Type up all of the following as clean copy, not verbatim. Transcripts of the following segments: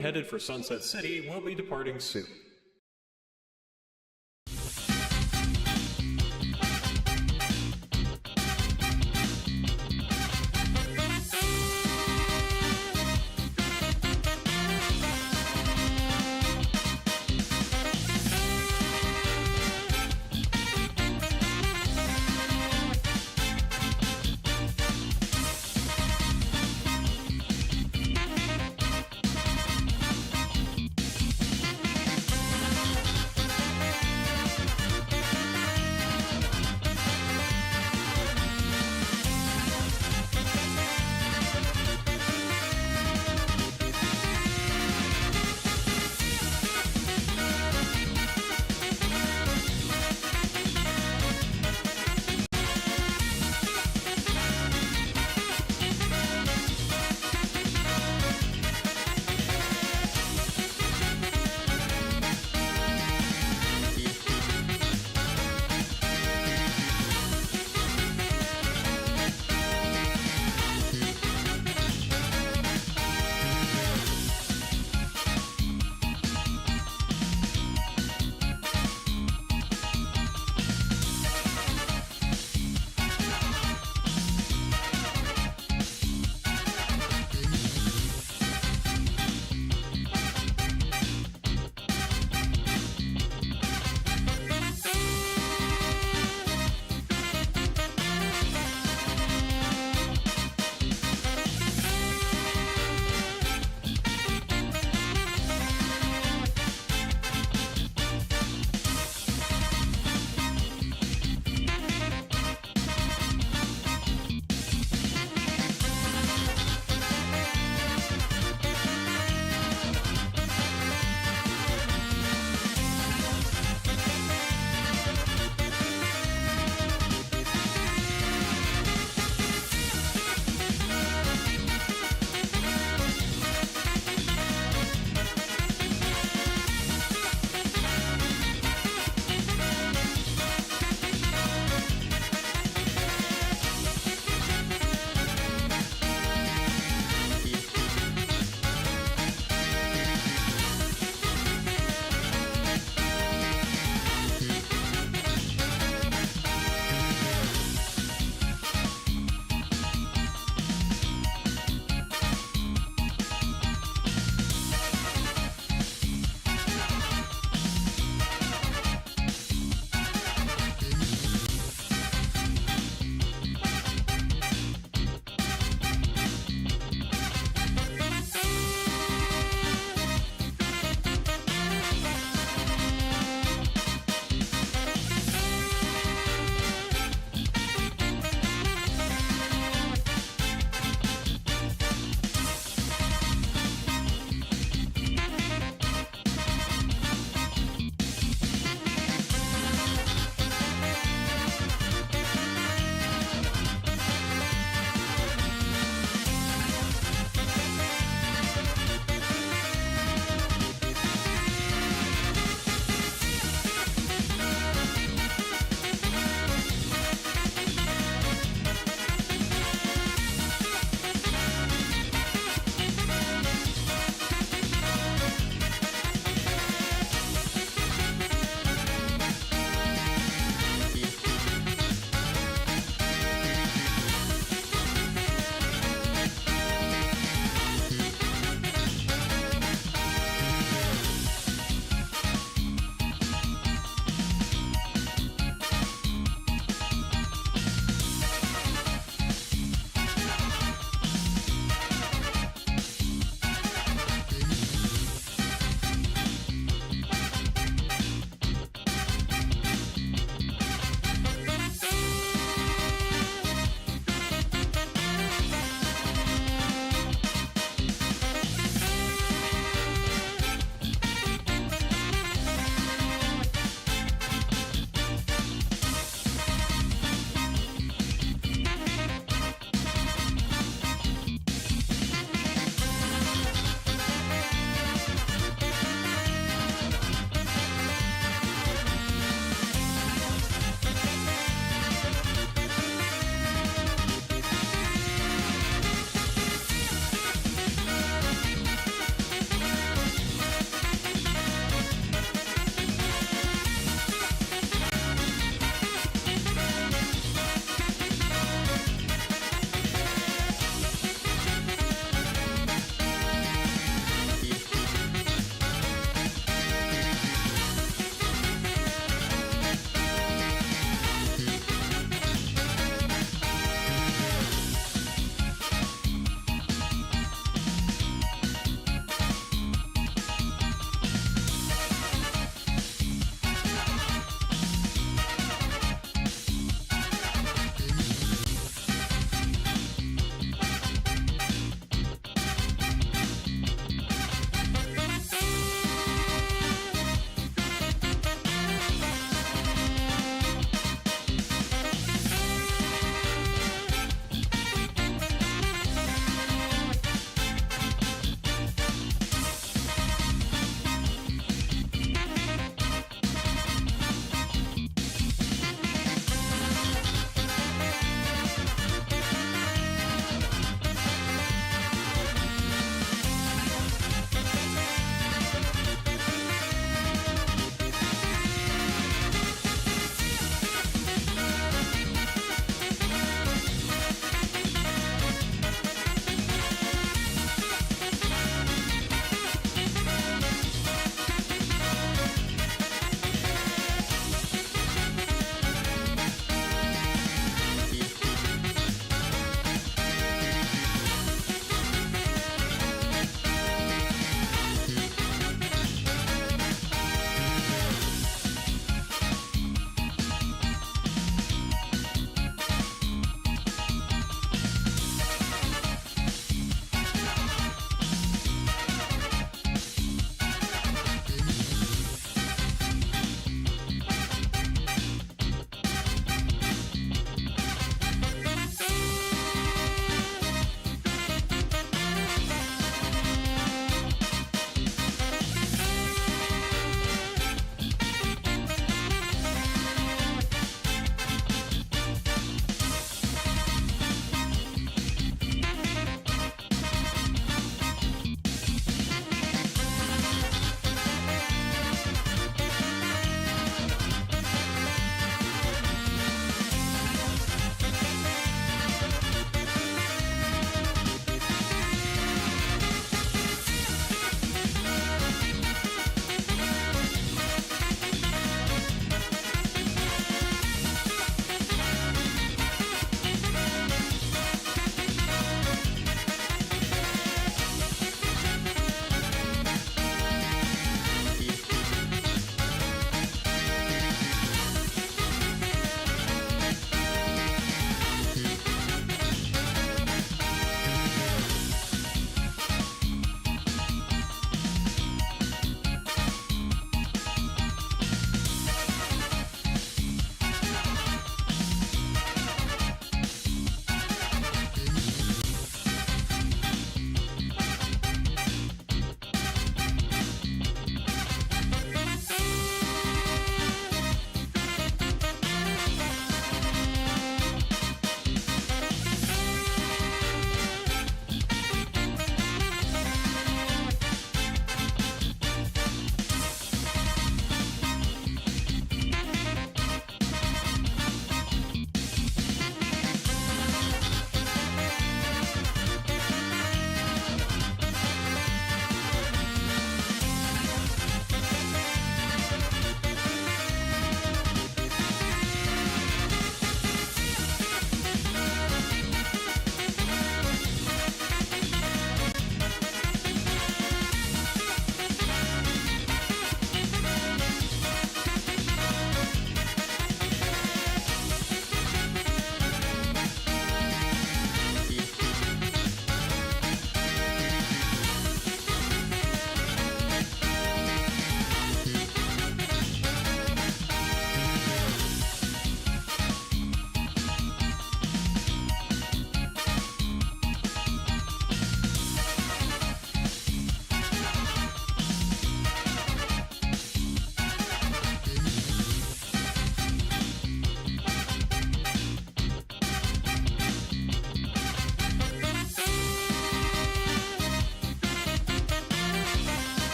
Headed for Sunset City, we'll be departing soon.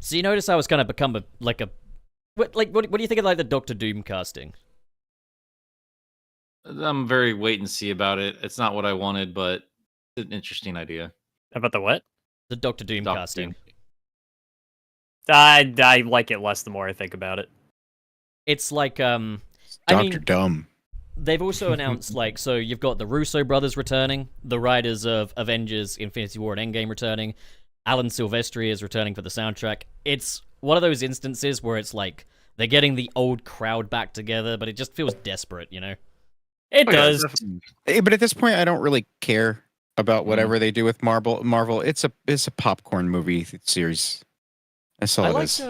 So you notice how it's kind of become what do you think of like the Doctor Doom casting? I'm very wait and see about it. It's not what I wanted, but it's an interesting idea. About the what? The Doctor Doom Doctor casting. Doom. I like it less the more I think about it. It's like I Dr. mean, Dumb. they've also announced like so you've got the Russo brothers returning, the writers of Avengers, Infinity War, and Endgame returning. Alan Silvestri is returning for the soundtrack. It's one of those instances where it's like they're getting the old crowd back together, but it just feels desperate, you know? It does. But at this point, I don't really care about whatever they do with Marvel. It's a popcorn movie series. That's all it is.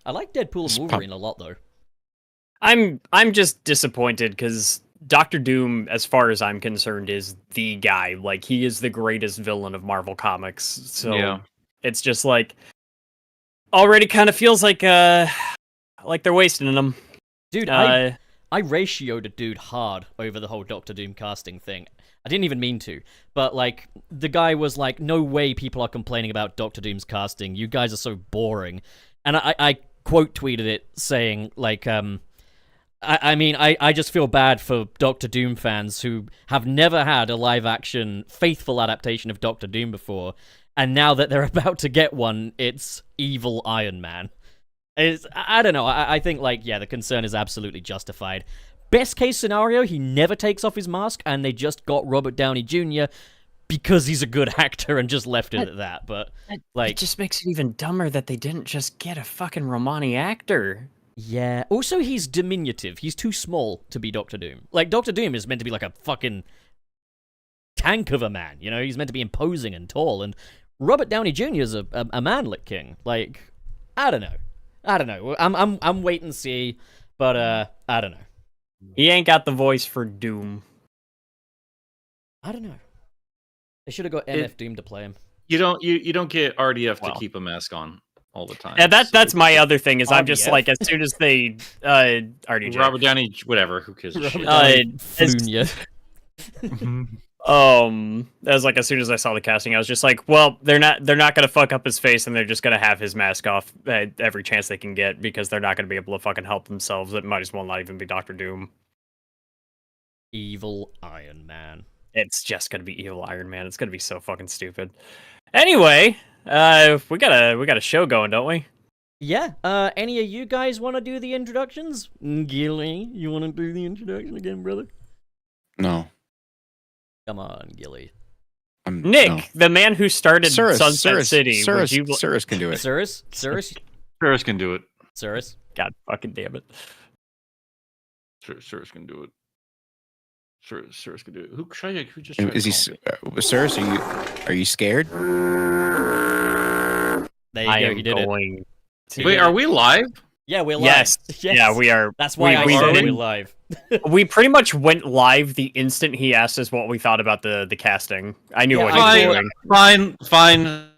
I like Deadpool and Wolverine a lot though. I'm just disappointed because Doctor Doom, as far as I'm concerned, is the guy. Like, he is the greatest villain of Marvel Comics. So it's just like already kind of feels like they're wasting him. Dude, I ratioed a dude hard over the whole Doctor Doom casting thing. I didn't even mean to, but like the guy was like, "No way, people are complaining about Doctor Doom's casting. You guys are so boring." And I quote tweeted it saying like, I just feel bad for Doctor Doom fans who have never had a live action faithful adaptation of Doctor Doom before, and now that they're about to get one, it's evil Iron Man. I don't know. I think, like, yeah, the concern is absolutely justified. Best case scenario, he never takes off his mask, and they just got Robert Downey Jr. because he's a good actor and just left it at that. But, like... It just makes it even dumber that they didn't just get a fucking Romani actor. Yeah. Also, he's diminutive. He's too small to be Doctor Doom. Like, Doctor Doom is meant to be like a fucking tank of a man, you know? He's meant to be imposing and tall, and Robert Downey Jr. is a manlet king. Like, I don't know. I'm wait and see, but I don't know. He ain't got the voice for Doom. I don't know. They should have got MF Doom to play him. You don't get RDF to keep a mask on all the time. Yeah, that's my other thing. Is RDF? I'm just like, as soon as they RDJ. Robert Downey, whatever. Who cares? As like as soon as I saw the casting, I was just like, well, they're not gonna fuck up his face, and they're just gonna have his mask off every chance they can get because they're not gonna be able to fucking help themselves. It might as well not even be Doctor Doom. Evil Iron Man. It's just gonna be evil Iron Man. It's gonna be so fucking stupid. Anyway, we got a show going, don't we? Yeah. Any of you guys want to do the introductions? Gilly, you want to do the introduction again, brother? No. Come on, Gilly. Nick, no. the man who started Sunset City. Cirrus can do it. Cirrus can do it. Cirrus. God fucking damn it. Cirrus can do it. Cirrus can do it. Who just is he? Cirrus, are you scared? There you go. He did it. Wait, are we live? Yeah, we're live. Yes. Yeah, we are. That's why we're live. We pretty much went live the instant he asked us what we thought about the casting. I knew what he was doing. Fine.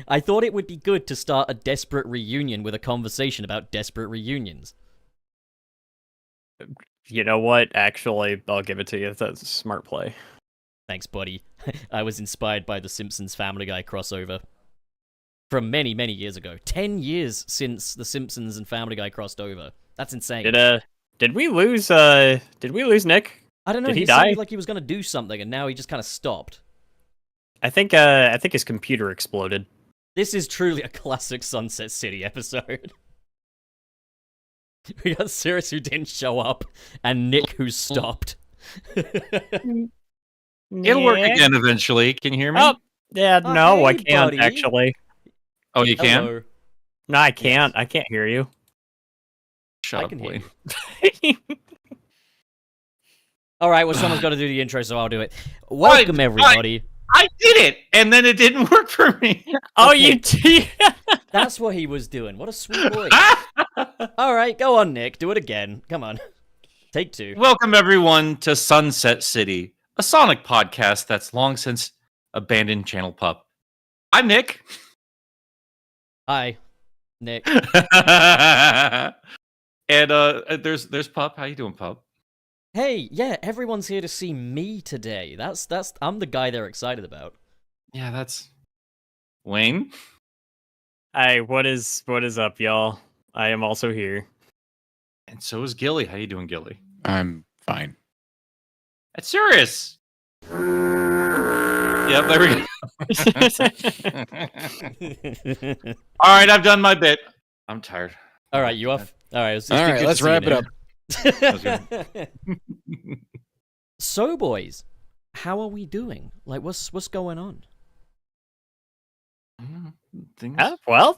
I thought it would be good to start a desperate reunion with a conversation about desperate reunions. You know what? Actually, I'll give it to you. That's a smart play. Thanks, buddy. I was inspired by the Simpsons Family Guy crossover. From many, many years ago. 10 years since The Simpsons and Family Guy crossed over. That's insane. Did we lose Nick? I don't know. Did he die? Seemed like he was gonna do something, and now he just kind of stopped. I think his computer exploded. This is truly a classic Sunset City episode. We got Cirrus who didn't show up, and Nick who stopped. It'll work again eventually. Can you hear me? Oh, yeah, no, hey, I can't buddy. actually. Oh, you can? Hello. No, I can't. Yes. I can't hear you. Shut I up, can boy. hear you. All right, well, someone's got to do the intro, so I'll do it. Welcome, everybody. I did it, and then it didn't work for me. Oh, you did? That's what he was doing. What a sweet boy. All right, go on, Nick. Do it again. Come on. Take two. Welcome, everyone, to Sunset City, a Sonic podcast that's long since abandoned Channel Pup. I'm Nick. Hi, Nick. And there's Pup. How you doing, Pup? Hey, yeah, everyone's here to see me today. I'm the guy they're excited about. Yeah, that's Wayne. What is up, y'all? I am also here. And so is Gilly. How you doing, Gilly? I'm fine. That's serious. Yep, there we go. All right, I've done my bit. I'm tired. All right, you off? All right, All right, let's wrap it up. So, boys, how are we doing? Like, what's going on? Things... Well,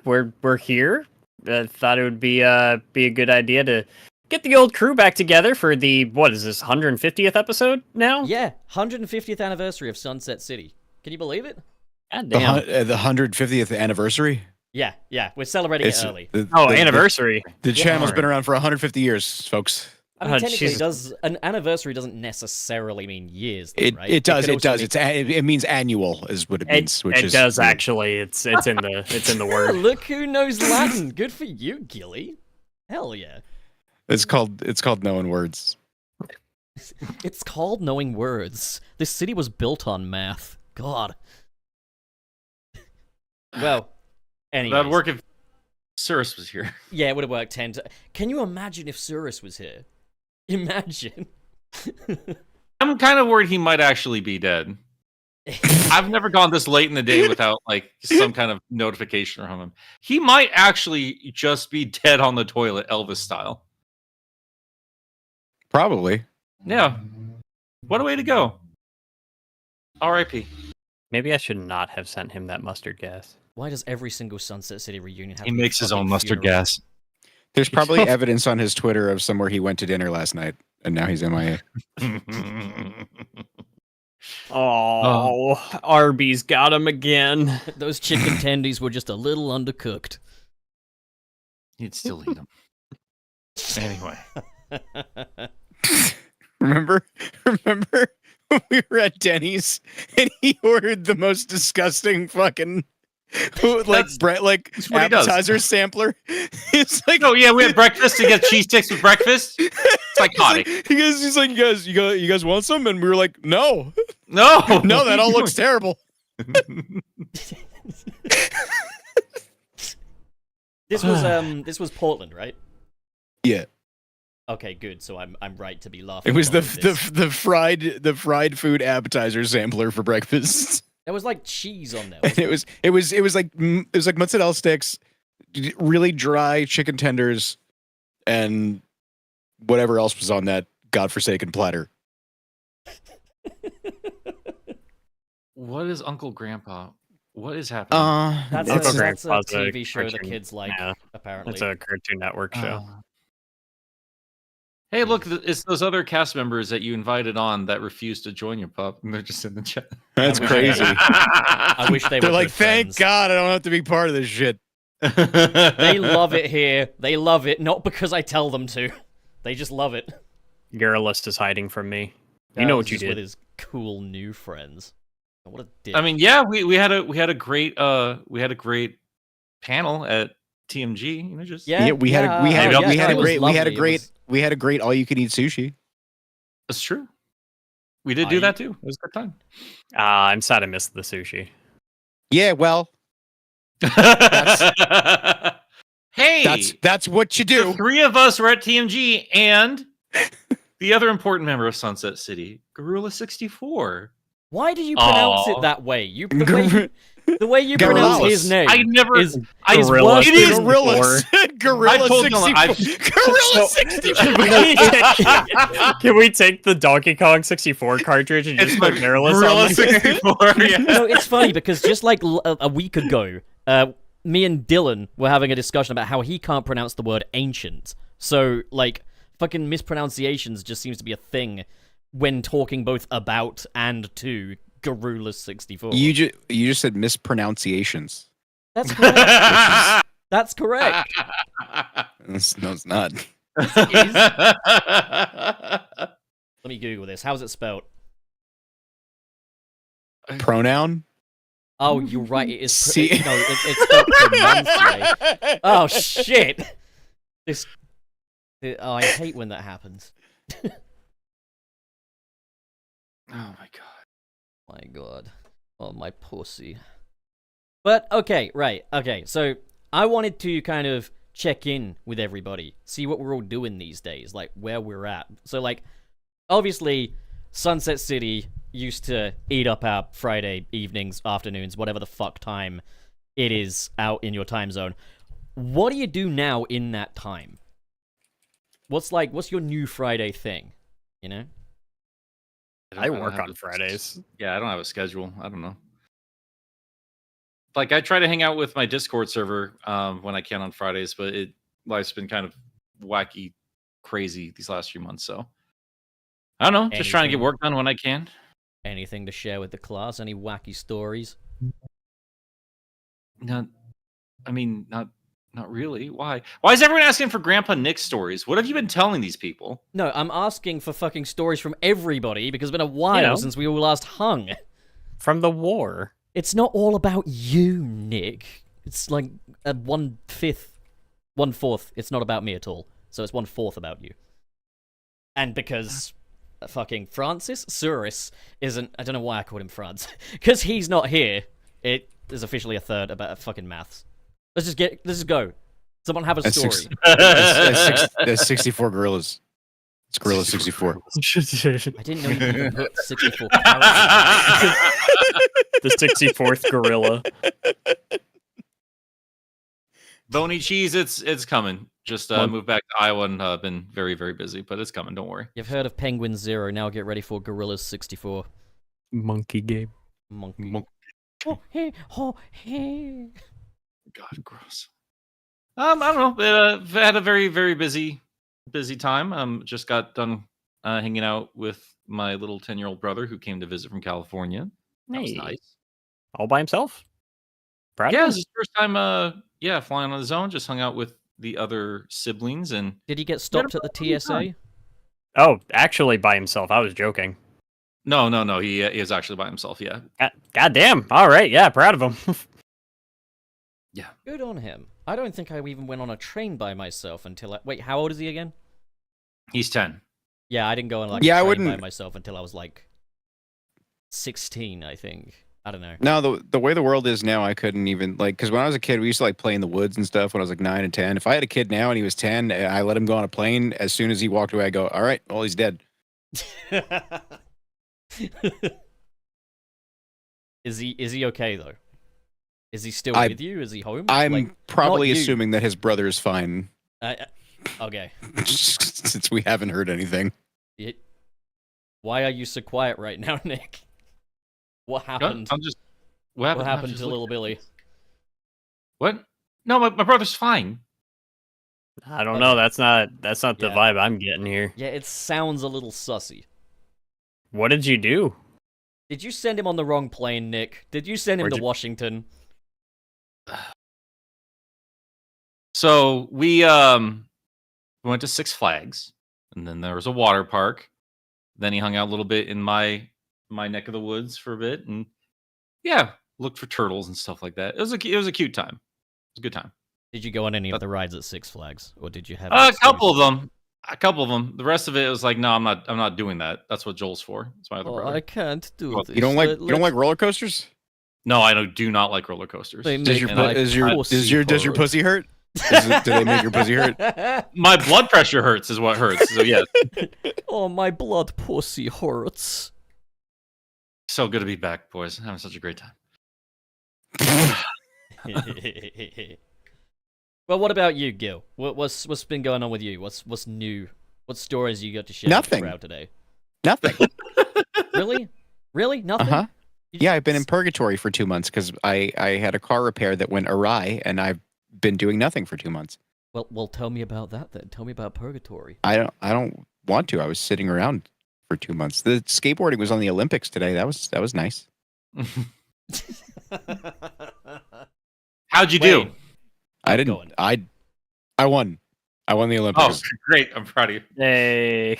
we're here. Thought it would be a good idea to get the old crew back together for the, what is this, 150th episode now? Yeah, 150th anniversary of Sunset City. Can you believe it? God The, damn. the 150th anniversary. Yeah, we're celebrating it early. Anniversary. The channel's been around for 150 years, folks. I mean, technically, Jesus. an anniversary doesn't necessarily mean years, though, right? It does. could It also does. mean- It means annual is what it means. It does actually. It's in the word. Look who knows Latin. Good for you, Gilly. Hell yeah. It's called knowing words. It's called knowing words. This city was built on math. God. Well, anyway. That'd work if Cirrus was here. Yeah, it would have worked 10 to... Can you imagine if Cirrus was here? Imagine. I'm kind of worried he might actually be dead. I've never gone this late in the day without like some kind of notification from him. He might actually just be dead on the toilet, Elvis style. Probably. Yeah. What a way to go. R.I.P. Maybe I should not have sent him that mustard gas. Why does every single Sunset City reunion have He to be a makes his own fucking mustard funeral? gas. There's probably evidence on his Twitter of somewhere he went to dinner last night, and now he's MIA. Oh, Arby's got him again. Those chicken tendies were just a little undercooked. He'd still eat them. Anyway. Remember when we were at Denny's and he ordered the most disgusting fucking That's what he does. appetizer sampler? It's like, Oh yeah, we had breakfast to get cheese sticks with breakfast. Psychotic. He's like, you guys want some? And we were like, no, No, no, that all looks terrible. This was Portland, right? Yeah, Okay, good. So I'm right to be laughing. it was along with this. the fried food appetizer sampler for breakfast. There was like cheese on there. And it was like mozzarella sticks, really dry chicken tenders, and whatever else was on that godforsaken platter. What is Uncle Grandpa? What is happening? That's Uncle a Grandpa's a TV show the cartoon. kids like, Yeah, apparently. it's a Cartoon Network show. Hey, look, it's those other cast members that you invited on that refused to join your pup, and they're just in the chat. That's crazy. I wish they were They're like, good thank friends. God I don't have to be part of this shit. They love it here. They love it, not because I tell them to. They just love it. Garrulist is hiding from me. You know what you Just with did. his cool new friends. What a dick. I mean, yeah, we had a great panel at TMG. You know, just yeah, we had a great all you can eat sushi. that's true. We did do that too. It was a good time. I'm sad I missed the sushi. Yeah, well, Hey, that's what you do. the three of us were at TMG, and the other important member of Sunset City, Gorilla64. Why do you pronounce Aw. it that way? The way you pronounce Gorillas. his name I never. is Gorilla. worse It is than- Gorillas. Gorilla I told you, 64. Gorilla 64. Can we take the Donkey Kong 64 cartridge and just put Garrulous on Gorilla it? 64. Yeah. No, it's funny because just like a week ago, me and Dylan were having a discussion about how he can't pronounce the word ancient. So, like, fucking mispronunciations just seems to be a thing when talking both about and to Gorilla 64. You just said mispronunciations. That's correct. That's correct. No, it's not. Let me Google this. How's it spelled? Pronoun. Oh, you're right. It is. See- It's spelled pronunciate. Oh shit! I hate when that happens. Oh my god. My god. Oh my pussy. But okay, right, okay. So I wanted to kind of check in with everybody, see what we're all doing these days, like where we're at. So like, obviously, Sunset City used to eat up our Friday evenings, afternoons, whatever the fuck time it is out in your time zone. What do you do now in that time? What's your new Friday thing? You know? I don't work have on Fridays. Yeah, I don't have a schedule. I don't know. Like I try to hang out with my Discord server when I can on Fridays, but life's been kind of wacky, crazy these last few months. So I don't know, just trying to get work done when I can. Anything to share with the class? Any wacky stories? Not really. Why? Why is everyone asking for Grandpa Nick's stories? What have you been telling these people? No, I'm asking for fucking stories from everybody because it's been a while since we all last hung. From the war. It's not all about you, Nick. It's like a 1/4. It's not about me at all. So it's 1/4 about you. And because fucking Francis Suris isn't... I don't know why I called him Franz. Because he's not here. It is officially a third about fucking maths. Let's just go. Someone have a story. That's 64 gorillas. It's Gorilla 64. I didn't know you could even put 64 characters. The 64th gorilla. Bony cheese, it's coming. Just moved back to Iowa and been very, very busy, but it's coming. Don't worry. You've heard of Penguin Zero. Now get ready for Gorillas 64. Monkey game. Monkey. Oh, hey, oh, hey. God, gross. I don't know. I've had a very, very busy time. Just got done hanging out with my little 10-year-old brother who came to visit from California. That was nice. All by himself? Proud Yeah, of it was his first time flying on his own. Just hung out with the other siblings. And did he get stopped at the TSA? Oh, actually by himself. I was joking. No. He is actually by himself. Yeah. God damn. All right. Yeah, proud of him. Yeah. Good on him. I don't think I even went on a train by myself until wait, how old is he again? He's 10. Yeah, I didn't go on a train by myself until I was like 16, I think. I don't know. No, the way the world is now, I couldn't even because when I was a kid, we used to play in the woods and stuff when I was like 9 and 10. If I had a kid now and he was 10, I let him go on a plane. As soon as he walked away, I go, all right, well, he's dead. Is he okay though? Is he still with you? Is he home? I'm probably assuming that his brother is fine. Okay. Since we haven't heard anything. Why are you so quiet right now, Nick? What happened? What happened to little Billy? What? No, my brother's fine. I don't know. That's not the vibe I'm getting here. Yeah, it sounds a little sussy. What did you do? Did you send him on the wrong plane, Nick? Did you send him to Washington? So we went to Six Flags, and then there was a water park. Then he hung out a little bit in my neck of the woods for a bit, and looked for turtles and stuff like that. It was a cute time. It was a good time. Did you go on any of the rides at Six Flags, or did you have a couple of them? A couple of them. The rest of it was like, no, I'm not doing that. That's what Joel's for. It's my other brother. I can't do this. You don't like roller coasters? No, I do not like roller coasters. Does your pussy hurt? Do they make your pussy hurt? My blood pressure hurts is what hurts. So yeah. Oh, my blood pussy hurts. So good to be back, boys. Having such a great time. Well, what about you, Gil? What's been going on with you? What's new? What stories you got to share Nothing. with the crowd today? Nothing. Really? Nothing? Uh-huh. Yeah, I've been in purgatory for 2 months because I had a car repair that went awry, and I've been doing nothing for 2 months. Well, tell me about that then. Tell me about purgatory. I don't want to. I was sitting around for 2 months. The skateboarding was on the Olympics today. That was nice. How'd you do? I didn't. I won. I won the Olympics. Oh, great! I'm proud of you. Hey.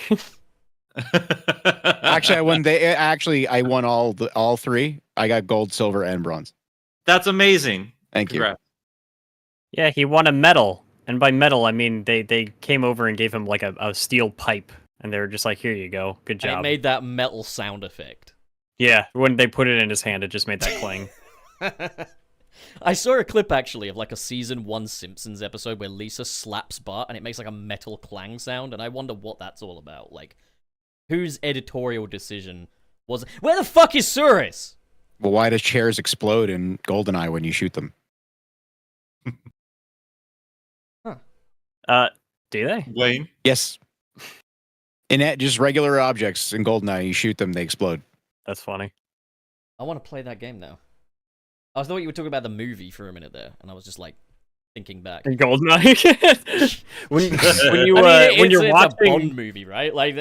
Actually, I won all three. I got gold, silver, and bronze. That's amazing. Thank you. Yeah, he won a medal, and by medal I mean they came over and gave him like a steel pipe, and they were just like, "Here you go, good job." And it made that metal sound effect. Yeah, when they put it in his hand, it just made that cling. I saw a clip actually of like a season 1 Simpsons episode where Lisa slaps Bart and it makes like a metal clang sound, and I wonder what that's all about. Like, whose editorial decision was it? Where the fuck is Suris? Well, why do chairs explode in Goldeneye when you shoot them? Do they? Wayne. Yes. In that, just regular objects in Goldeneye, you shoot them, they explode. That's funny. I want to play that game now. I thought you were talking about the movie for a minute there, and I was just like thinking back. Goldeneye. when you I mean, when you're it's watching a Bond movie, right? Like,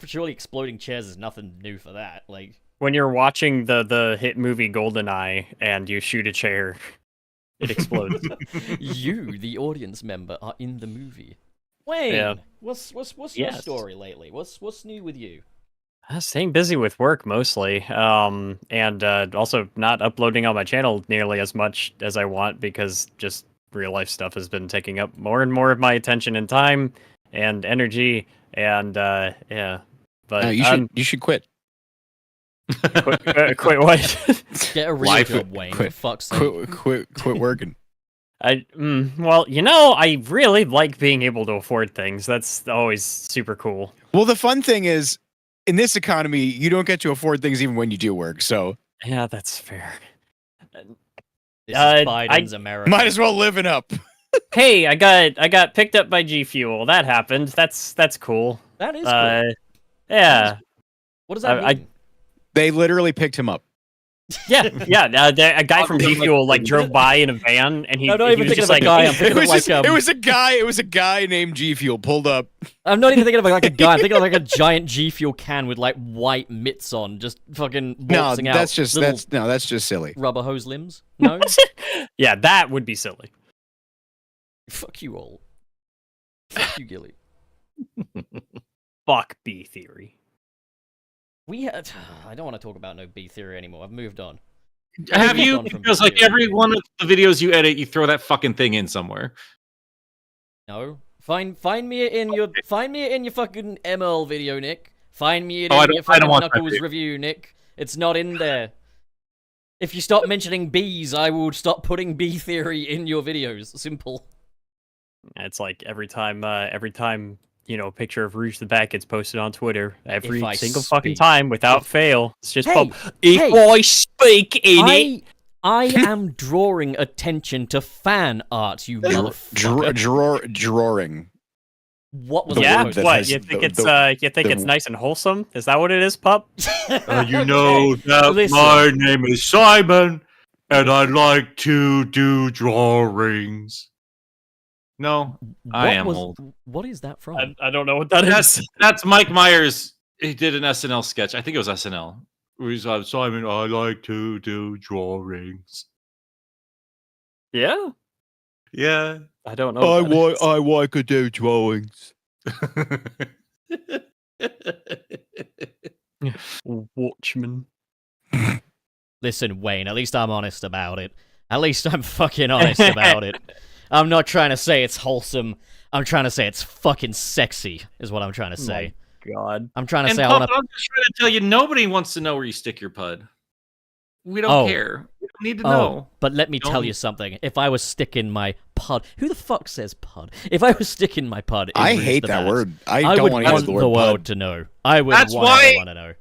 surely exploding chairs is nothing new for that. Like, when you're watching the hit movie Goldeneye and you shoot a chair, it explodes. you, the audience member, are in the movie. Wayne, Yeah. what's your Yes. story lately? What's new with you? Staying busy with work mostly, and also not uploading on my channel nearly as much as I want because just real life stuff has been taking up more and more of my attention and time and energy, and yeah. But No, you should quit. quit what? Get a real Life- job, Wayne. For fuck's sake. Quit working. Well, I really like being able to afford things. That's always super cool. Well, the fun thing is, in this economy, you don't get to afford things even when you do work. So Yeah, that's fair. This is I- Biden's America. might as well live it up. Hey, I got picked up by G Fuel. That happened. That's cool. That is cool. Yeah. What does that I- mean? They literally picked him up. Yeah. A guy from G Fuel like drove by in a van, and he. I'm not he even was thinking just of a like, guy. I'm It thinking of was, like just, it was a guy named G Fuel pulled up. I'm not even thinking of like a guy. I'm thinking of like a giant G Fuel can with like white mitts on, just fucking No, waltzing out. that's just little that's just silly. rubber hose limbs. No, Yeah, that would be silly. fuck you all. Fuck you, Gilly. Fuck B theory. We had. I don't want to talk about no B theory anymore. I've moved on. Have moved you? on from Because like video. every one of the videos you edit, you throw that fucking thing in somewhere. No, find me it in your fucking ML video, Nick. Find me it Oh, I in don't- your I fucking don't want that Knuckles video. review, Nick. It's not in there. If you stop mentioning bees, I will stop putting B theory in your videos. Simple. It's like every time a picture of Rouge the Bat gets posted on Twitter, every If I single fucking speak- time without fail, it's just Hey, pop. If hey, I speak in it. I am drawing attention to fan art, you motherfucker. Drawing. What was the Yeah, word that what has you think the- it's the- you think the- it's nice and wholesome? Is that what it is, pup? You know that Listen. my name is Simon, and I like to do drawings. No, I am old. What is that from? I don't know what that is. That's Mike Myers. He did an SNL sketch. I think it was SNL. Where he's like, Simon, I like to do drawings. Yeah, Yeah. I don't know. what that is. like to do drawings. Watchmen. Listen, Wayne, at least I'm honest about it. At least I'm fucking honest about it. I'm not trying to say it's wholesome. I'm trying to say it's fucking sexy, is what I'm trying to say. God. I'm trying to And say I Pup, want to. I'm just trying to tell you, nobody wants to know where you stick your pud. We don't Oh. care. We don't need to Oh, know. but let me Don't- tell you something. If I was sticking my pud, who the fuck says pud? If I was sticking my pud, in I Rouge hate the that Bat, word. I I don't would want to use want the the word world bud. to know. I would That's want why- everyone to know.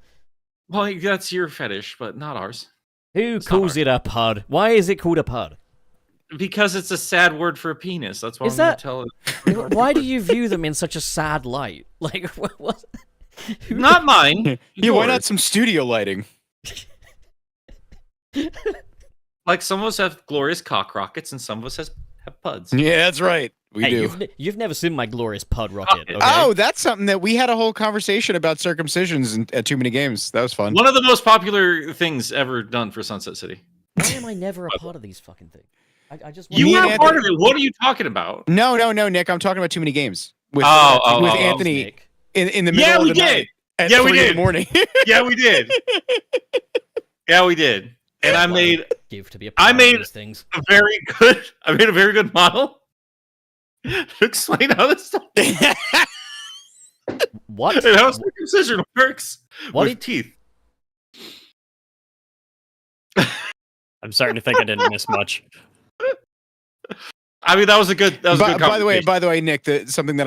Well, that's your fetish, but not ours. Who It's not calls hard. it a pud? Why is it called a pud? Because it's a sad word for a penis. That's why Is I'm that- going to tell it. Why do you view them in such a sad light? Like, what? Who- Not mine. Yeah, why not yours. some studio lighting? Like some of us have glorious cock rockets, and some of us have puds. Yeah, that's right. We Hey, do. you've never seen my glorious pud rocket, okay? Oh, that's something that we had a whole conversation about circumcisions at Too Many Games. That was fun. One of the most popular things ever done for Sunset City. Why am I never a part of these fucking things? I just You Me want and were a Anthony- part of it. What are you talking about? No, Nick. I'm talking about Too Many Games with Oh, with oh, Anthony Nick. in the middle Yeah, of we the night did. at Yeah, we 3 in did. the morning. Yeah, we did. Yeah, we did. And I made Give to be a I part made- of these things. a very good. I made a very good model to explain how this stuff What? and how circumcision works What with teeth. I'm starting to think I didn't miss much. I mean, that was a good. That was a good. By the way, Nick, something that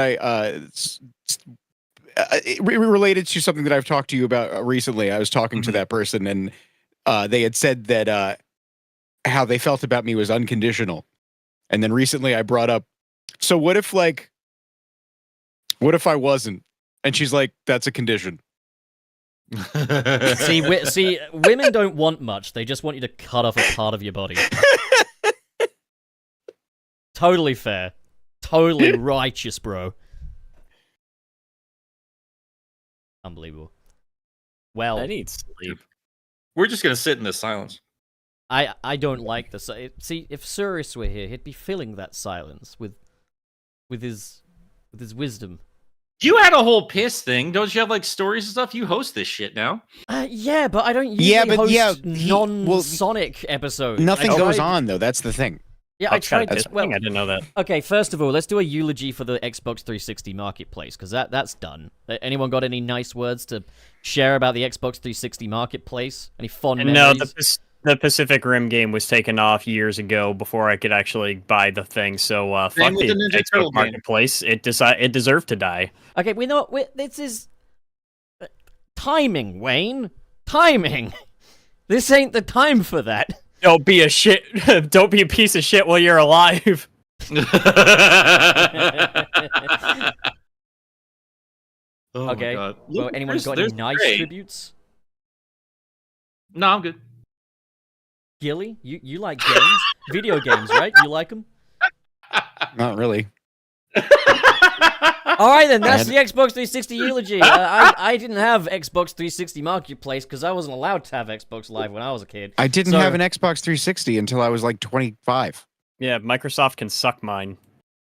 related to something that I've talked to you about recently. I was talking to that person, and they had said that how they felt about me was unconditional. And then recently, I brought up, so what if I wasn't? And she's like, "That's a condition." See, women don't want much. They just want you to cut off a part of your body. Totally fair. Totally righteous, bro. Unbelievable. Well, I need sleep. We're just gonna sit in this silence. I don't like this. See, if Sirius were here, he'd be filling that silence with his wisdom. You had a whole piss thing. Don't you have like stories and stuff? You host this shit now. Yeah, but I don't usually host non-Sonic episodes. Nothing goes on though. That's the thing. Yeah, I tried to. Well, I didn't know that. Okay, first of all, let's do a eulogy for the Xbox 360 marketplace, because that's done. Anyone got any nice words to share about the Xbox 360 marketplace? Any fond memories? No, the Pacific Rim game was taken off years ago before I could actually buy the thing. So fuck the Xbox marketplace. It deserved to die. Okay, this is timing, Wayne. Timing. This ain't the time for that. Don't be a piece of shit while you're alive. Okay. God. Well, anyone got any nice tributes? No, I'm good. Gilly, you like games? Video games, right? You like them? Not really. All right, then. That's the Xbox 360 eulogy. I didn't have Xbox 360 Marketplace because I wasn't allowed to have Xbox Live when I was a kid. I didn't have an Xbox 360 until I was like 25. Yeah, Microsoft can suck mine.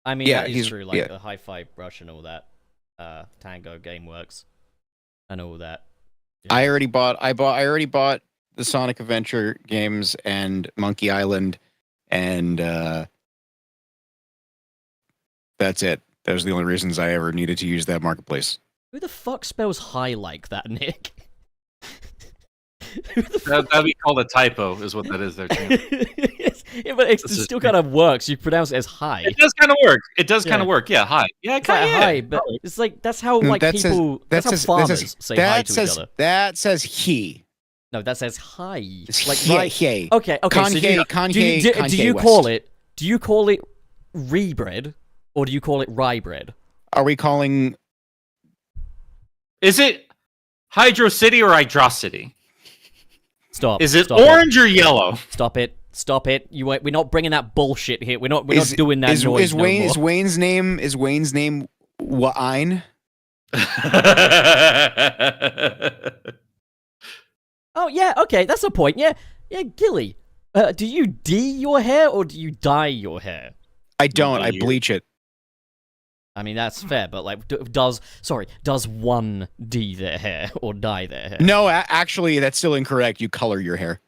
I mean, that is true. Like the Hi-Fi Rush and all that. Tango GameWorks and all that. Yeah. I already bought the Sonic Adventure games and Monkey Island, and that's it. Those are the only reasons I ever needed to use that marketplace. Who the fuck spells high like that, Nick? That'd be called a typo, is what that is there, Tim. Yeah, but it still kind of works. You pronounce it as high. It does kind of work. It does kind of work. Yeah, hi. Yeah, it's like high, but it's like that's how like people. That's how farmers say hi to each other. That says he. No, that says hi. Like right. He. Okay. So do you call it? Do you call it rebread or do you call it rye bread? Are we calling? Is it Hydro City or Hydrocity? Stop. Is it orange or yellow? Stop it. Stop it. We're not bringing that bullshit here. We're not doing that noise no more. Is Wayne's name Wine? Oh yeah, okay, that's a point. Yeah, Gilly. Do you dye your hair or do you dye your hair? I don't. I bleach it. I mean that's fair, but like, does one dye their hair or dye their hair? No, actually, that's still incorrect. You color your hair.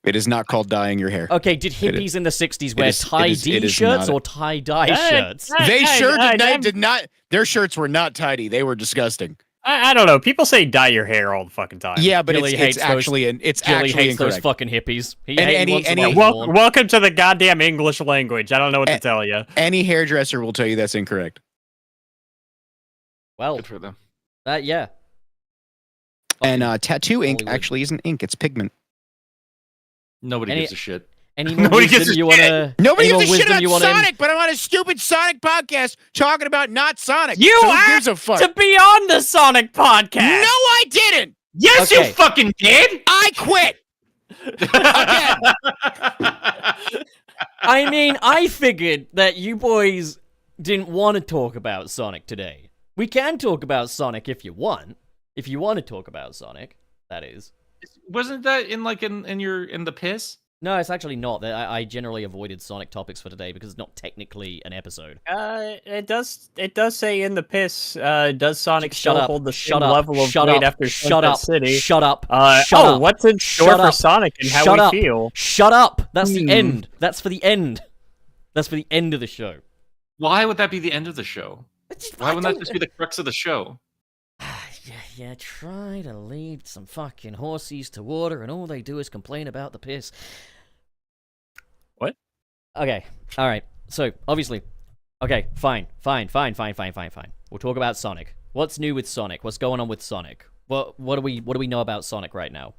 It is not called dyeing your hair. Okay, did hippies in the 60s wear tie-dye shirts or tie-dye shirts? They did not. Their shirts were not tidy. They were disgusting. I don't know. People say dye your hair all the fucking time. Yeah, but it's actually Gilly hates incorrect. those fucking hippies. Welcome to the goddamn English language. I don't know what to tell you. Any hairdresser will tell you that's incorrect. Well, good for them. Yeah. And tattoo ink actually isn't ink; it's pigment. Nobody gives a shit. Nobody gives a shit. Nobody gives a shit about Sonic, but I'm on a stupid Sonic podcast talking about not Sonic. You gives a fuck? To be on the Sonic podcast. No, I didn't. Yes, you fucking did. I quit. Again. I mean, I figured that you boys didn't want to talk about Sonic today. We can talk about Sonic if you want. If you want to talk about Sonic, that is. Wasn't that in the piss? No, it's actually not. I generally avoided Sonic topics for today because it's not technically an episode. It does say in the piss. Does Sonic still hold the same level of weight after Sunset City? Shut up. What's in store for Sonic and how we feel? Shut up. That's the end. That's for the end. That's for the end of the show. Why would that be the end of the show? Why wouldn't that just be the crux of the show? Yeah, try to lead some fucking horses to water, and all they do is complain about the piss. What? Okay, alright. So, obviously... Okay, fine. We'll talk about Sonic. What's new with Sonic? What's going on with Sonic? What do we know about Sonic right now?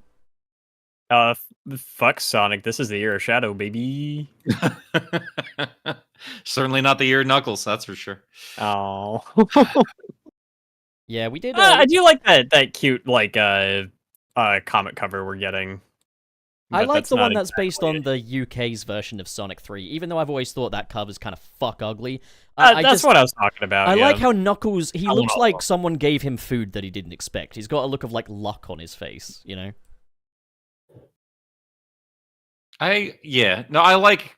Fuck Sonic. This is the year of Shadow, baby. Certainly not the year of Knuckles, that's for sure. Oh. Yeah, we did... I do like that cute, like, comic cover we're getting. I But like that's the not one that's based exactly on the UK's version of Sonic 3, even though I've always thought that cover's kind of fuck ugly. That's what I was talking about. I yeah. like how Knuckles, he looks know. like someone gave him food that he didn't expect. He's got a look of, like, luck on his face, you know? I like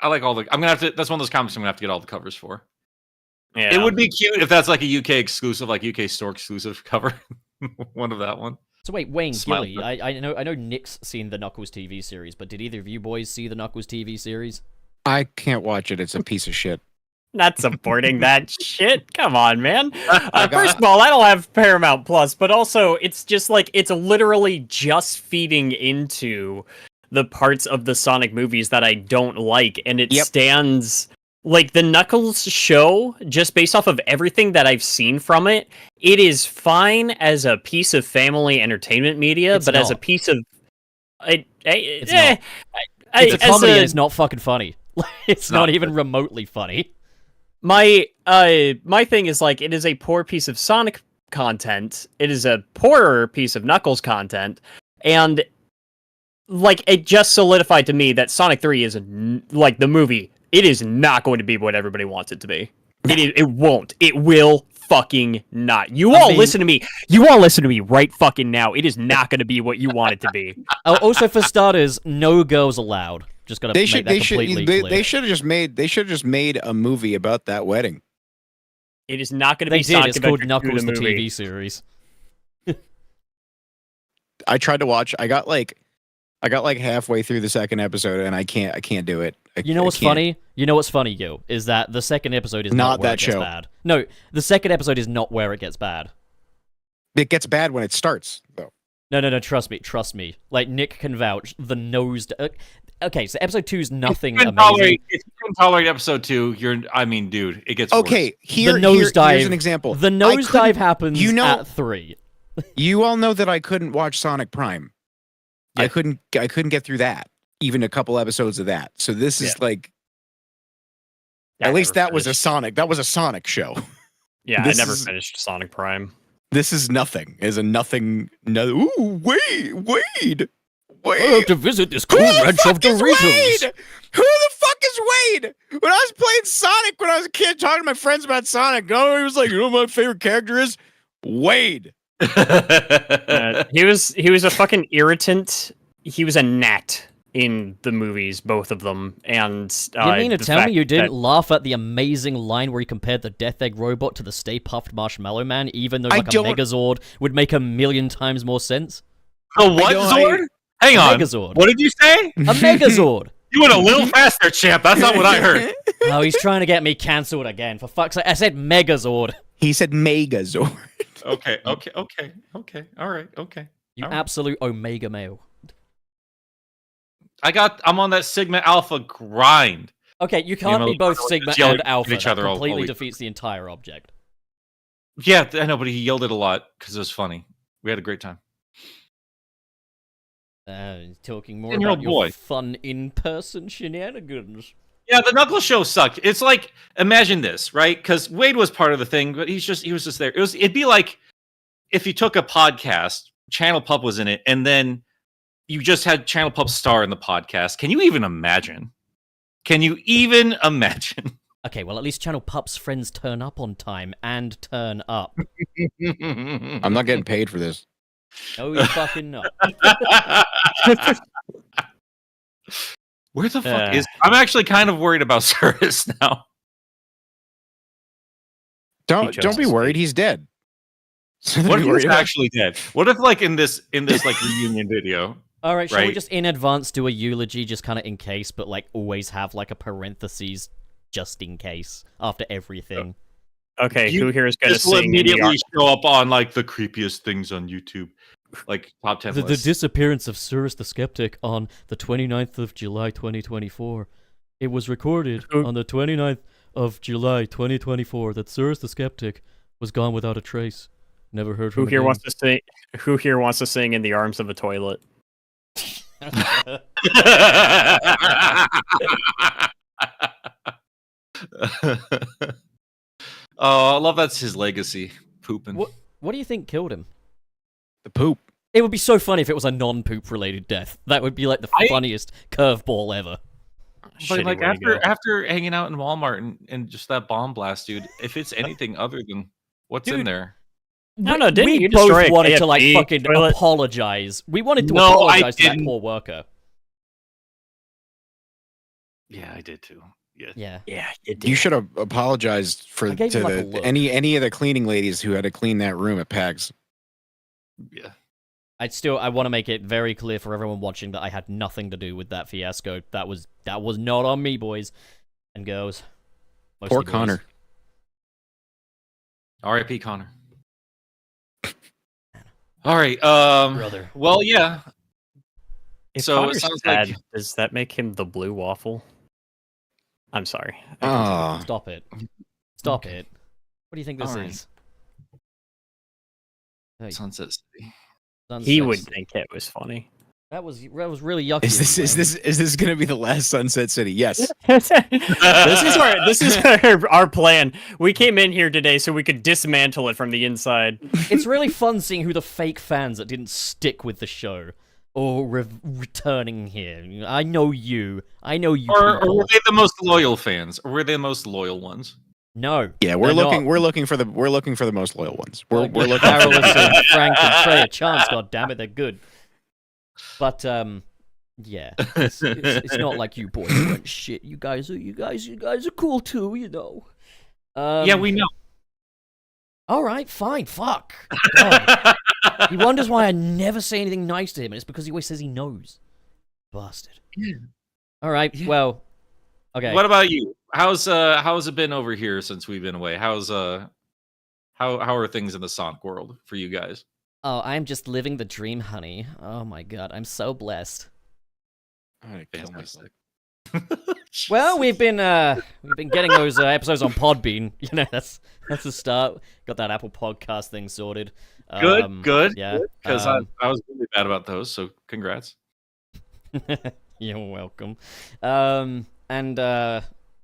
all the. I'm gonna have to. That's one of those comics I'm gonna have to get all the covers for. Yeah. It would be cute if that's like a UK exclusive, like UK store exclusive cover. One of that one. So wait, Wayne, Smile Gilly, I know Nick's seen the Knuckles TV series, but did either of you boys see the Knuckles TV series? I can't watch it. It's a piece of shit. Not supporting that shit. Come on, man. First of all, I don't have Paramount Plus, but also it's just like it's literally just feeding into the parts of the Sonic movies that I don't like, and it stands like the Knuckles show, just based off of everything that I've seen from it. It is fine as a piece of family entertainment media, It's but as a not. piece of It's not. It's a comedy and it's not fucking funny. It's not even remotely funny. My thing is like it is a poor piece of Sonic content. It is a poorer piece of Knuckles content, and like it just solidified to me that Sonic 3 is like the movie. It is not going to be what everybody wants it to be. It won't. It will fucking not. You all listen to me. You all listen to me right fucking now. It is not going to be what you want it to be. Also, for starters, no girls allowed. Just gotta make that completely clear. They should have just made a movie about that wedding. It is not going to They be did. Sonic It's called Adventure 2, Knuckles the movie. TV series. I tried to watch. I got like halfway through the second episode, and I can't do it. You know what's funny? You know what's funny, Gil? Is that the second episode is Not where that it gets show. bad. No, the second episode is not where it gets bad. It gets bad when it starts, though. No, trust me. Like, Nick can vouch, the nose... Okay, so episode 2 is nothing If you amazing. can tolerate episode 2, dude, it gets Okay, worse. The nosedive, here's an example. The nosedive happens at 3. You all know that I couldn't watch Sonic Prime. Yeah. I couldn't get through that. Even a couple episodes of that. So this is like... At least that was a Sonic show. Yeah, This I never is- finished Sonic Prime. This is nothing. Is a nothing. No. Ooh, Wade. I have to visit this cool Who the ranch fuck of is Doritos. Wade? Who the fuck is Wade? When I was playing Sonic when I was a kid, talking to my friends about Sonic, he was like, you know what my favorite character is? Wade. He was a fucking irritant. He was a gnat in the movies, both of them. And You mean to the tell me fact you didn't that- laugh at the amazing line where he compared the Death Egg robot to the Stay Puft Marshmallow Man, even though I like a don't- Megazord would make a million times more sense? The what, Zord? Hang on. Megazord. What did you say? A Megazord! You went a little faster, champ. That's not what I heard. Oh, he's trying to get me cancelled again. For fuck's sake, I said Megazord. He said Megazord. Okay. All right. Okay. You All right. absolute Omega male. I'm on that Sigma Alpha grind. Okay, you can't know, be both just Sigma yell and at Alpha. each That other all completely week. defeats the entire object. Yeah, I know, but he yelled it a lot because it was funny. We had a great time. Talking more 10-year-old about your boy. fun in-person shenanigans. Yeah, the Knuckles show sucked. It's like, imagine this, right? Because Wade was part of the thing, but he was just there. It'd be like if you took a podcast, Channel Pup was in it, and then you just had Channel Pup star in the podcast. Can you even imagine? Okay, well, at least Channel Pup's friends turn up on time and turn up. I'm not getting paid for this. No, you fucking not. Where the fuck is? I'm actually kind of worried about Cirrus now. Don't chose be to worried. He's dead. What if he's actually dead? What if, like, in this like reunion video? All right, shall we Right. just in advance do a eulogy, just kind of in case, but like always have like a parentheses just in case after everything. Okay, who here is going to This will sing in the immediately show up on like the creepiest things on YouTube, like top 10 The lists. disappearance of Cyrus the Skeptic on the 29th of July 2024. It was recorded on the 29th of July 2024 that Cyrus the Skeptic was gone without a trace. Never heard from Who here again. wants to sing? Who here wants to sing in the arms of a toilet? Oh, I love that's his legacy. Pooping. What do you think killed him? The poop. It would be so funny if it was a non-poop related death. That would be like the funniest curveball ever. But like after hanging out in Walmart and just that bomb blast, dude, if it's anything other than what's in there. No, didn't we you both destroy a wanted to like KFC fucking toilet? apologize. We wanted to No, I apologize to that didn't. poor worker. Yeah, I did too. Yeah. Yeah. Yeah, you did. You should have apologized I gave you, like, a look. any of the cleaning ladies who had to clean that room at PAGS. Yeah. I want to make it very clear for everyone watching that I had nothing to do with that fiasco. That was not on me, boys and girls. Mostly Poor boys. Connor. R.I.P. Connor. All right. Brother. Well, yeah. If So it Connor's sounds sad, like- does that make him the blue waffle? I'm sorry. Ah, Stop it. Stop it. What do you think this All right. is? Hey, Sunset City. Sunset He would City. think it was funny. That was really yucky. is of you, this going to be the last Sunset City? Yes. this is our plan. We came in here today so we could dismantle it from the inside. It's really fun seeing who the fake fans that didn't stick with the show or returning here. I know you. I know you. Or people. were they the most loyal fans? Or were they the most loyal ones? No. Yeah, we're they're looking. not. We're looking for the most loyal ones. We're Like, looking. Carolus and Frank and Trey a chance. God damn it, they're good. But yeah, it's not like you boys went shit. You guys are cool too, you know. Yeah, we know. All right, fine. Fuck. God. He wonders why I never say anything nice to him, and it's because he always says he knows. Bastard. Yeah. All right. Yeah. Well. Okay. What about you? How's it been over here since we've been away? How's how are things in the Sonic world for you guys? Oh, I'm just living the dream, honey. Oh my god, I'm so blessed. I'm gonna kill myself. Fantastic. Well, we've been getting those episodes on Podbean. You know, that's a start. Got that Apple Podcast thing sorted. Good. Yeah, Because I was really bad about those, so congrats. You're welcome.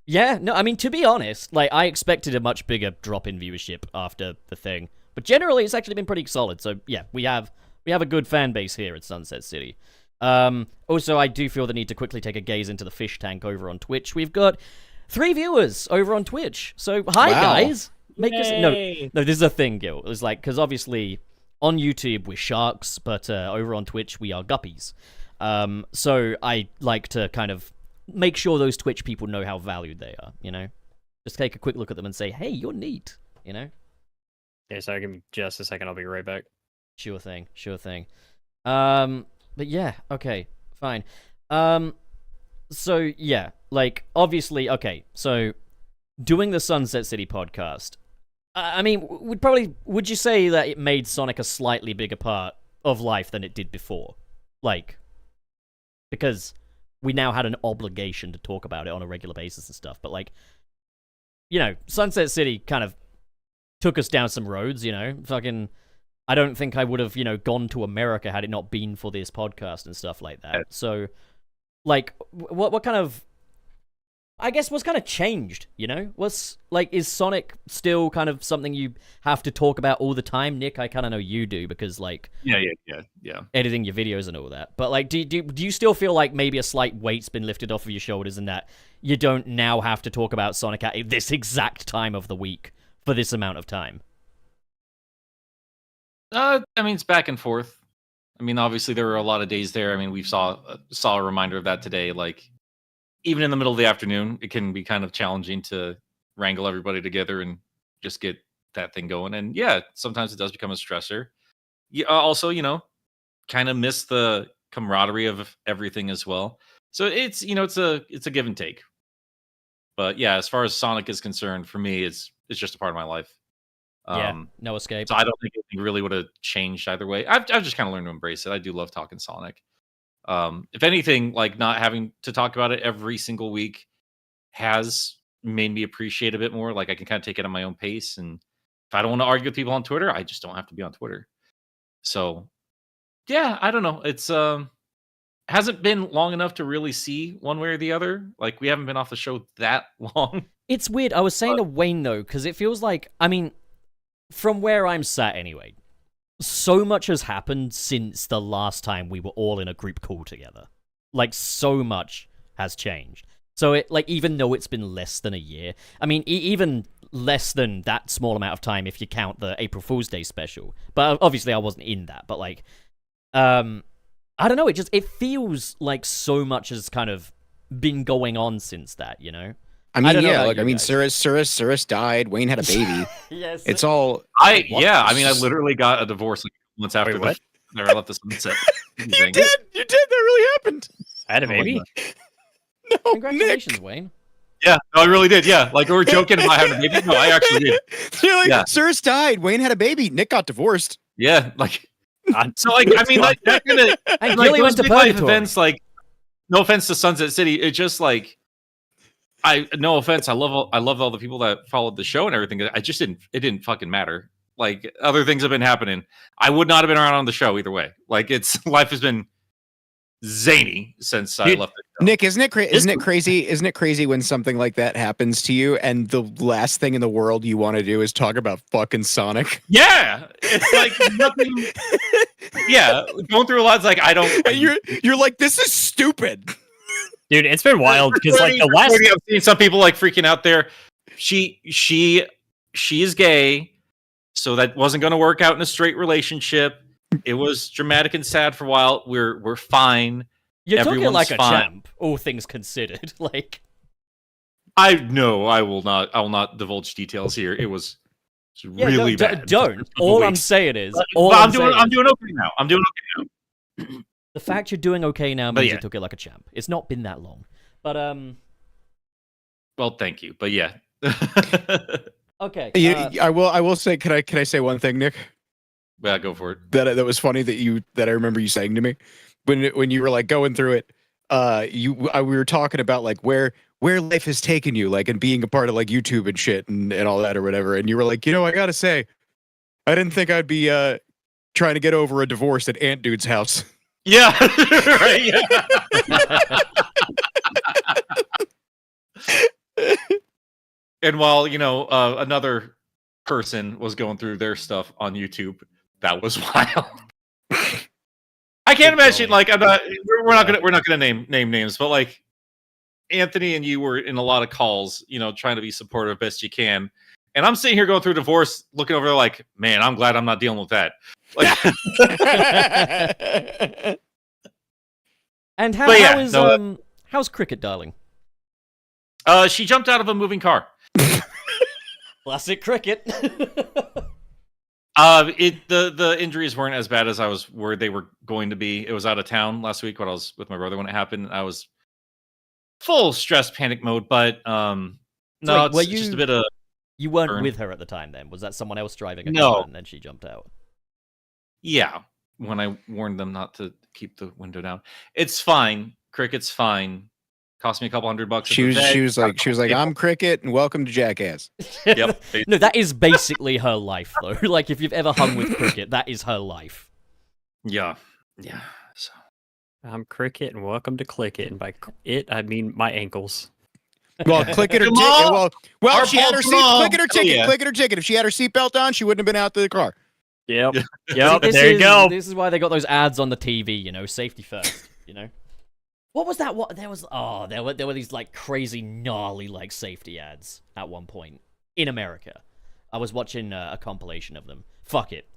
Yeah, no, I mean, to be honest, like, I expected a much bigger drop in viewership after the thing. But generally, it's actually been pretty solid. So, yeah, we have a good fan base here at Sunset City. Also, I do feel the need to quickly take a gaze into the fish tank over on Twitch. We've got 3 viewers over on Twitch. So, hi, Wow. guys. Make us... No, this is a thing, Gil. It's like, because obviously, on YouTube, we're sharks, but over on Twitch, we are guppies. So, I like to kind of make sure those Twitch people know how valued they are, you know? Just take a quick look at them and say, hey, you're neat, you know? Okay, sorry, give me just a second. I'll be right back. Sure thing. But yeah, okay, fine. So yeah, like, obviously, okay, so doing the Sunset City podcast, I mean, would you say that it made Sonic a slightly bigger part of life than it did before? Like, because we now had an obligation to talk about it on a regular basis and stuff, but like, you know, Sunset City kind of took us down some roads, you know, fucking... I don't think I would have, you know, gone to America had it not been for this podcast and stuff like that. So, like, what kind of... I guess what's kind of changed, you know? Is Sonic still kind of something you have to talk about all the time? Nick, I kind of know you do because, like... Yeah. Editing your videos and all that. But, like, do you still feel like maybe a slight weight's been lifted off of your shoulders and that you don't now have to talk about Sonic at this exact time of the week for this amount of time? I mean, it's back and forth. I mean, obviously there were a lot of days there. I mean, we saw a reminder of that today. Like, even in the middle of the afternoon, it can be kind of challenging to wrangle everybody together and just get that thing going. And yeah, sometimes it does become a stressor. You also, you know, kind of miss the camaraderie of everything as well. So it's, you know, it's a give and take. But yeah, as far as Sonic is concerned, for me, it's it's just a part of my life. Yeah, no escape. So I don't think anything really would have changed either way. I've just kind of learned to embrace it. I do love talking Sonic. If anything, like not having to talk about it every single week has made me appreciate it a bit more. Like I can kind of take it at my own pace, and if I don't want to argue with people on Twitter, I just don't have to be on Twitter. So yeah, I don't know. It's hasn't been long enough to really see one way or the other. Like we haven't been off the show that long. It's weird. I was saying to Wayne though, because it feels like, I mean, from where I'm sat anyway, so much has happened since the last time we were all in a group call together. Like, so much has changed. So, it, like, even though it's been less than a year, I mean, even less than that small amount of time if you count the April Fool's Day special. But obviously I wasn't in that. But, like, I don't know, it feels like so much has kind of been going on since that, you know? I mean, yeah, like, I mean, Cirrus died. Wayne had a baby. Yes. It's all. I mean, I literally got a divorce like months after what? I left the sunset. You did. That really happened. I had a Oh my baby. God. No, Congratulations, Nick. Wayne. Yeah, no, I really did. Yeah, like we were joking about having a baby. No, I actually did. You're like, Yeah. Cirrus died. Wayne had a baby. Nick got divorced. Yeah, like so. Like I mean, like that kind of And like Gilly went those to big life purgatory. events. Like, no offense to Sunset City, it just like no offense. I love all the people that followed the show and everything. It didn't fucking matter. Like other things have been happening. I would not have been around on the show either way. Like life has been zany since I Dude, left the show. Nick, isn't it crazy? Isn't it crazy when something like that happens to you and the last thing in the world you want to do is talk about fucking Sonic? Yeah, it's like nothing. Yeah, going through a lot. It's like I don't. And you're like, this is stupid. Dude, it's been wild because like the For last 40, I've seen some people like freaking out there. She is gay, so that wasn't going to work out in a straight relationship. It was dramatic and sad for a while. We're fine. You're talking Everyone's like a fine. champ, all things considered. Like, I will not divulge details here. It was really bad. Don't. All I'm saying is, I'm doing okay now. I'm doing okay now. the fact you're doing okay now But means yeah. you took it like a champ. It's not been that long, but Well, thank you, but yeah. okay. I will say, can I say one thing, Nick? Yeah, go for it. That was funny that I remember you saying to me when you were like going through it. We were talking about like where life has taken you, like, and being a part of like YouTube and shit and all that or whatever. And you were like, I gotta say, I didn't think I'd be trying to get over a divorce at Aunt Dude's house. Yeah, right. Yeah. And while another person was going through their stuff on YouTube, that was wild. I can't imagine. Like, we're not gonna name names, but like Anthony and you were in a lot of calls, trying to be supportive best you can. And I'm sitting here going through divorce, looking over there like, man, I'm glad I'm not dealing with that. Like, and But yeah, how's Cricket, darling? she jumped out of a moving car. Classic Cricket. The injuries weren't as bad as I was worried they were going to be. It was out of town last week when I was with my brother when it happened. I was full stress panic mode, but no, wait, it's just a bit of. You weren't burn. with her at the time then? Was that someone else driving a No. car and then she jumped out? Yeah, when I warned them not to keep the window down. It's fine. Cricket's fine. Cost me a couple $100 at She the was vet. she was like, I'm Cricket and welcome to Jackass. Yep. No, that is basically her life, though. Like, if you've ever hung with Cricket, that is her life. Yeah. So I'm Cricket and welcome to Click It, and by it I mean my ankles. Well, click it or ticket. Jamal! Well, Our she had her Paul seat. Jamal! Click it or Hell ticket. yeah. Click it or ticket. If she had her seatbelt on, she wouldn't have been out to the car. Yep. Yeah. Yep. This There you is- go. This is why they got those ads on the TV, safety first, What was that? There were these, like, crazy, gnarly, like, safety ads at one point in America. I was watching a compilation of them. Fuck it.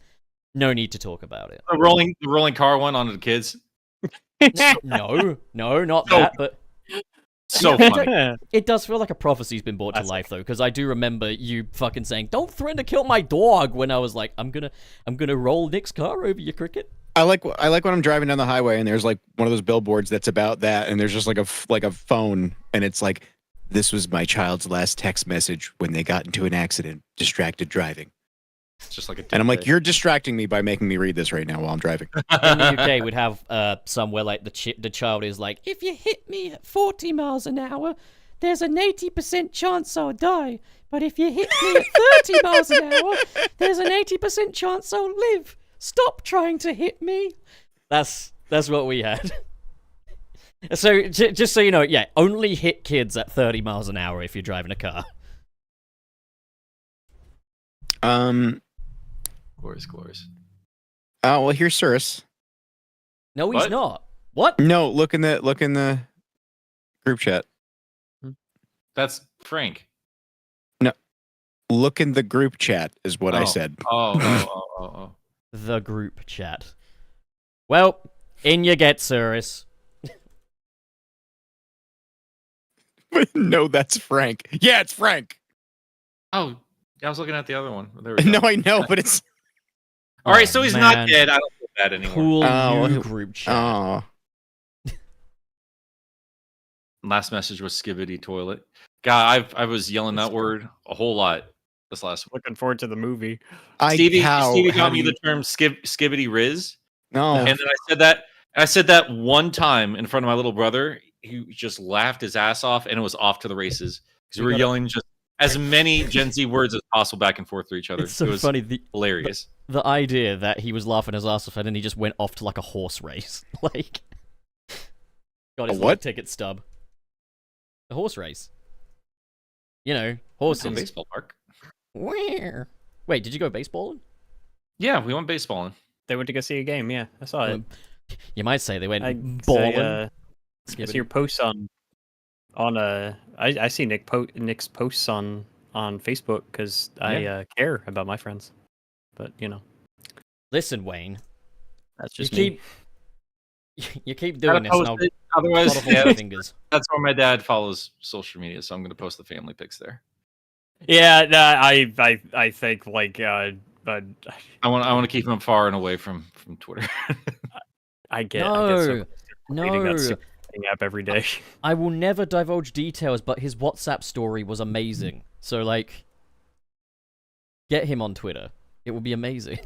No need to talk about it. the rolling car one on the kids. No, not No. that, but So funny. it does feel like a prophecy's been brought to life, though, because I do remember you fucking saying, "Don't threaten to kill my dog," when I was like, "I'm gonna roll Nick's car over your Cricket." I like when I'm driving down the highway and there's like one of those billboards that's about that, and there's just like a phone, and it's like, This was my child's last text message when they got into an accident, distracted driving. It's just like a. And I'm like, you're distracting me by making me read this right now while I'm driving. In the UK, we'd have somewhere like the child is like, if you hit me at 40 miles an hour, there's an 80% chance I'll die. But if you hit me at 30 miles an hour, there's an 80% chance I'll live. Stop trying to hit me. That's what we had. So, just so you know, yeah, only hit kids at 30 miles an hour if you're driving a car. Glorious. Oh, well, here's Cirrus. No, he's What? not. What? No, look in the group chat. That's Frank. Look in the group chat is what I said. Oh. The group chat. Well, in you get, Cirrus. No, that's Frank. Yeah, it's Frank. Oh, yeah, I was looking at the other one. There we go. No, I know, but it's. All right, so he's not man. dead. I don't feel bad anymore. Cool Oh, new group chat. Oh, Last message was skibbity toilet. God, I was yelling that word a whole lot this last week. Looking forward to the movie. Stevie how got do me you- the term skibbity riz. No, And then I said that one time in front of my little brother. He just laughed his ass off, and it was off to the races because we were yelling just as many Gen Z words as possible back and forth to each other. It's so it was funny. hilarious. The idea that he was laughing his ass off and then he just went off to like a horse race. Like, got his A little what? ticket stub. A horse race. You know, It's a horses. baseball park. Where? Wait, did you go baseballing? Yeah, we went baseballing. They went to go see a game. Yeah, I saw it. You might say they went I balling. see your posts on I see Nick's posts on Facebook because I care about my friends, but you know Listen, Wayne, that's you just me. keep doing this, and I'll Otherwise, cut off all my fingers. that's where my dad follows social media, so I'm going to post the family pics there. Yeah, no, I think like but I want to keep him far and away from Twitter. I get No, so reading that no. stupid app every day. I will never divulge details, but his WhatsApp story was amazing. So, like, get him on Twitter. It will be amazing.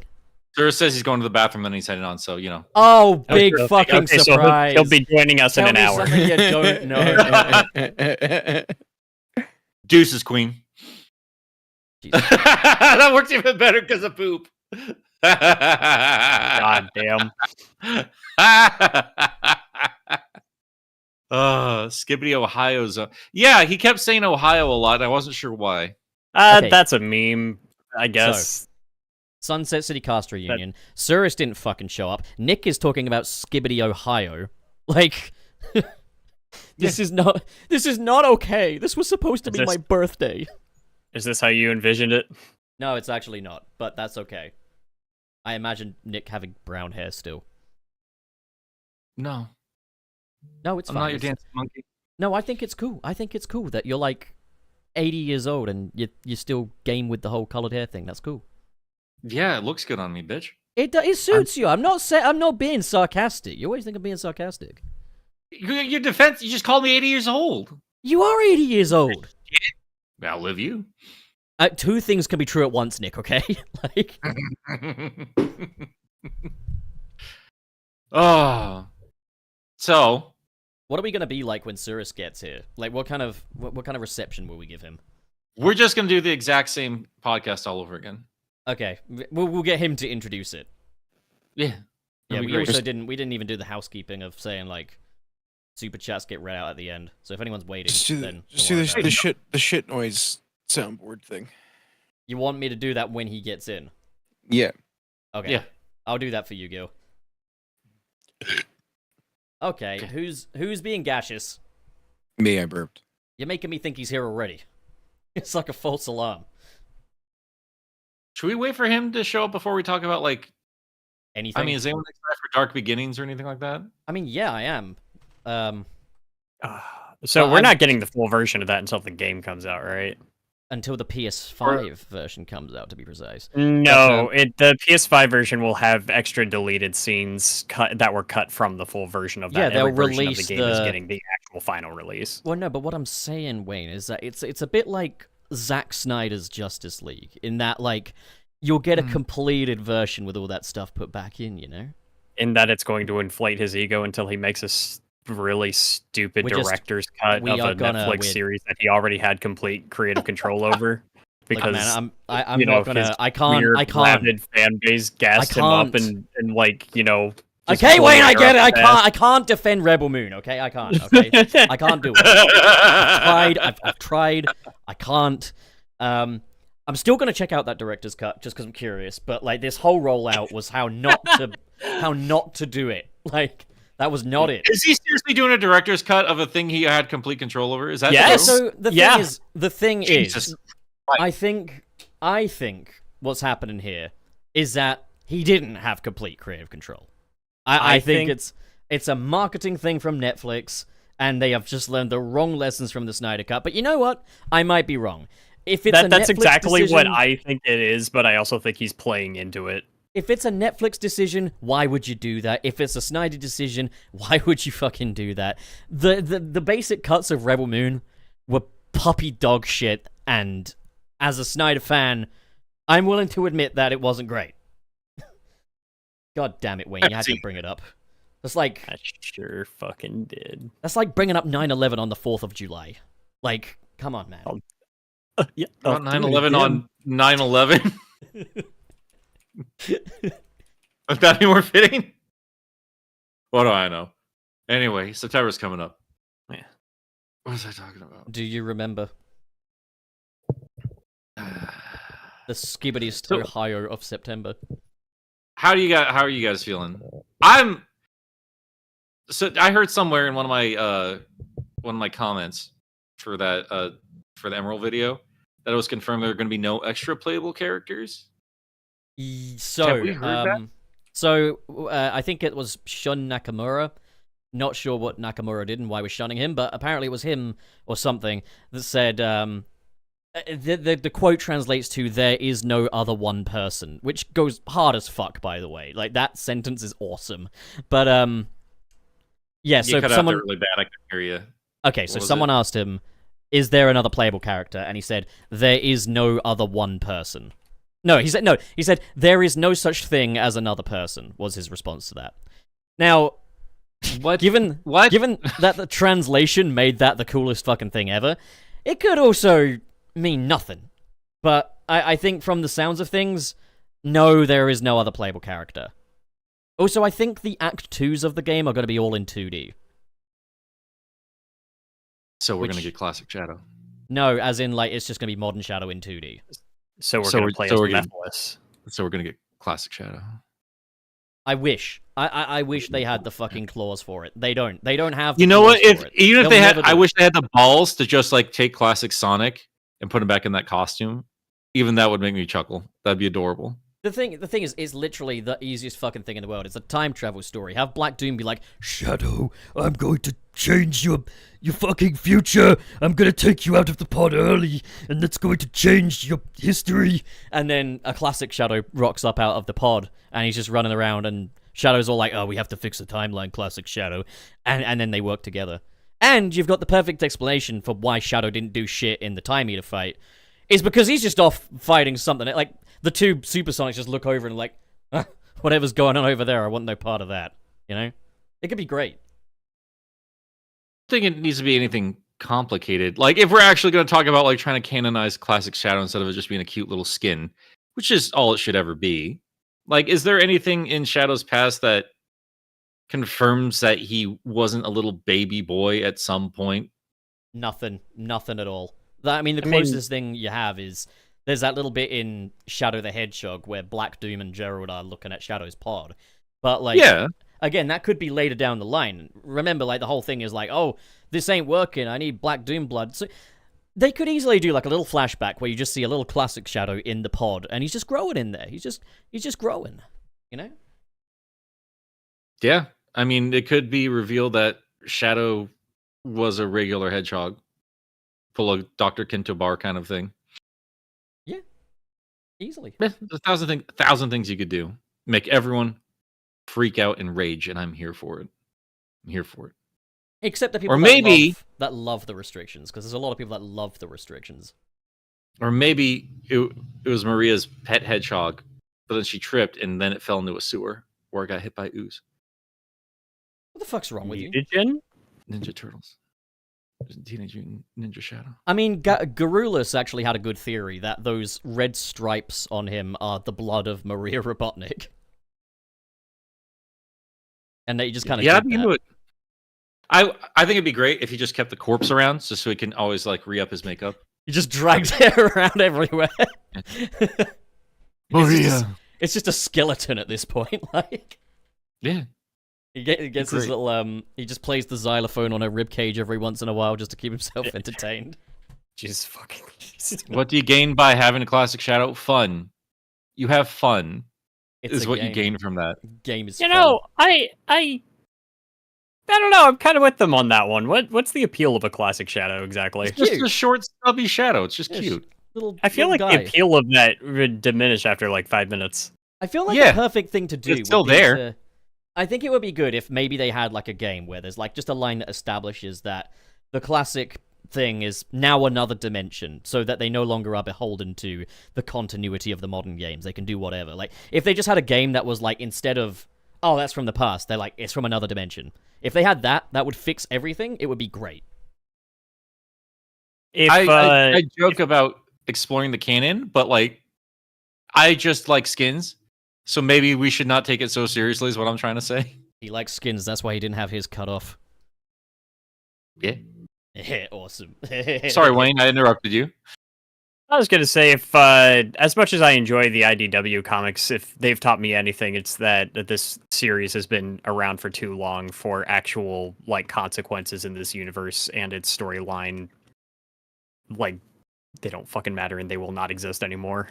Sir says he's going to the bathroom, then he's heading on. So you know. Oh, big Okay, fucking so surprise! he'll be joining us Tell in an me hour. something you don't know. Deuces, Queen. Jesus. That works even better because of poop. God damn. Skibbity Ohio's. Yeah, he kept saying Ohio a lot. And I wasn't sure why. Okay. That's a meme, I guess. Sunset City Cast reunion. Cirrus didn't fucking show up. Nick is talking about Skibbity Ohio. Like, this is not okay. This was supposed to be my birthday. Is this how you envisioned it? No, it's actually not, but that's okay. I imagine Nick having brown hair still. No, No, it's I'm fine. not your dancing monkey. No, I think it's cool. I think it's cool that you're like 80 years old and you still game with the whole colored hair thing. That's cool. Yeah, it looks good on me, bitch. It suits you. I'm not being sarcastic. You always think I'm being sarcastic. Your defense, you just called me 80 years old. You are 80 years old. I'll live you. Two things can be true at once, Nick, okay? Like, oh. So, what are we going to be like when Cirrus gets here? Like, what kind of reception will we give him? we're just going to do the exact same podcast all over again. Okay, we'll get him to introduce it. Yeah. Yeah, That'd be we great. also didn't even do the housekeeping of saying like super chats get read out at the end. So if anyone's waiting, Just do then the, just don't do worry the, about it. the shit noise soundboard thing. You want me to do that when he gets in? Yeah. Okay. Yeah. I'll do that for you, Gil. Okay, who's being gaseous? Me, I burped. You're making me think he's here already. It's like a false alarm. Should we wait for him to show up before we talk about, like, Anything? I mean, is anyone excited for Dark Beginnings or anything like that? I mean, yeah, I am. So Well, we're I'm- not getting the full version of that until the game comes out, right? Until the PS5 version comes out, to be precise. No, the PS5 version will have extra deleted scenes that were cut from the full version of that. Yeah, they'll Every version release of the game is the- getting the actual final release. Well, no, but what I'm saying, Wayne, is that it's a bit like Zack Snyder's Justice League, in that, like, you'll get a completed version with all that stuff put back in, you know? In that it's going to inflate his ego until he makes a really stupid director's cut of a Netflix series that he already had complete creative control over. Because like, man, I'm not gonna. I can't. Rabid fan base gassed him up and like Okay, Wayne, I get it. I can't defend Rebel Moon. Okay, I can't. Okay, I can't do it. I've tried. I can't. I'm still gonna check out that director's cut just because I'm curious. But like, this whole rollout was how not to do it. Like, that was not it. Is he seriously doing a director's cut of a thing he had complete control over? Is that true? So the thing is, I think what's happening here is that he didn't have complete creative control. I think it's a marketing thing from Netflix, and they have just learned the wrong lessons from the Snyder Cut. But you know what? I might be wrong. If it's that's exactly what I think it is, but I also think he's playing into it. If it's a Netflix decision, why would you do that? If it's a Snyder decision, why would you fucking do that? The basic cuts of Rebel Moon were puppy dog shit, and as a Snyder fan, I'm willing to admit that it wasn't great. God damn it, Wayne, you had to bring it up. That's like... I sure fucking did. That's like bringing up 9/11 on the 4th of July. Like, come on, man. 9/11 on 9/11? Would that be more fitting? What do I know? Anyway, September's coming up. Yeah. What was I talking about? Do you remember? The skibbity's Ohio of September. How are you guys feeling? So I heard somewhere in one of my comments for that for the Emerald video that it was confirmed there are going to be no extra playable characters. So have we heard that? So I think it was Shun Nakamura. Not sure what Nakamura did and why we're shunning him, but apparently it was him or something that said the quote translates to "there is no other one person," which goes hard as fuck, by the way. Like, that sentence is awesome. But yeah. So someone really bad. I couldn't hear you. Okay, so someone asked him, "Is there another playable character?" And he said, "There is no other one person." No, he said, "There is no such thing as another person," was his response to that. Now, given that the translation made that the coolest fucking thing ever, it could also mean nothing. But I think from the sounds of things, no, there is no other playable character. Also, I think the Act 2s of the game are going to be all in 2D. So we're going to get Classic Shadow. No, as in, like, it's just going to be Modern Shadow in 2D. So we're going to play as Mephiles. So we're going to get Classic Shadow. I wish. I wish they had the fucking claws for it. They don't. They don't have. You know what? Even if they had, I wish they had the balls to just like take classic Sonic and put him back in that costume. Even that would make me chuckle. That'd be adorable. The thing is, it's literally the easiest fucking thing in the world. It's a time travel story. Have Black Doom be like, "Shadow, I'm going to change your fucking future. I'm going to take you out of the pod early, and that's going to change your history." And then a classic Shadow rocks up out of the pod, and he's just running around, and Shadow's all like, "Oh, we have to fix the timeline, classic Shadow." And then they work together. And you've got the perfect explanation for why Shadow didn't do shit in the Time Eater fight. Is because he's just off fighting something. Like, the two Supersonics just look over and like, whatever's going on over there, I want no part of that. You know? It could be great. I think it needs to be anything complicated. Like, if we're actually going to talk about like trying to canonize Classic Shadow instead of it just being a cute little skin, which is all it should ever be. Like, is there anything in Shadow's past that confirms that he wasn't a little baby boy at some point? Nothing at all. I mean, the closest thing you have is there's that little bit in Shadow the Hedgehog where Black Doom and Gerald are looking at Shadow's pod. But, like, again, that could be later down the line. Remember, like, the whole thing is like, "Oh, this ain't working. I need Black Doom blood." So they could easily do, like, a little flashback where you just see a little classic Shadow in the pod, and he's just growing in there. He's just growing, you know? Yeah. I mean, it could be revealed that Shadow was a regular hedgehog. Full of Dr. Kintobar kind of thing. Yeah. Easily. There's a thousand things you could do. Make everyone freak out and rage, and I'm here for it. Except the people Or maybe- that love the restrictions, because there's a lot of people that love the restrictions. Or maybe it was Maria's pet hedgehog, but then she tripped and then it fell into a sewer or it got hit by ooze. What the fuck's wrong with you? Mutagen? Ninja Turtles. Teenage Mutant Ninja Shadow. I mean, Garulus actually had a good theory that those red stripes on him are the blood of Maria Robotnik. And they just kind of I'd be into it. I think it'd be great if he just kept the corpse around, just so he can always like re-up his makeup. He just drags it around everywhere. Maria. It's just a skeleton at this point, like. Yeah. He gets his little he just plays the xylophone on a ribcage every once in a while just to keep himself entertained. Jesus fucking. What do you gain by having a classic Shadow? Fun. You have fun. It's Is a what game. you gain from that. Game is You fun. know, I don't know. I'm kind of with them on that one. What's the appeal of a classic Shadow exactly? It's Just cute. a short, stubby Shadow. It's just Yeah, cute. Little, I feel like little the guy. appeal of that would diminish after like 5 minutes. I feel like Yeah. the perfect thing to do It's still would be there. to- I think it would be good if maybe they had like a game where there's like just a line that establishes that the classic thing is now another dimension, so that they no longer are beholden to the continuity of the modern games. They can do whatever. Like if they just had a game that was like, instead of, oh, that's from the past, they're like, it's from another dimension. If they had that, that would fix everything. It would be great. If I joke about exploring the canon, but like, I just like skins, so maybe we should not take it so seriously. Is what I'm trying to say. He likes skins. That's why he didn't have his cut off. Yeah. Awesome. Sorry, Wayne. I interrupted you. I was gonna say, if as much as I enjoy the IDW comics, if they've taught me anything, it's that this series has been around for too long for actual like consequences in this universe and its storyline. Like, they don't fucking matter and they will not exist anymore.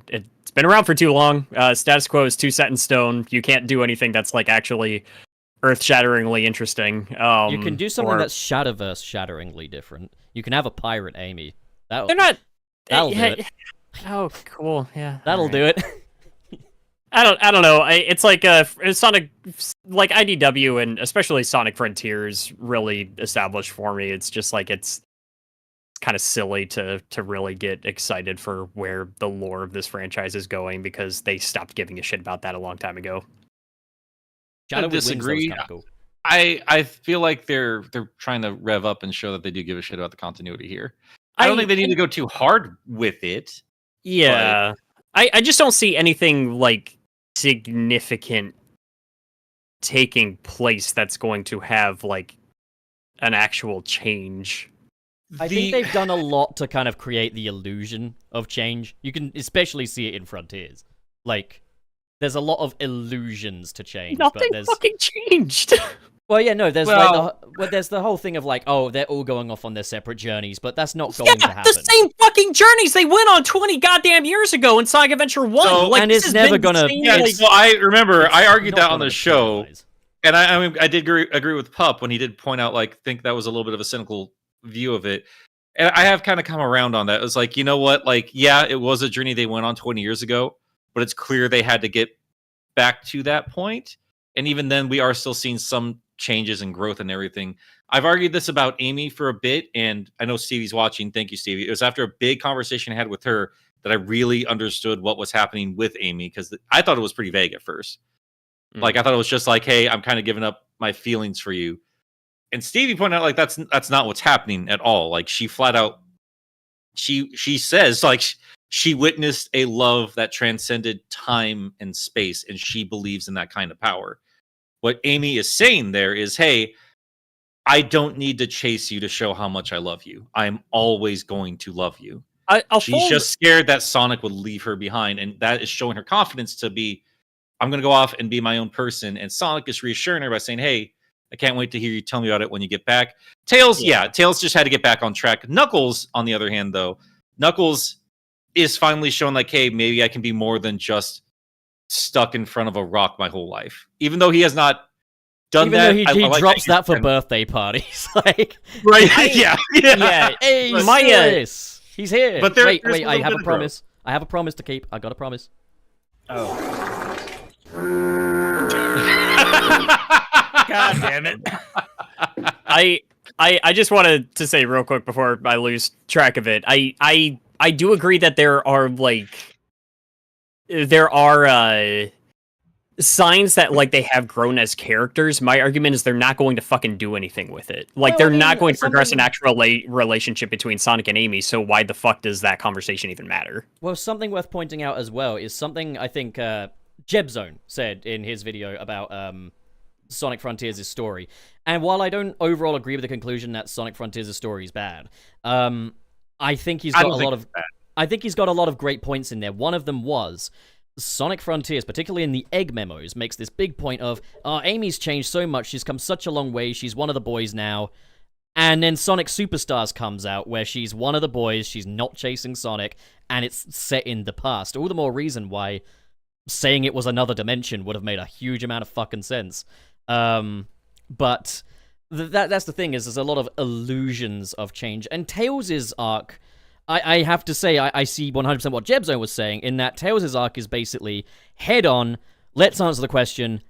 It's been around for too long. Status quo is too set in stone. You can't do anything that's like actually earth-shatteringly interesting. You can do something or- that's Shadowverse-shatteringly different. You can have a pirate Amy. They're not. That'll do it. Oh, cool. Yeah, That'll do it. I don't know. It's like Sonic, like IDW and especially Sonic Frontiers really established for me. It's just like it's kind of silly to really get excited for where the lore of this franchise is going because they stopped giving a shit about that a long time ago. Shadow with Wings, that was disagree. kinda cool. I feel like they're trying to rev up and show that they do give a shit about the continuity here. I don't think they need to go too hard with it. Yeah, I just don't see anything like significant taking place that's going to have like an actual change. I think they've done a lot to kind of create the illusion of change. You can especially see it in Frontiers. Like, there's a lot of illusions to change. Nothing but there's... fucking changed. Well, yeah, no, there's Well- there's the whole thing of like, oh, they're all going off on their separate journeys, but that's not going to happen. The same fucking journeys they went on 20 goddamn years ago in Sonic Adventure 1. So- like, and this it's has never been the gonna- same, Yeah, like- so I remember I argued Not that on gonna the show, materialize. and I did agree with Pup when he did point out like think that was a little bit of a cynical view of it. And I have kind of come around on that. It was like, you know what? Like, yeah, it was a journey they went on 20 years ago, but it's clear they had to get back to that point. And even then, we are still seeing some changes and growth and everything. I've argued this about Amy for a bit, and I know Stevie's watching. Thank you, Stevie. It was after a big conversation I had with her that I really understood what was happening with Amy, because I thought it was pretty vague at first. Like, I thought it was just like, hey, I'm kind of giving up my feelings for you. And Stevie pointed out, like, that's not what's happening at all. Like, she flat out, she says, like, she witnessed a love that transcended time and space, and she believes in that kind of power. What Amy is saying there is, hey, I don't need to chase you to show how much I love you. I'm always going to love you. She's just scared that Sonic would leave her behind, and that is showing her confidence to be, I'm going to go off and be my own person. And Sonic is reassuring her by saying, hey, I can't wait to hear you tell me about it when you get back. Tails, yeah, Tails just had to get back on track. Knuckles, on the other hand, though, Knuckles is finally showing like, hey, maybe I can be more than just stuck in front of a rock my whole life. Even though he has not done Even that. though he like drops that for he's- birthday parties. Like, Right, yeah. Yeah, hey, But- Cyrus, he's here. But wait, there's wait, a I little have bit a of promise. I have a promise to keep. I got a promise. God damn it. I just wanted to say real quick before I lose track of it. I do agree that there are signs that like they have grown as characters. My argument is they're not going to fucking do anything with it. Like Well, they're I mean, not going to progress an something- actual relationship between Sonic and Amy. So why the fuck does that conversation even matter? Well, something worth pointing out as well is something I think Jebzone said in his video about Sonic Frontiers' story. And while I don't overall agree with the conclusion that Sonic Frontiers' story is bad, I think he's got I think he's got a lot of great points in there. One of them was Sonic Frontiers, particularly in the egg memos, makes this big point of, Amy's changed so much, she's come such a long way, she's one of the boys now. And then Sonic Superstars comes out, where she's one of the boys, she's not chasing Sonic, and it's set in the past. All the more reason why saying it was another dimension would have made a huge amount of fucking sense. But that's the thing, is there's a lot of illusions of change. And Tails' arc, I have to say, I see 100% what Jebzone was saying, in that Tails' arc is basically, head on, let's answer the question,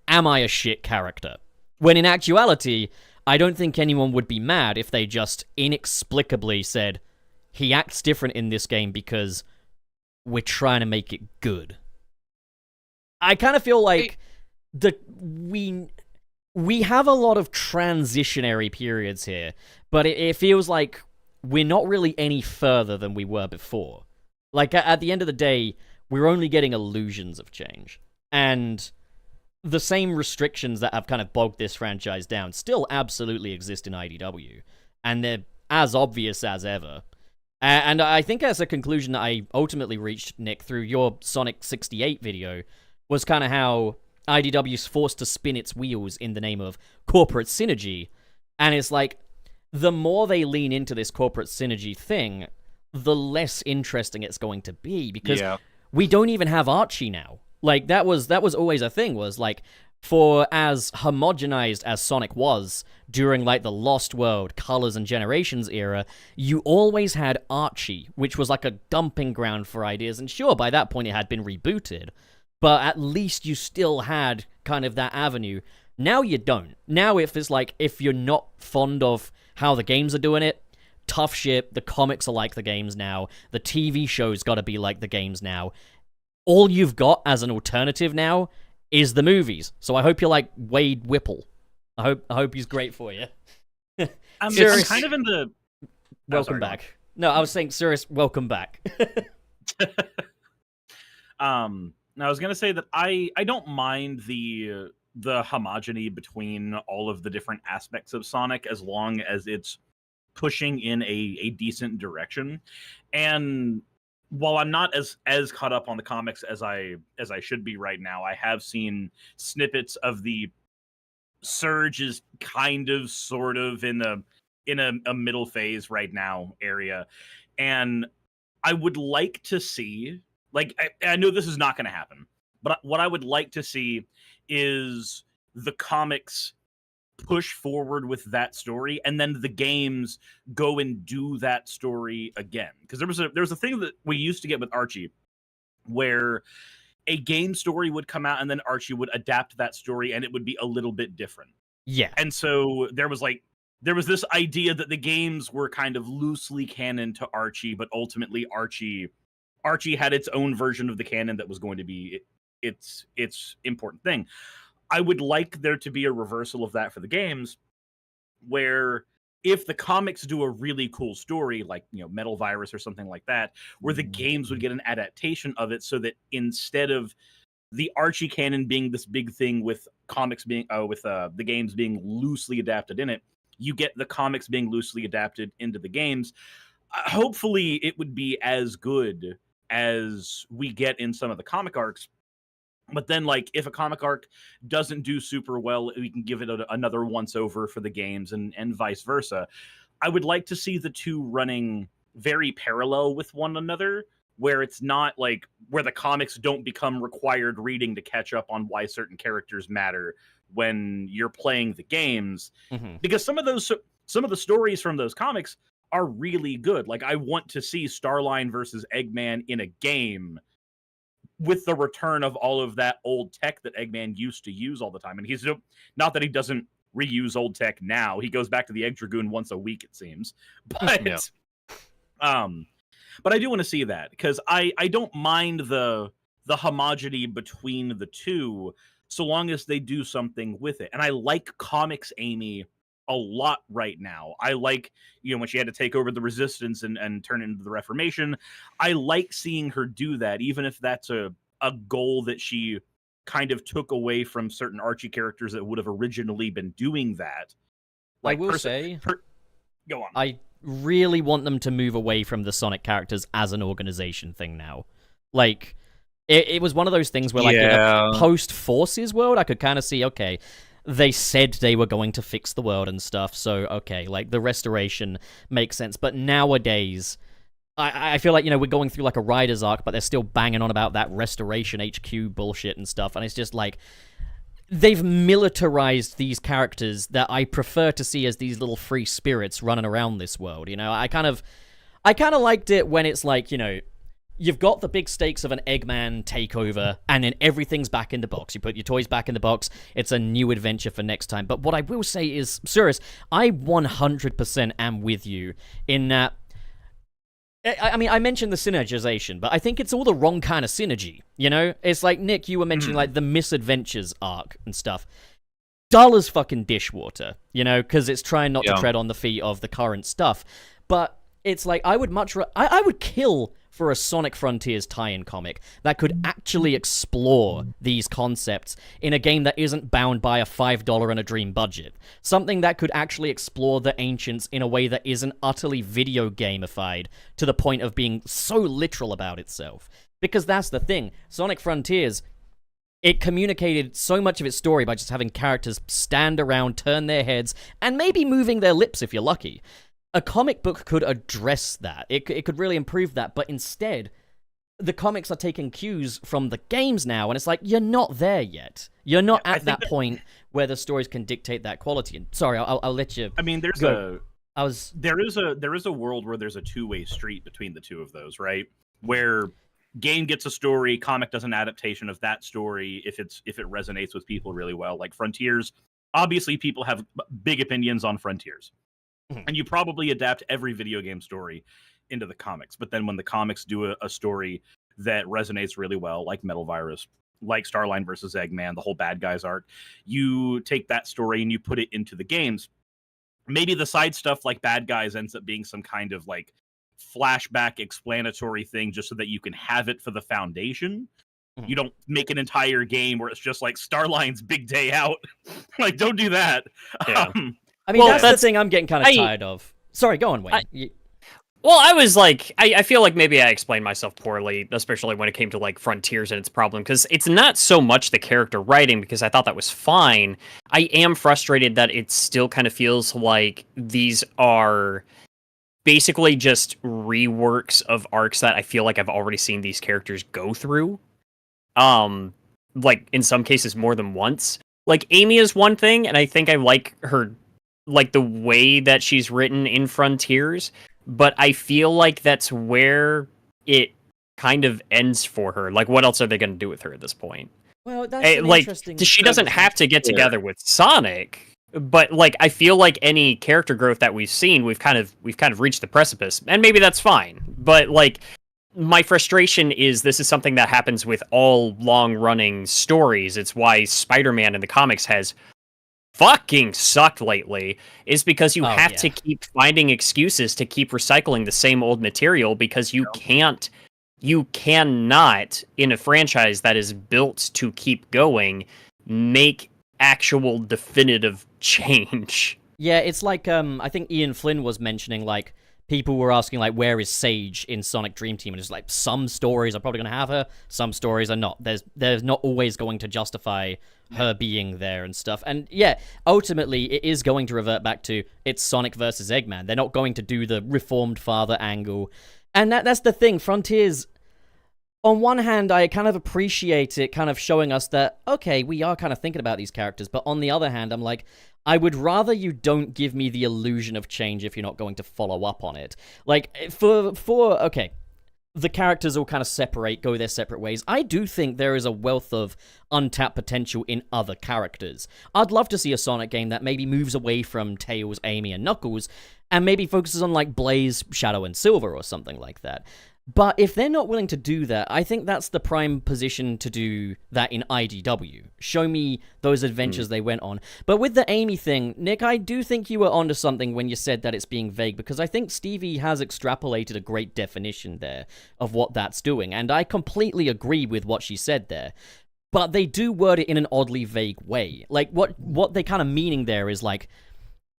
am I a shit character? When in actuality, I don't think anyone would be mad if they just inexplicably said, he acts different in this game because we're trying to make it good. I kind of feel like we have a lot of transitionary periods here, but it feels like we're not really any further than we were before. Like, at the end of the day, we're only getting illusions of change. And the same restrictions that have kind of bogged this franchise down still absolutely exist in IDW. And they're as obvious as ever. And I think as a conclusion that I ultimately reached, Nick, through your Sonic 68 video, was kind of how IDW's forced to spin its wheels in the name of corporate synergy. And it's like, the more they lean into this corporate synergy thing, the less interesting it's going to be, because we don't even have Archie now. Like, that was always a thing, was like, for as homogenized as Sonic was during like the Lost World, Colors and Generations era, you always had Archie, which was like a dumping ground for ideas. And sure, by that point it had been rebooted, but at least you still had kind of that avenue. Now you don't. Now if you're not fond of how the games are doing it, tough shit, the comics are like the games now, the TV show's gotta be like the games now. All you've got as an alternative now is the movies. So I hope you're like Wade Whipple. I hope he's great for you. I'm kind of in the... Welcome back. No, I was saying, serious, welcome back. Now I was gonna say that I don't mind the homogeny between all of the different aspects of Sonic, as long as it's pushing in a decent direction. And while I'm not as caught up on the comics as I should be right now, I have seen snippets of the Surge is kind of sort of in a middle phase right now area. And I would like to see, like, I know this is not going to happen, but what I would like to see is the comics push forward with that story, and then the games go and do that story again. Because there was a thing that we used to get with Archie, where a game story would come out and then Archie would adapt that story, and it would be a little bit different. Yeah. And so there was this idea that the games were kind of loosely canon to Archie, but ultimately Archie had its own version of the canon that was going to be its important thing. I would like there to be a reversal of that for the games, where if the comics do a really cool story, like, Metal Virus or something like that, where the games would get an adaptation of it, so that instead of the Archie canon being this big thing with comics being the games being loosely adapted in it, you get the comics being loosely adapted into the games. Hopefully it would be as good as we get in some of the comic arcs. But then, like, if a comic arc doesn't do super well, we can give it another once over for the games, and vice versa. I would like to see the two running very parallel with one another, where it's not like where the comics don't become required reading to catch up on why certain characters matter when you're playing the games. Mm-hmm. Because some of the stories from those comics are really good. Like, I want to see Starline versus Eggman in a game, with the return of all of that old tech that Eggman used to use all the time. And he's not that he doesn't reuse old tech now. He goes back to the Egg Dragoon once a week, it seems. But Yeah. but I do want to see that, because I don't mind the homogeneity between the two, so long as they do something with it. And I like comics Amy a lot right now. I like, when she had to take over the Resistance and turn it into the Reformation. I like seeing her do that, even if that's a goal that she kind of took away from certain Archie characters that would have originally been doing that. I will say, go on. I really want them to move away from the Sonic characters as an organization thing now. Like, it was one of those things where, like, in a post-Forces world, I could kind of see, okay, they said they were going to fix the world and stuff, so, okay, like, the restoration makes sense. But nowadays, I feel like, we're going through, like, a Riders arc, but they're still banging on about that Restoration HQ bullshit and stuff, and it's just, like, they've militarized these characters that I prefer to see as these little free spirits running around this world, I kind of liked it when it's like, you've got the big stakes of an Eggman takeover, and then everything's back in the box. You put your toys back in the box, it's a new adventure for next time. But what I will say is, Cirrus, I 100% am with you in that. I mean, I mentioned the synergization, but I think it's all the wrong kind of synergy, It's like, Nick, you were mentioning, like, the Misadventures arc and stuff. Dull as fucking dishwater, because it's trying not to tread on the feet of the current stuff. But it's like, I would I would kill for a Sonic Frontiers tie-in comic that could actually explore these concepts in a game that isn't bound by a $5 and a dream budget. Something that could actually explore the ancients in a way that isn't utterly video gamified to the point of being so literal about itself. Because that's the thing. Sonic Frontiers, it communicated so much of its story by just having characters stand around, turn their heads, and maybe moving their lips if you're lucky. A comic book could address that. It could really improve that, but instead, the comics are taking cues from the games now, and it's like, you're not there yet. You're not at that point where the stories can dictate that quality. And sorry, I'll let you. I mean, there is a world where there's a two-way street between the two of those, right? Where game gets a story, comic does an adaptation of that story if it resonates with people really well. Like Frontiers, obviously people have big opinions on Frontiers. And you probably adapt every video game story into the comics. But then when the comics do a story that resonates really well, like Metal Virus, like Starline versus Eggman, the whole Bad Guys arc, you take that story and you put it into the games. Maybe the side stuff like Bad Guys ends up being some kind of like flashback explanatory thing just so that you can have it for the foundation. You don't make an entire game where it's just like Starline's big day out. Like, don't do that. Yeah. I mean, that's the thing I'm getting kind of tired of. Sorry, go on, Wayne. Well, I was like, I feel like maybe I explained myself poorly, especially when it came to like Frontiers and its problem, because it's not so much the character writing, because I thought that was fine. I am frustrated that it still kind of feels like these are basically just reworks of arcs that I feel like I've already seen these characters go through. Like in some cases more than once. Like Amy is one thing, and I think I like her, like the way that she's written in Frontiers, but I feel like that's where it kind of ends for her. Like, what else are they going to do with her at this point? Well, that's like, interesting. She doesn't have to get together with Sonic, but like, I feel like any character growth that we've seen, we've kind of reached the precipice, and maybe that's fine. But like, my frustration is this is something that happens with all long-running stories. It's why Spider-Man in the comics has fucking sucked lately, is because you have to keep finding excuses to keep recycling the same old material, because you cannot, in a franchise that is built to keep going, make actual definitive change. Yeah, it's like, I think Ian Flynn was mentioning, like, people were asking, like, where is Sage in Sonic Dream Team? And it's like, some stories are probably going to have her, some stories are not. There's not always going to justify her being there and stuff. And yeah, ultimately, it is going to revert back to it's Sonic versus Eggman. They're not going to do the reformed father angle. And that's the thing. Frontiers, on one hand, I kind of appreciate it kind of showing us that, okay, we are kind of thinking about these characters. But on the other hand, I'm like, I would rather you don't give me the illusion of change if you're not going to follow up on it. Like, okay, the characters all kind of separate, go their separate ways. I do think there is a wealth of untapped potential in other characters. I'd love to see a Sonic game that maybe moves away from Tails, Amy, and Knuckles, and maybe focuses on, like, Blaze, Shadow, and Silver, or something like that. But if they're not willing to do that, I think that's the prime position to do that in IDW. Show me those adventures they went on. But with the Amy thing, Nick, I do think you were onto something when you said that it's being vague, because I think Stevie has extrapolated a great definition there of what that's doing, and I completely agree with what she said there. But they do word it in an oddly vague way. Like, what they kind of meaning there is, like,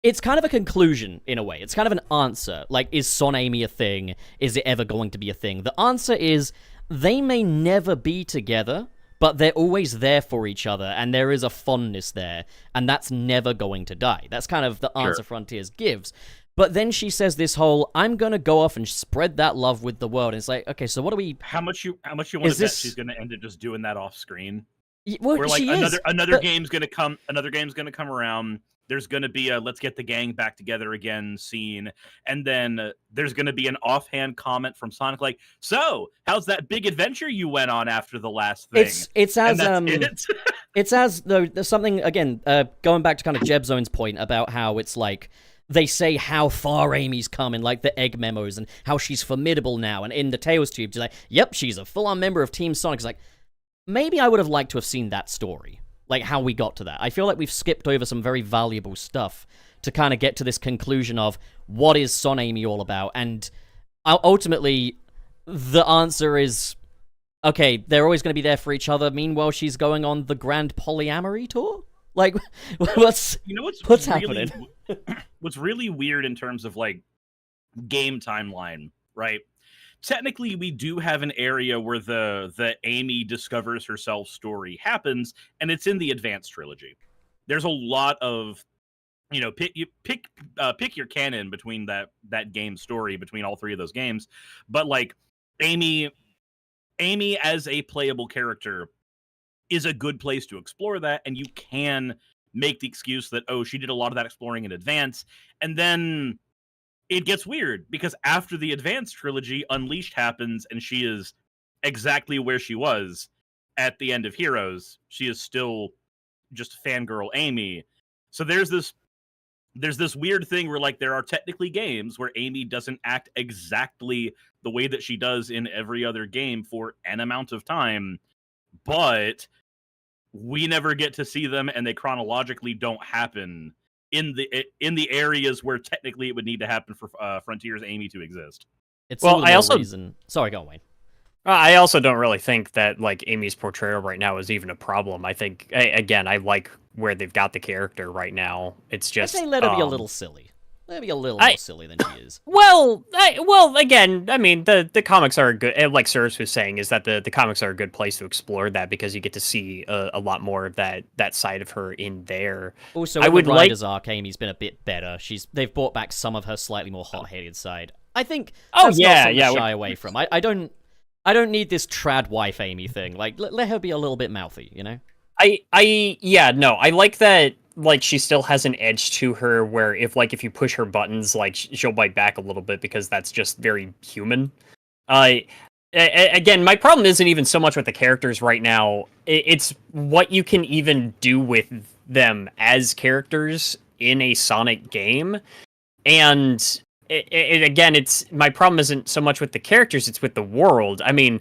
it's kind of a conclusion, in a way. It's kind of an answer. Like, is Son Amy a thing? Is it ever going to be a thing? The answer is, they may never be together, but they're always there for each other, and there is a fondness there, and that's never going to die. That's kind of the answer Frontiers gives. But then she says this whole, I'm gonna go off and spread that love with the world. And it's like, okay, so what do we... How much you want to bet she's gonna end up just doing that off screen? Well, Where, like, she is, another game's gonna come around. There's going to be a let's get the gang back together again scene. And then there's going to be an offhand comment from Sonic like, so, how's that big adventure you went on after the last thing? It's as, though, there's something, again, going back to kind of Jebzone's point about how it's like, they say how far Amy's come in, like, the egg memos and how she's formidable now. And in the Tails tube, she's like, yep, she's a full-on member of Team Sonic. It's like, maybe I would have liked to have seen that story. Like, how we got to that. I feel like we've skipped over some very valuable stuff to kind of get to this conclusion of what is Son Amy all about, and ultimately, the answer is, okay, they're always going to be there for each other, meanwhile she's going on the grand polyamory tour? Like, what's happening? What's really weird in terms of, like, game timeline, right? Technically, we do have an area where the Amy discovers herself story happens, and it's in the Advanced trilogy. There's a lot of, pick your canon between that game story between all three of those games. But, like, Amy as a playable character is a good place to explore that, and you can make the excuse that, oh, she did a lot of that exploring in Advance, and then it gets weird, because after the Advanced trilogy, Unleashed happens, and she is exactly where she was at the end of Heroes. She is still just fangirl Amy. So there's this weird thing where, like, there are technically games where Amy doesn't act exactly the way that she does in every other game for an amount of time, but we never get to see them, and they chronologically don't happen in the areas where technically it would need to happen for Frontiers Amy to exist. It's all the reason. Sorry, go on, Wayne. I also don't really think that, like, Amy's portrayal right now is even a problem. I think, again, I like where they've got the character right now. It's just, I say let her be a little silly. Let her be a little more silly than she is. Well, again, I mean, the comics are a good, like Serves was saying, is that the comics are a good place to explore that, because you get to see a lot more of that side of her in there. Also, I would Riders arc, Amy's been a bit better. They've brought back some of her slightly more hot-headed side. I think that's not something to shy away from. I don't need this trad wife Amy thing. Like, let her be a little bit mouthy, I like that. Like, she still has an edge to her where if you push her buttons, like, she'll bite back a little bit, because that's just very human. Again, my problem isn't even so much with the characters right now. It's what you can even do with them as characters in a Sonic game. And again, my problem isn't so much with the characters, it's with the world. I mean,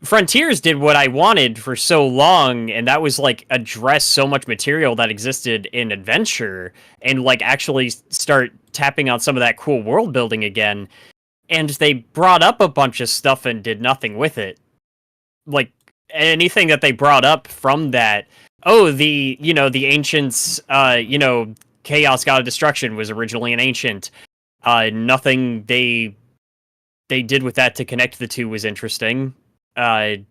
Frontiers did what I wanted for so long, and that was, like, address so much material that existed in Adventure, and, like, actually start tapping on some of that cool world building again. And they brought up a bunch of stuff and did nothing with it. Like, anything that they brought up from that, the ancients, Chaos God of Destruction was originally an ancient. Nothing they did with that to connect the two was interesting. That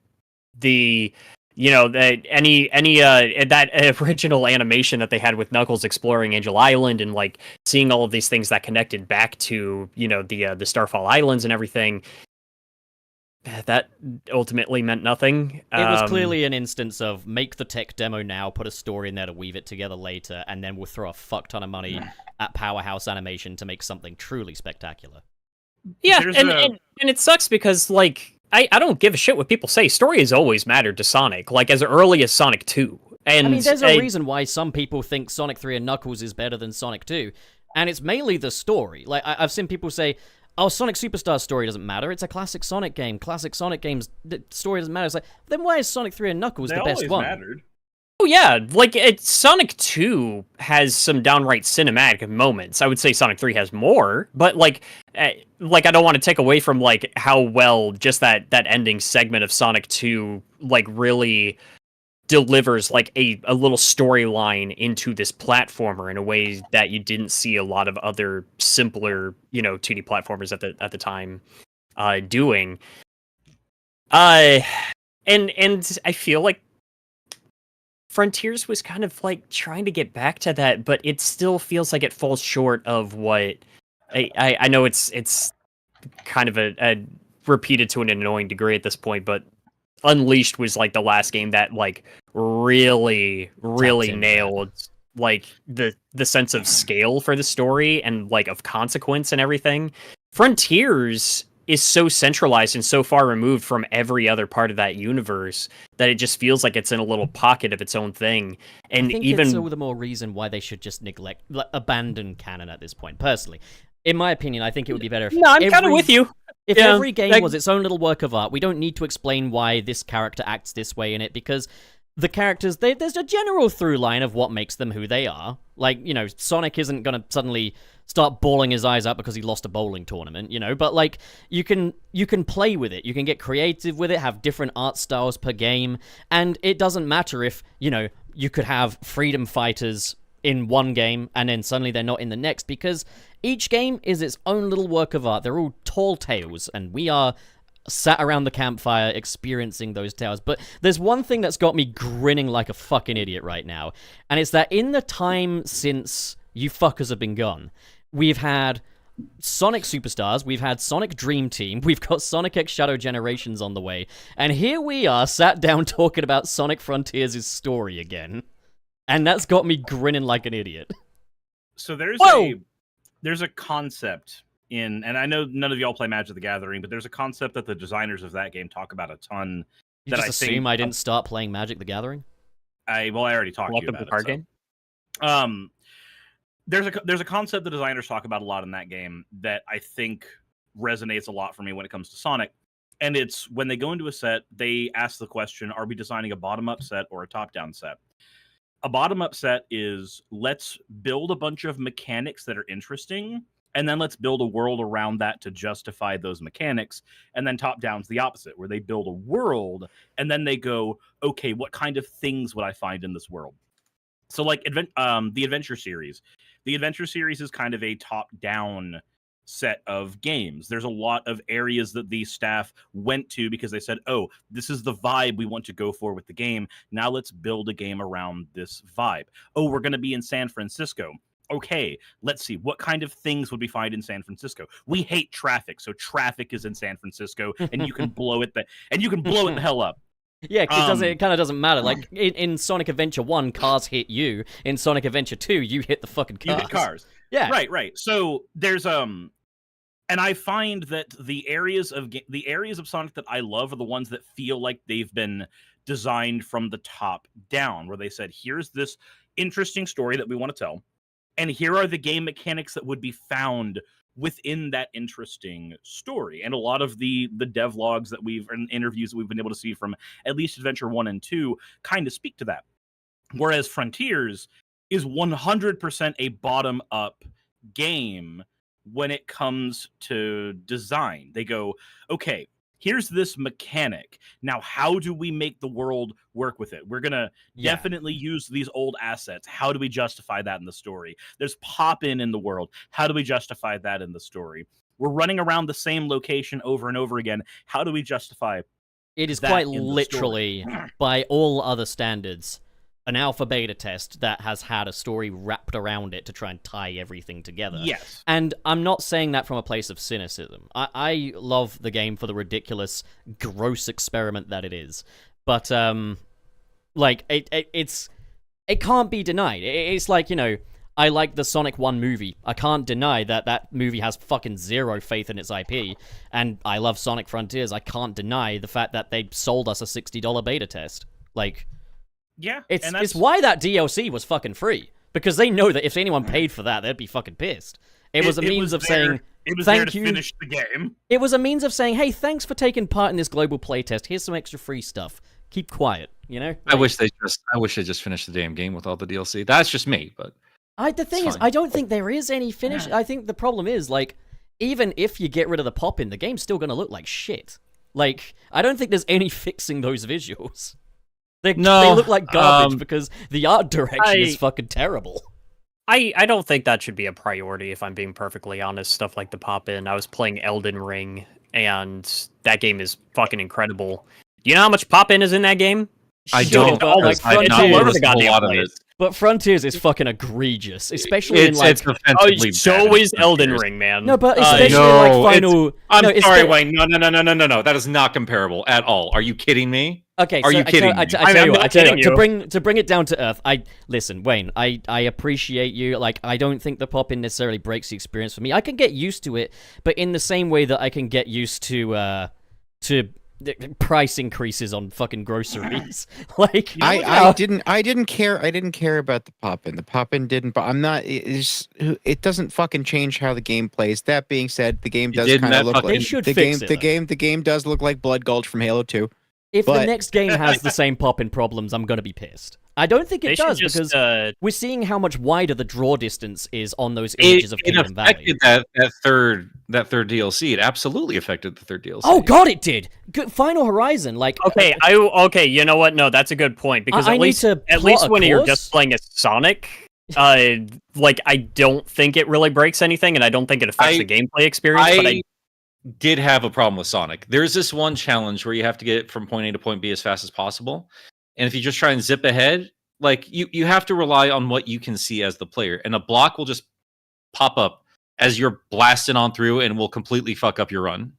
original animation that they had with Knuckles exploring Angel Island and, like, seeing all of these things that connected back to, the Starfall Islands and everything, that ultimately meant nothing. It was clearly an instance of make the tech demo now, put a story in there to weave it together later, and then we'll throw a fuck ton of money at Powerhouse Animation to make something truly spectacular. Yeah, There's and it sucks because like I don't give a shit what people say. Story has always mattered to Sonic, like as early as Sonic 2. And I mean, there's a reason why some people think Sonic 3 and Knuckles is better than Sonic 2, and it's mainly the story. Like, I've seen people say, oh, Sonic Superstar's story doesn't matter. It's a classic Sonic game. Classic Sonic game's story doesn't matter. It's like, then why is Sonic 3 and Knuckles they the best always one? mattered. Oh yeah, like Sonic 2 has some downright cinematic moments. I would say Sonic 3 has more, but like I don't want to take away from like how well just that ending segment of Sonic 2 like really delivers like a little storyline into this platformer in a way that you didn't see a lot of other simpler, 2D platformers at the time doing. And I feel like Frontiers was kind of like trying to get back to that, but it still feels like it falls short of what I know it's kind of a repeated to an annoying degree at this point, but Unleashed was like the last game that like really nailed like the sense of scale for the story and like of consequence and everything. Frontiers is so centralized and so far removed from every other part of that universe that it just feels like it's in a little pocket of its own thing. And I think even it's all the more reason why they should just abandon canon at this point. Personally, in my opinion, I think it would be better if no, I'm kind of with you. If Yeah, every game was its own little work of art, we don't need to explain why this character acts this way in it, because the characters, there's a general through line of what makes them who they are. Like, Sonic isn't going to suddenly start bawling his eyes out because he lost a bowling tournament, but like, you can play with it, you can get creative with it, have different art styles per game, and it doesn't matter if, you could have freedom fighters in one game and then suddenly they're not in the next, because each game is its own little work of art. They're all tall tales, and we are sat around the campfire experiencing those tales. But there's one thing that's got me grinning like a fucking idiot right now, and it's that in the time since you fuckers have been gone, we've had Sonic Superstars, we've had Sonic Dream Team, we've got Sonic X Shadow Generations on the way, and here we are sat down talking about Sonic Frontiers' story again. And that's got me grinning like an idiot. So Whoa! there's a concept and I know none of y'all play Magic the Gathering, but there's a concept that the designers of that game talk about a ton. You just assume I didn't start playing Magic the Gathering? I already talked to you about the card game. There's a concept the designers talk about a lot in that game that I think resonates a lot for me when it comes to Sonic. And it's when they go into a set, they ask the question, are we designing a bottom-up set or a top-down set? A bottom-up set is, let's build a bunch of mechanics that are interesting, and then let's build a world around that to justify those mechanics. And then top-down's the opposite, where they build a world, and then they go, okay, what kind of things would I find in this world? So like the Adventure series. The Adventure series is kind of a top-down set of games. There's a lot of areas that the staff went to because they said, oh, this is the vibe we want to go for with the game. Now let's build a game around this vibe. Oh, we're going to be in San Francisco. Okay, let's see. What kind of things would we find in San Francisco? We hate traffic, so traffic is in San Francisco, and you can blow it the hell up. Yeah, it kind of doesn't matter. Like, in Sonic Adventure 1, cars hit you. In Sonic Adventure 2, you hit the fucking cars. You hit cars. Yeah. Right. So there's and I find that the areas of Sonic that I love are the ones that feel like they've been designed from the top down, where they said, here's this interesting story that we want to tell, and here are the game mechanics that would be found within that interesting story. And a lot of the devlogs that and interviews that we've been able to see from at least Adventure 1 and 2 kind of speak to that. Whereas Frontiers is 100% a bottom-up game when it comes to design. They go, okay, here's this mechanic. Now, how do we make the world work with it? We're going to definitely use these old assets. How do we justify that in the story? There's pop-in in the world. How do we justify that in the story? We're running around the same location over and over again. How do we justify it? Is quite literally, by all other standards, an alpha beta test that has had a story wrapped around it to try and tie everything together. Yes. And I'm not saying that from a place of cynicism. I love the game for the ridiculous, gross experiment that it is. But, like, it can't be denied. It's like, I like the Sonic 1 movie. I can't deny that that movie has fucking zero faith in its IP, and I love Sonic Frontiers. I can't deny the fact that they sold us a $60 beta test. Like, Yeah, it's why that DLC was fucking free, because they know that if anyone paid for that, they'd be fucking pissed. It was a means of saying, it was thank there to you. finish the game. It was a means of saying, hey, thanks for taking part in this global playtest. Here's some extra free stuff. Keep quiet, you know? I wish they just finished the damn game with all the DLC. That's just me, but The thing is, I don't think there is any finish. I think the problem is, like, even if you get rid of the pop-in, the game's still going to look like shit. Like, I don't think there's any fixing those visuals. They look like garbage because the art direction is fucking terrible. I don't think that should be a priority, if I'm being perfectly honest. Stuff like the pop-in. I was playing Elden Ring, and that game is fucking incredible. Do you know how much pop-in is in that game? I Shit, don't. but, like, I've not Frontiers, noticed a lot of it. but Frontiers is fucking egregious, especially in, like... It's offensively so bad is in Elden Frontiers. Ring, man. No, but especially No, in, like, Final... I'm sorry, Wayne. No. That is not comparable at all. Are you kidding me? Okay, Are so you kidding me? I tell you what, not kidding to bring it down to earth, listen, Wayne, I appreciate you. Like, I don't think the pop-in necessarily breaks the experience for me. I can get used to it, but in the same way that I can get used to price increases on fucking groceries. Like, I didn't care about the pop-in. The pop-in didn't, but it doesn't fucking change how the game plays. That being said, the game does kind of look like They should fix it, the game does look like Blood Gulch from Halo 2. If but... the next game has the same pop-in problems, I'm gonna be pissed. I don't think it does, because we're seeing how much wider the draw distance is on those images of Kingdom Valley. It affected that third DLC. It absolutely affected the third DLC. Oh god, it did. Final Horizon, like Okay, you know what? No, that's a good point, because I at least when you're just playing as Sonic, like, I don't think it really breaks anything, and I don't think it affects the gameplay experience. But I did have a problem with Sonic. There's this one challenge where you have to get from point A to point B as fast as possible. And if you just try and zip ahead, like, you have to rely on what you can see as the player. And a block will just pop up as you're blasting on through and will completely fuck up your run.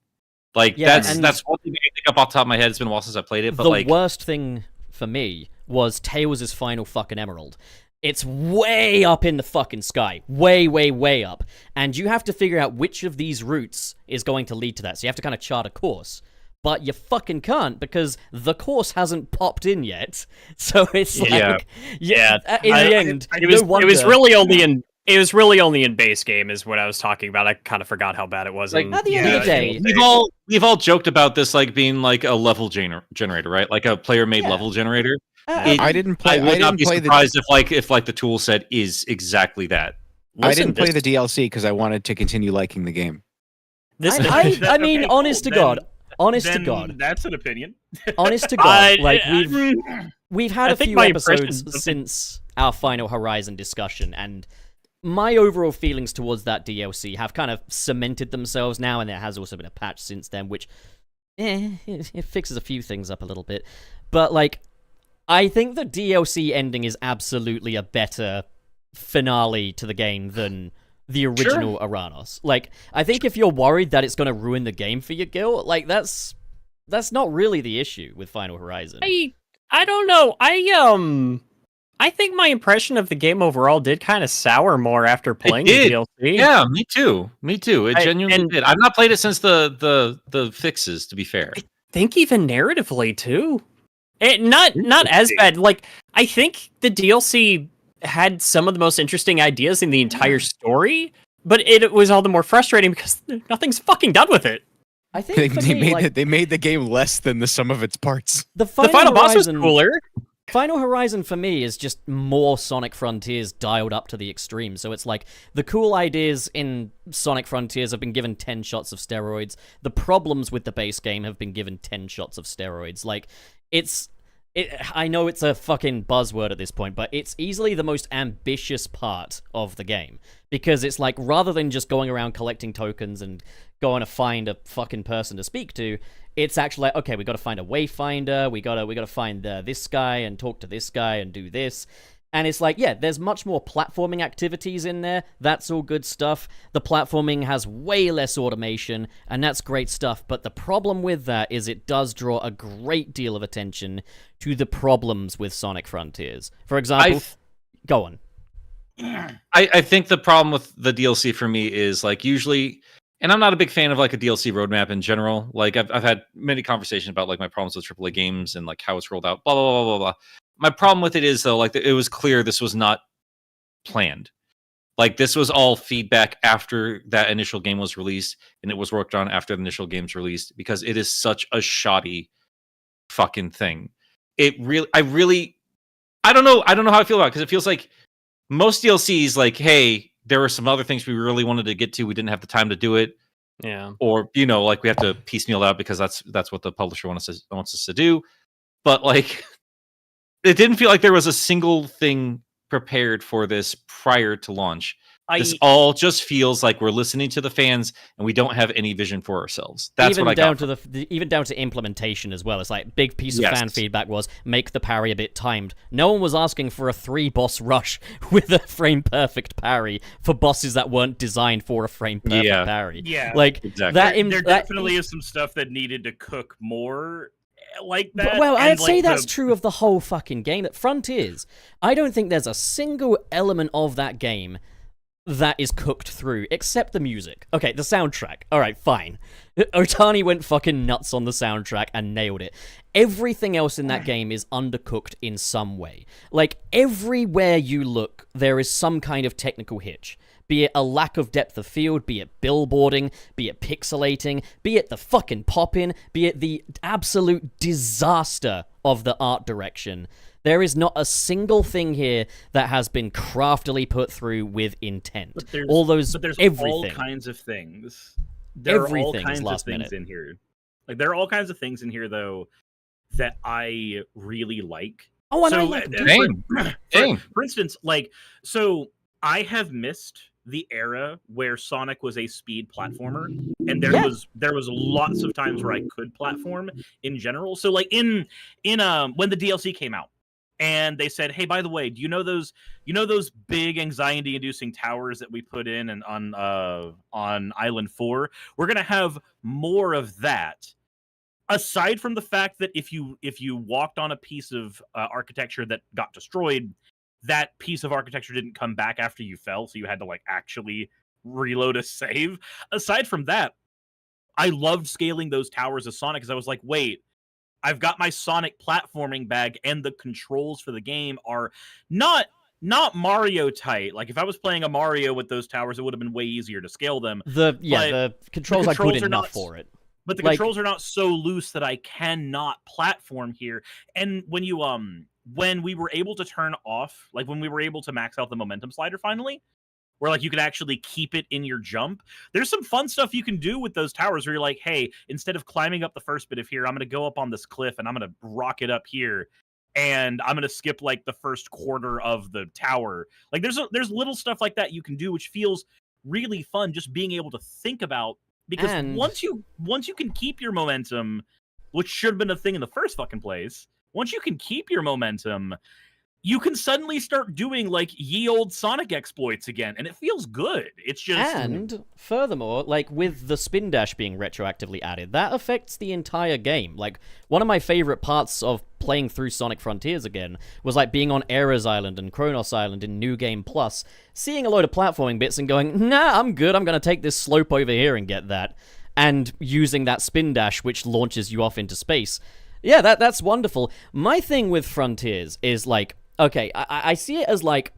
Like, that's one thing I think up off the top of my head. It's been a while since I played it. But the worst thing for me was Tails' final fucking emerald. It's way up in the fucking sky. Way, way, way up. And you have to figure out which of these routes is going to lead to that. So you have to kind of chart a course. But you fucking can't, because the course hasn't popped in yet. So it's like... Yeah. In the end, it was really only in base game is what I was talking about. I kind of forgot how bad it was. Like, at the end of the day... We've all joked about this, like, being like a level generator, right? Like a player-made level generator. I didn't play. I would not be surprised if the tool set is exactly that. I didn't play the DLC because I wanted to continue liking the game. I mean, honest to God, that's an opinion. Honest to God, like we've had a few episodes since our Final Horizon discussion, and my overall feelings towards that DLC have kind of cemented themselves now, and there has also been a patch since then, which it fixes a few things up a little bit, but like. I think the DLC ending is absolutely a better finale to the game than the original Aranos. Like, I think if you're worried that it's going to ruin the game for you, Gil, like, that's not really the issue with Final Horizon. I don't know. I think my impression of the game overall did kind of sour more after playing the DLC. Yeah, me too. It genuinely did. I've not played it since the fixes, to be fair. I think even narratively, too. Not as bad. Like, I think the DLC had some of the most interesting ideas in the entire story, but it was all the more frustrating because nothing's fucking done with it. I think they made the game less than the sum of its parts. The final boss was cooler. Final Horizon for me is just more Sonic Frontiers dialed up to the extreme. So it's like the cool ideas in Sonic Frontiers have been given 10 shots of steroids. The problems with the base game have been given 10 shots of steroids. Like, I know it's a fucking buzzword at this point, but it's easily the most ambitious part of the game. Because it's like, rather than just going around collecting tokens and going to find a fucking person to speak to, it's actually like, okay, we got to find a wayfinder, we got to find this guy and talk to this guy and do this. And it's like, yeah, there's much more platforming activities in there. That's all good stuff. The platforming has way less automation, and that's great stuff. But the problem with that is it does draw a great deal of attention to the problems with Sonic Frontiers. For example, go on. I think the problem with the DLC for me is like usually, and I'm not a big fan of like a DLC roadmap in general. Like I've had many conversations about like my problems with AAA games and like how it's rolled out. Blah blah blah blah blah. My problem with it is though, like it was clear this was not planned. Like this was all feedback after that initial game was released, and it was worked on after the initial game's released because it is such a shoddy fucking thing. I don't know how I feel about it because it feels like most DLCs, like, hey, there were some other things we really wanted to get to, we didn't have the time to do it, Yeah. or like we have to piecemeal out because that's what the publisher wants us to do. But like, it didn't feel like there was a single thing prepared for this prior to launch. This all just feels like we're listening to the fans and we don't have any vision for ourselves. That's even what I down got. Even down to implementation as well. It's like big piece of fan feedback was make the parry a bit timed. No one was asking for a 3-boss rush with a frame perfect parry for bosses that weren't designed for a frame perfect parry. Yeah, like exactly. There definitely is some stuff that needed to cook more like that. Well, I'd and, say like, that's true of the whole fucking game. That Frontiers, I don't think there's a single element of that game that is cooked through, except the music. Okay, the soundtrack. Alright, fine. Otani went fucking nuts on the soundtrack and nailed it. Everything else in that game is undercooked in some way. Like, everywhere you look, there is some kind of technical hitch. Be it a lack of depth of field, be it billboarding, be it pixelating, be it the fucking pop-in, be it the absolute disaster of the art direction. There is not a single thing here that has been craftily put through with intent. But there's everything. all kinds of things. There are all Everything is kinds of last things minute. in here. Like there are all kinds of things in here though that I really like. Oh, and So, I like Dang. for instance, like so I have missed the era where Sonic was a speed platformer, and there was lots of times where I could platform in general. So like in when the DLC came out, and they said, "Hey, by the way, do you know those big anxiety-inducing towers that we put in and on Island 4? We're gonna have more of that." Aside from the fact that if you walked on a piece of architecture that got destroyed, that piece of architecture didn't come back after you fell, so you had to like actually reload a save. Aside from that, I loved scaling those towers of Sonic because I was like, wait, I've got my Sonic platforming bag, and the controls for the game are not Mario tight. Like if I was playing a Mario with those towers, it would have been way easier to scale them. The controls are good enough for it. But the controls are not so loose that I cannot platform here. And when you when we were able to turn off, like when we were able to max out the momentum slider finally, where like you can actually keep it in your jump, there's some fun stuff you can do with those towers where you're like, hey, instead of climbing up the first bit of here, I'm going to go up on this cliff and I'm going to rocket up here, and I'm going to skip like the first quarter of the tower. Like there's little stuff like that you can do, which feels really fun just being able to think about, because once you can keep your momentum, which should have been a thing in the first fucking place, once you can keep your momentum, you can suddenly start doing like ye old Sonic exploits again, and it feels good. It's just... And furthermore, like with the spin dash being retroactively added, that affects the entire game. Like one of my favorite parts of playing through Sonic Frontiers again was like being on Errors Island and Kronos Island in New Game Plus, seeing a load of platforming bits and going, nah, I'm good, I'm gonna take this slope over here and get that, and using that spin dash which launches you off into space. Yeah, that's wonderful. My thing with Frontiers is like, okay, I see it as like,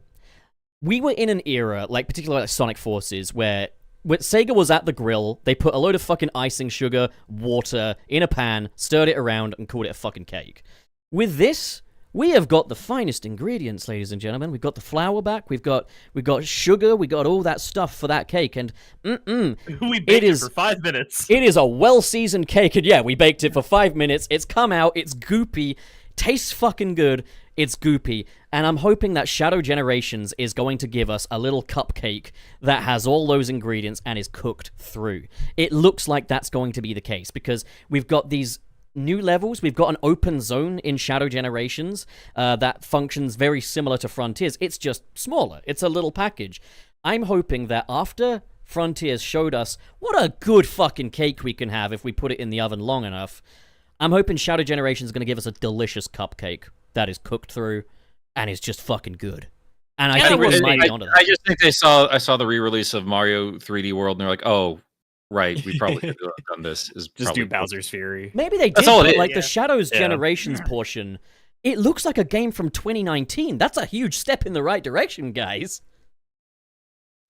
we were in an era, like particularly like Sonic Forces, where Sega was at the grill, they put a load of fucking icing sugar, water, in a pan, stirred it around, and called it a fucking cake. With this, we have got the finest ingredients, ladies and gentlemen. We've got the flour back, we've got sugar, we got all that stuff for that cake, and we baked it for 5 minutes. It is a well-seasoned cake, and yeah, we baked it for 5 minutes. It's come out, it's goopy, tastes fucking good, it's goopy, and I'm hoping that Shadow Generations is going to give us a little cupcake that has all those ingredients and is cooked through. It looks like that's going to be the case, because we've got these new levels. We've got an open zone in Shadow Generations that functions very similar to Frontiers. It's just smaller. It's a little package. I'm hoping that after Frontiers showed us what a good fucking cake we can have if we put it in the oven long enough, I'm hoping Shadow Generations is going to give us a delicious cupcake that is cooked through and is just fucking good. And I Yeah, think we'll we see. might be onto I that. just think I saw the re-release of Mario 3D World, and they're like, oh, right, we probably could have done this. Is Just do probably- Bowser's Fury. Maybe they did, That's all it but is. like Yeah. the Shadows Yeah. Generations portion, it looks like a game from 2019. That's a huge step in the right direction, guys.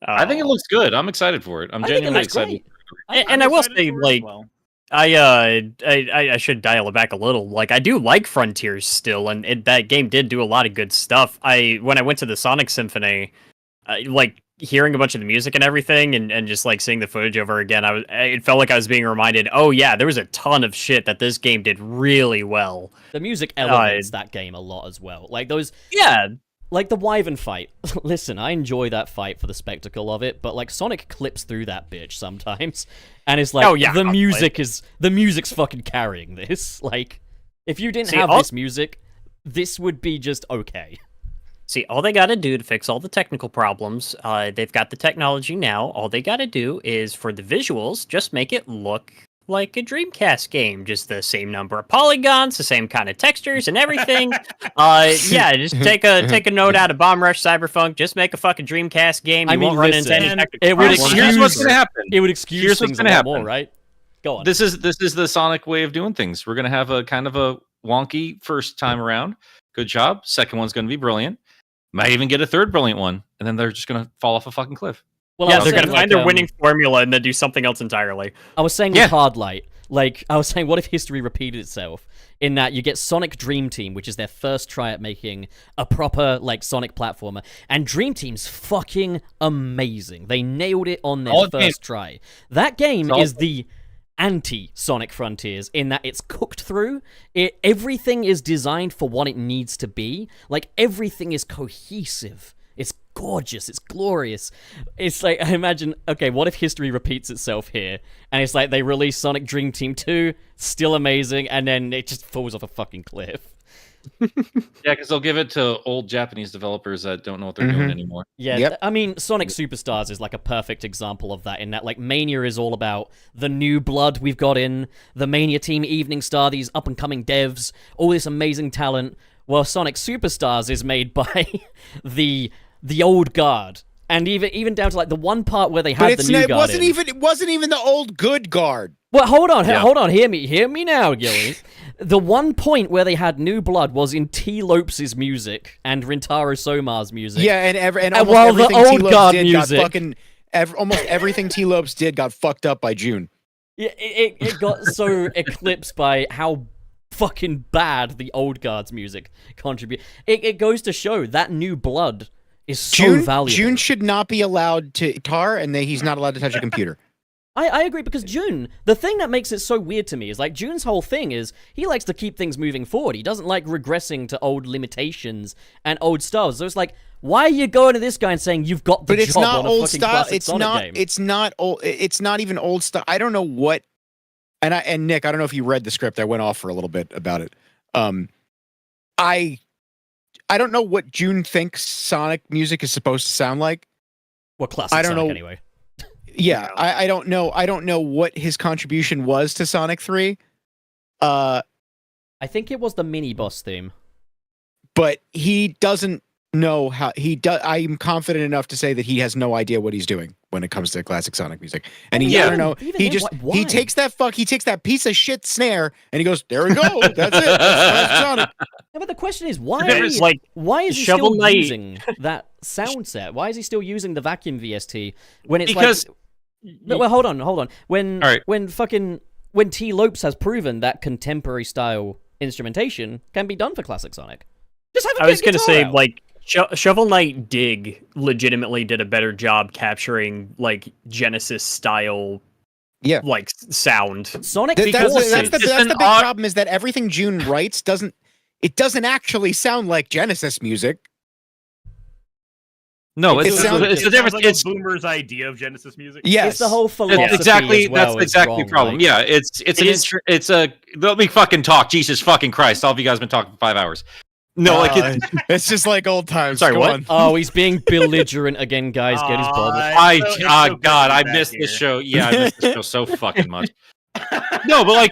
I think it looks good. I'm excited for it. I'm I think it genuinely looks excited. great. And I will excited say, for it as like, well. I should dial it back a little. Like, I do like Frontiers still, and that game did do a lot of good stuff. When I went to the Sonic Symphony, like hearing a bunch of the music and everything, and just like seeing the footage over again, it felt like I was being reminded. Oh yeah, there was a ton of shit that this game did really well. The music elevates that game a lot as well. Like those, Yeah, like the Wyvern fight. Listen, I enjoy that fight for the spectacle of it, but like Sonic clips through that bitch sometimes, and it's like, Oh, yeah, the music's fucking carrying this. Like, if you didn't See, have all- this music, this would be just okay. See, all they got to do to fix all the technical problems, they've got the technology now. All they got to do is, for the visuals, just make it look like a Dreamcast game. Just the same number of polygons, the same kind of textures and everything. Yeah, just take a note out of Bomb Rush Cyberpunk. Just make a fucking Dreamcast game. You I mean, won't run into listen, any technical it would problems. Here's what's excuse- gonna happen. It would excuse Here's what's things a gonna lot more, happen. right? Go on. This is the Sonic way of doing things. We're gonna have a kind of a wonky first time around. Good job. Second one's gonna be brilliant. Might even get a third brilliant one, and then they're just gonna fall off a fucking cliff. Well, Yeah, I was they're saying, gonna find like, their winning formula and then do something else entirely. I was saying Yeah. with Hard Light, like, I was saying, what if history repeated itself? In that you get Sonic Dream Team, which is their first try at making a proper, like, Sonic platformer, and Dream Team's fucking amazing. They nailed it on their Solid first game. try. That game Solid. is the anti-Sonic Frontiers in that it's cooked through. Everything is designed for what it needs to be. Like, everything is cohesive. It's gorgeous. It's glorious. It's like, I imagine, okay, what if history repeats itself here? And it's like they release Sonic Dream Team 2, still amazing, and then it just falls off a fucking cliff. Yeah, because they'll give it to old Japanese developers that don't know what they're doing anymore. Yeah, Yep. I mean, Sonic Superstars is like a perfect example of that, in that, like, Mania is all about the new blood we've got in, the Mania team, Evening Star, these up-and-coming devs, all this amazing talent. Well, Sonic Superstars is made by the old guard. And even down to, like, the one part where they But had the new it guard in. wasn't even the old good guard. Well, hold on, Yeah. hold on. Hear me now, Gilly. The one point where they had new blood was in T. Lopes' music and Rintaro Soma's music. Yeah, and almost while the everything T. old Lopes guard did music- got fucking almost everything T. Lopes did got fucked up by June. Yeah, it got so eclipsed by how fucking bad the old guard's music contribute. It goes to show that new blood is so valuable. June should not be allowed to tar, and he's not allowed to touch a computer. I agree, because June, the thing that makes it so weird to me is, like, June's whole thing is he likes to keep things moving forward. He doesn't like regressing to old limitations and old styles. So it's like, why are you going to this guy and saying you've got the But it's job not on a old fucking style. classic It's Sonic not. game? It's not old. It's not even old style. I don't know what. And Nick, I don't know if you read the script. I went off for a little bit about it. I don't know what June thinks Sonic music is supposed to sound like. Well, classic I don't Sonic know. anyway. Yeah, I don't know. I don't know what his contribution was to Sonic 3. I think it was the mini boss theme. But he doesn't know how he does. I'm confident enough to say that he has no idea what he's doing when it comes to classic Sonic music. And Yeah. I don't know. Even He then, just why? he takes that piece of shit snare and he goes, "There we go. That's it. That's Sonic." Yeah, but the question is, why? It's like Why is he Shovel still Knight- using that sound set? Why is he still using the vacuum VST when it's Because- like? No, well, hold on. When All right. when T. Lopes has proven that contemporary style instrumentation can be done for classic Sonic, just have a I was gonna say, like, Shovel Knight Dig legitimately did a better job capturing, like, Genesis style, Yeah. like, sound. Sonic That's forces. the It's big an problem is that everything June writes doesn't actually sound like Genesis music. No, It it's sounds- it's the sounds difference. like It's a boomer's idea of Genesis music. Yes. It's the whole philosophy That's exactly as well that's is exactly wrong, the problem. like- Yeah, it's an is- it's a let me fucking talk. Jesus fucking Christ! All of you guys been talking for 5 hours. No, like it's just like old times. Sorry, Go what? on. Oh, he's being belligerent again, guys. Get his ball. God, I missed this show. Yeah, I missed this show so fucking much. No, but like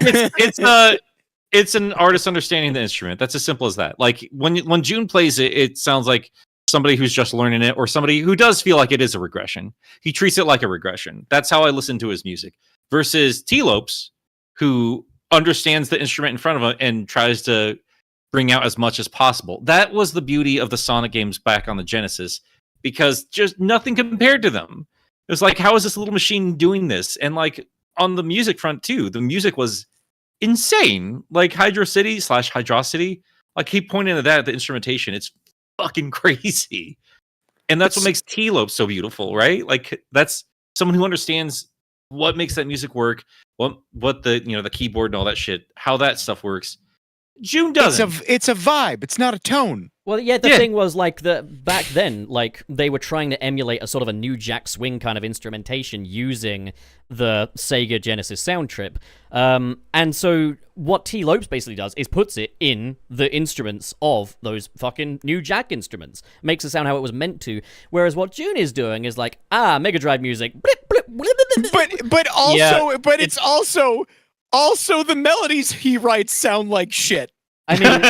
it's an artist understanding the instrument. That's as simple as that. Like when June plays it, it sounds like somebody who's just learning it or somebody who does feel like it is a regression. He treats it like a regression. That's how I listen to his music. Versus T-Lopes, who understands the instrument in front of him and tries to bring out as much as possible. That was the beauty of the Sonic games back on the Genesis, because just nothing compared to them. It was like, how is this little machine doing this? And like on the music front too, the music was insane. Like Hydro City / Hydrocity, I keep pointing to that, the instrumentation, it's fucking crazy. And that's what makes T-Lope so beautiful, right? Like that's someone who understands what makes that music work, what the the keyboard and all that shit, how that stuff works. June doesn't. It's a vibe. It's not a tone. Well, yeah, the thing was, like, back then, like, they were trying to emulate a sort of a new Jack Swing kind of instrumentation using the Sega Genesis sound trip. And so what T-Lopes basically does is puts it in the instruments of those fucking new Jack instruments. Makes it sound how it was meant to. Whereas what June is doing is like, Mega Drive music. But it's also the melodies he writes sound like shit. I mean,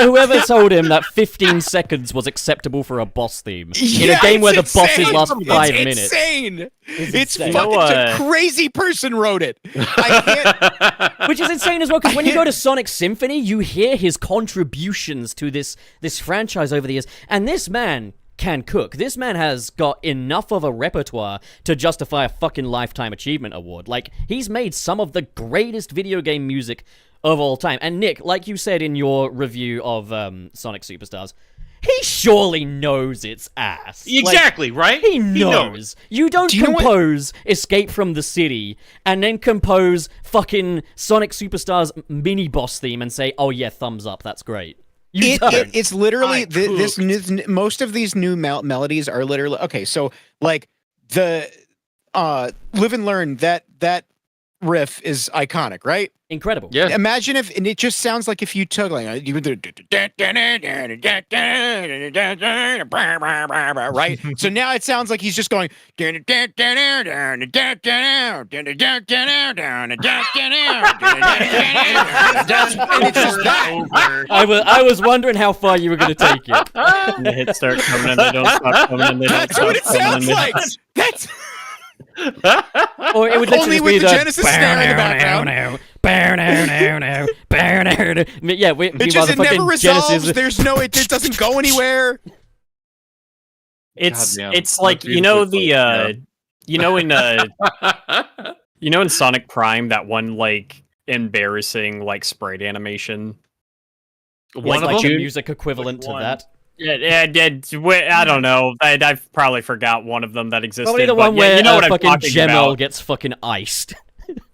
whoever told him that 15 seconds was acceptable for a boss theme in a game where the bosses last 5 minutes. Insane. It's insane. Fucking a crazy person wrote it. I can't. Which is insane as well, because when you go to Sonic Symphony, you hear his contributions to this franchise over the years, and this man can cook. This man has got enough of a repertoire to justify a fucking Lifetime Achievement Award. Like, he's made some of the greatest video game music of all time. And Nick, like you said in your review of Sonic Superstars, he surely knows its ass. Exactly, right? He knows. You don't compose Escape from the City and then compose fucking Sonic Superstars mini-boss theme and say, oh yeah, thumbs up, that's great. It's literally most of these new melodies are literally okay. So like the Live and Learn, that riff is iconic, right? Incredible. Yeah. Imagine if, and it just sounds like if you took like you would do right. So now it sounds like he's just going. And it's just that. I was wondering how far you were going to take it. And the hits start coming and they don't stop coming and they don't That's stop what it coming sounds and they like. don't- That's Or it would literally only with be the Genesis snare in the background. Yeah, It never resolves. There's no. It doesn't go anywhere. It's like in Sonic Prime, that one like embarrassing like sprite animation. One like the music equivalent to that. I don't know. I've probably forgot one of them that existed. Probably the one where what I'm fucking talking Gemel about. gets fucking iced.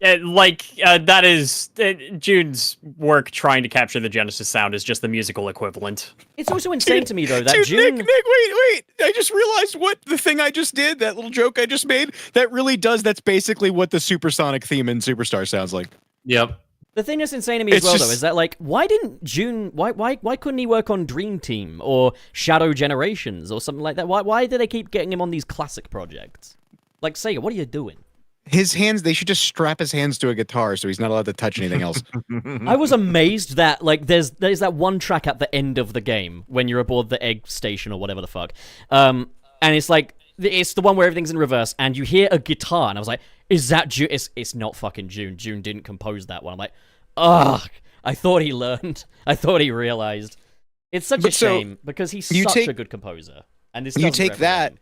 That is June's work trying to capture the Genesis sound is just the musical equivalent. It's also insane to me though that Dude, June. Nick, wait! I just realized what the thing I just did, that little joke I just made, that's basically what the Supersonic theme in Superstar sounds like. Yep. The thing that's insane to me as well, though, is that, like, why didn't June... Why couldn't he work on Dream Team or Shadow Generations or something like that? Why do they keep getting him on these classic projects? Like, Sega, what are you doing? His hands, they should just strap his hands to a guitar so he's not allowed to touch anything else. I was amazed that, like, there's that one track at the end of the game when you're aboard the egg station or whatever the fuck. And it's like... It's the one where everything's in reverse, and you hear a guitar, and I was like, is that June? It's not fucking June. June didn't compose that one. I'm like, ugh. I thought he learned. I thought he realized. It's such a shame, because he's such a good composer. And this you take that,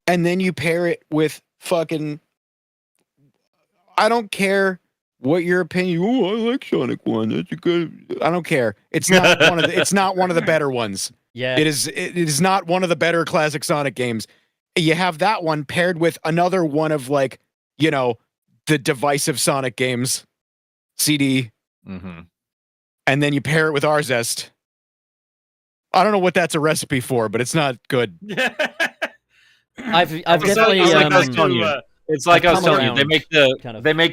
and then you pair it with fucking... I don't care what your opinion... Oh, I like Sonic 1. That's a good... I don't care. It's not one of the better ones. Yeah. It is not one of the better classic Sonic games. You have that one paired with another one of, like, you know, the divisive Sonic games CD. Mm-hmm. And then you pair it with Arzest. I don't know what that's a recipe for, but it's not good. I've definitely... It's like I was telling you. They make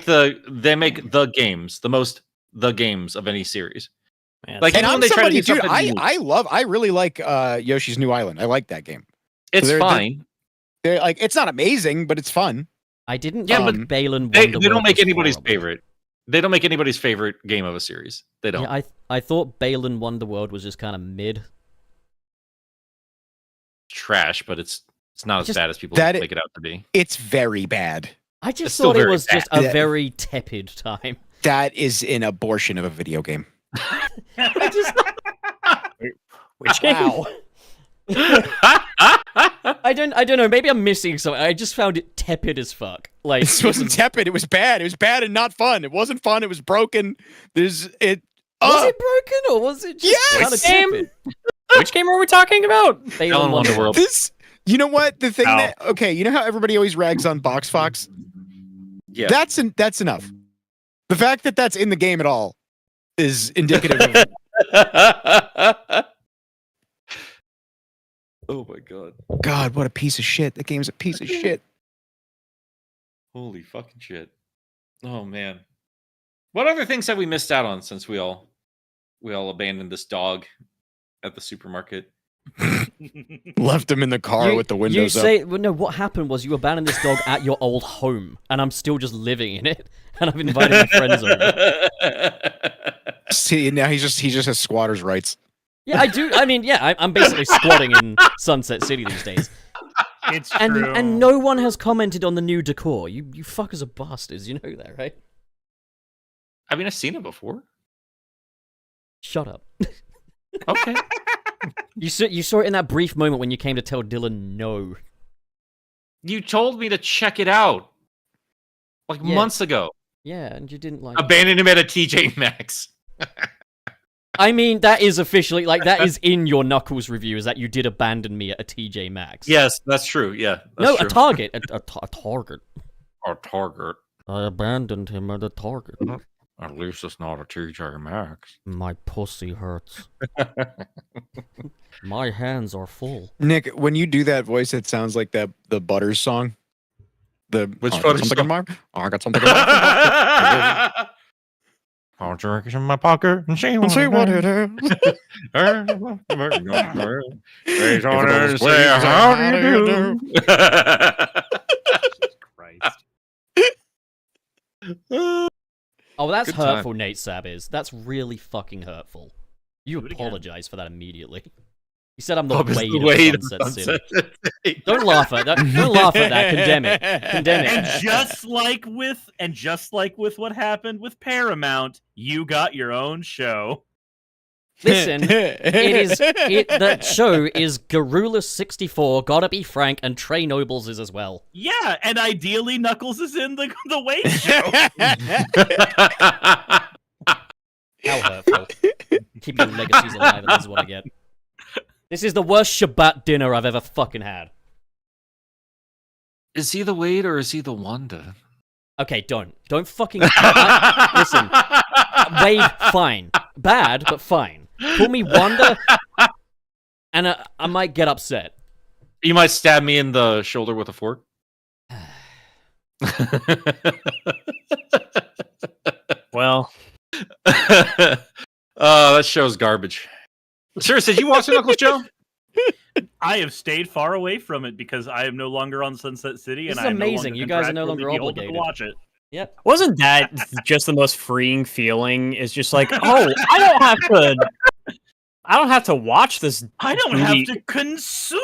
the games, the games of any series. Man, like, and I'm they try to somebody, do dude, I really like Yoshi's New Island. I like that game. It's fine. They're like, it's not amazing, but it's fun. I didn't but Balin they Wonderworld don't make was anybody's horrible. favorite. They don't make anybody's favorite game of a series. They don't. Yeah, I thought Balin Wonderworld was just kind of mid. trash, but it's not as bad as people that make it out to be. It's very bad. I just It's still thought it very was just a bad. very tepid time. That is an abortion of a video game. I just Which game? wow. I don't know. Maybe I'm missing something. I just found it tepid as fuck. Like This wasn't tepid. It was bad. It was bad and not fun. It wasn't fun. It was broken. Was it broken or was it just Yes! kind of Game? tepid? Which game are we talking about? Balan Wonderworld. This. You know what? The thing Ow. that okay. You know how everybody always rags on Box Fox. Yeah. That's enough. The fact that that's in the game at all is indicative of. Oh my god. God, what a piece of shit. That game's a piece of shit. Holy fucking shit. Oh man. What other things have we missed out on since we all abandoned this dog at the supermarket? Left him in the car with the windows up. Well, no, what happened was you abandoned this dog at your old home, and I'm still just living in it, and I've invited my friends over. See, now he just has squatters' rights. Yeah, I do. I mean, yeah, I'm basically squatting in Sunset City these days. It's true. And no one has commented on the new decor. You fuckers are bastards. You know that, right? I mean, I've seen it before. Shut up. Okay. You saw it in that brief moment when you came to tell Dylan no. You told me to check it out like Yeah. months ago. Yeah, and you didn't like it. Abandoned him at a TJ Maxx. I mean, that is officially, like, that is in your Knuckles review, is that you did abandon me at a TJ Maxx. Yes, that's true. Yeah. That's No, true. a Target. A Target. Or Target. I abandoned him at a Target. At least it's not a TJ Maxx. My pussy hurts. My hands are full. Nick, when you do that voice, it sounds like the Butters song. Which I got Butters something song? in my? I got something in my. I'll jerk in my pocket and see what, See what it is. Raise on her and say, how do you do? Christ. Oh, that's Good time. hurtful, Nate Sab is. That's really fucking hurtful. You Do it again. apologize for that immediately. You said I'm the Bob is Wade the of Wade of Sunset City. Sunset City. Don't laugh at that. Don't laugh at that. Condemn it. Condemn And it. just like with what happened with Paramount, you got your own show. Listen, that show is Garrulous64, Gotta Be Frank, and Trey Nobles is as well. Yeah, and ideally Knuckles is in the Wade show. How hurtful. Keep your legacies alive, and this is what I get. This is the worst Shabbat dinner I've ever fucking had. Is he the Wade or is he the Wanda? Okay, don't fucking... listen, Wade, fine. Bad, but fine. Call me Wanda, and I might get upset. You might stab me in the shoulder with a fork. Well, That show's garbage. Seriously, did you watch the Knuckles show? I have stayed far away from it because I am no longer on Sunset City, This and is I am amazing. No You guys are no longer contractually beholden obligated. to watch it. Yep. wasn't that just the most freeing feeling? Is just like, oh, I don't have to watch this. I don't have to consume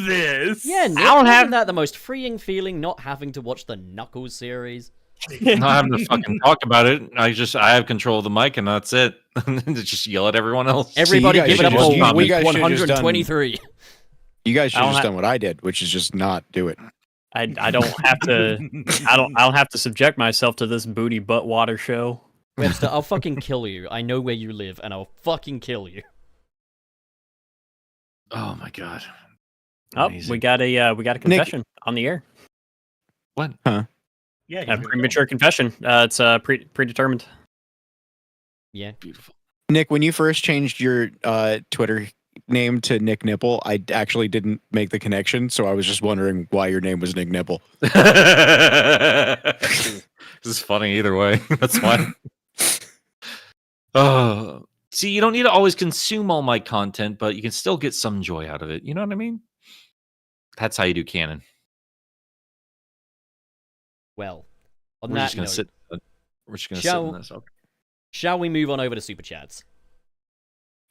this. Yeah, Nick, I don't have- isn't that the most freeing feeling, not having to watch the Knuckles series? Not having to fucking talk about it. I have control of the mic and that's it. Just yell at everyone else. Everybody guys give it up should've for just- week you guys should've just done- 123. You guys should I have don't just ha- done what I did, which is just not do it. I don't have to. I don't have to subject myself to this booty butt water show. Webster, I'll fucking kill you. I know where you live, and I'll fucking kill you. Oh my god. Oh, Amazing. we got a confession on the air. What? Yeah, A he's gonna premature confession. It's predetermined. Yeah. Beautiful. Nick, when you first changed your Twitter name to Nick Nipple, I actually didn't make the connection, so I was just wondering why your name was Nick Nipple. This is funny either way. That's fine. See, you don't need to always consume all my content, but you can still get some joy out of it. You know what I mean? That's how you do canon. Well, on We're that just gonna note, sit. We're just gonna Shall- sit in this. Okay. shall we move on over to Super Chats?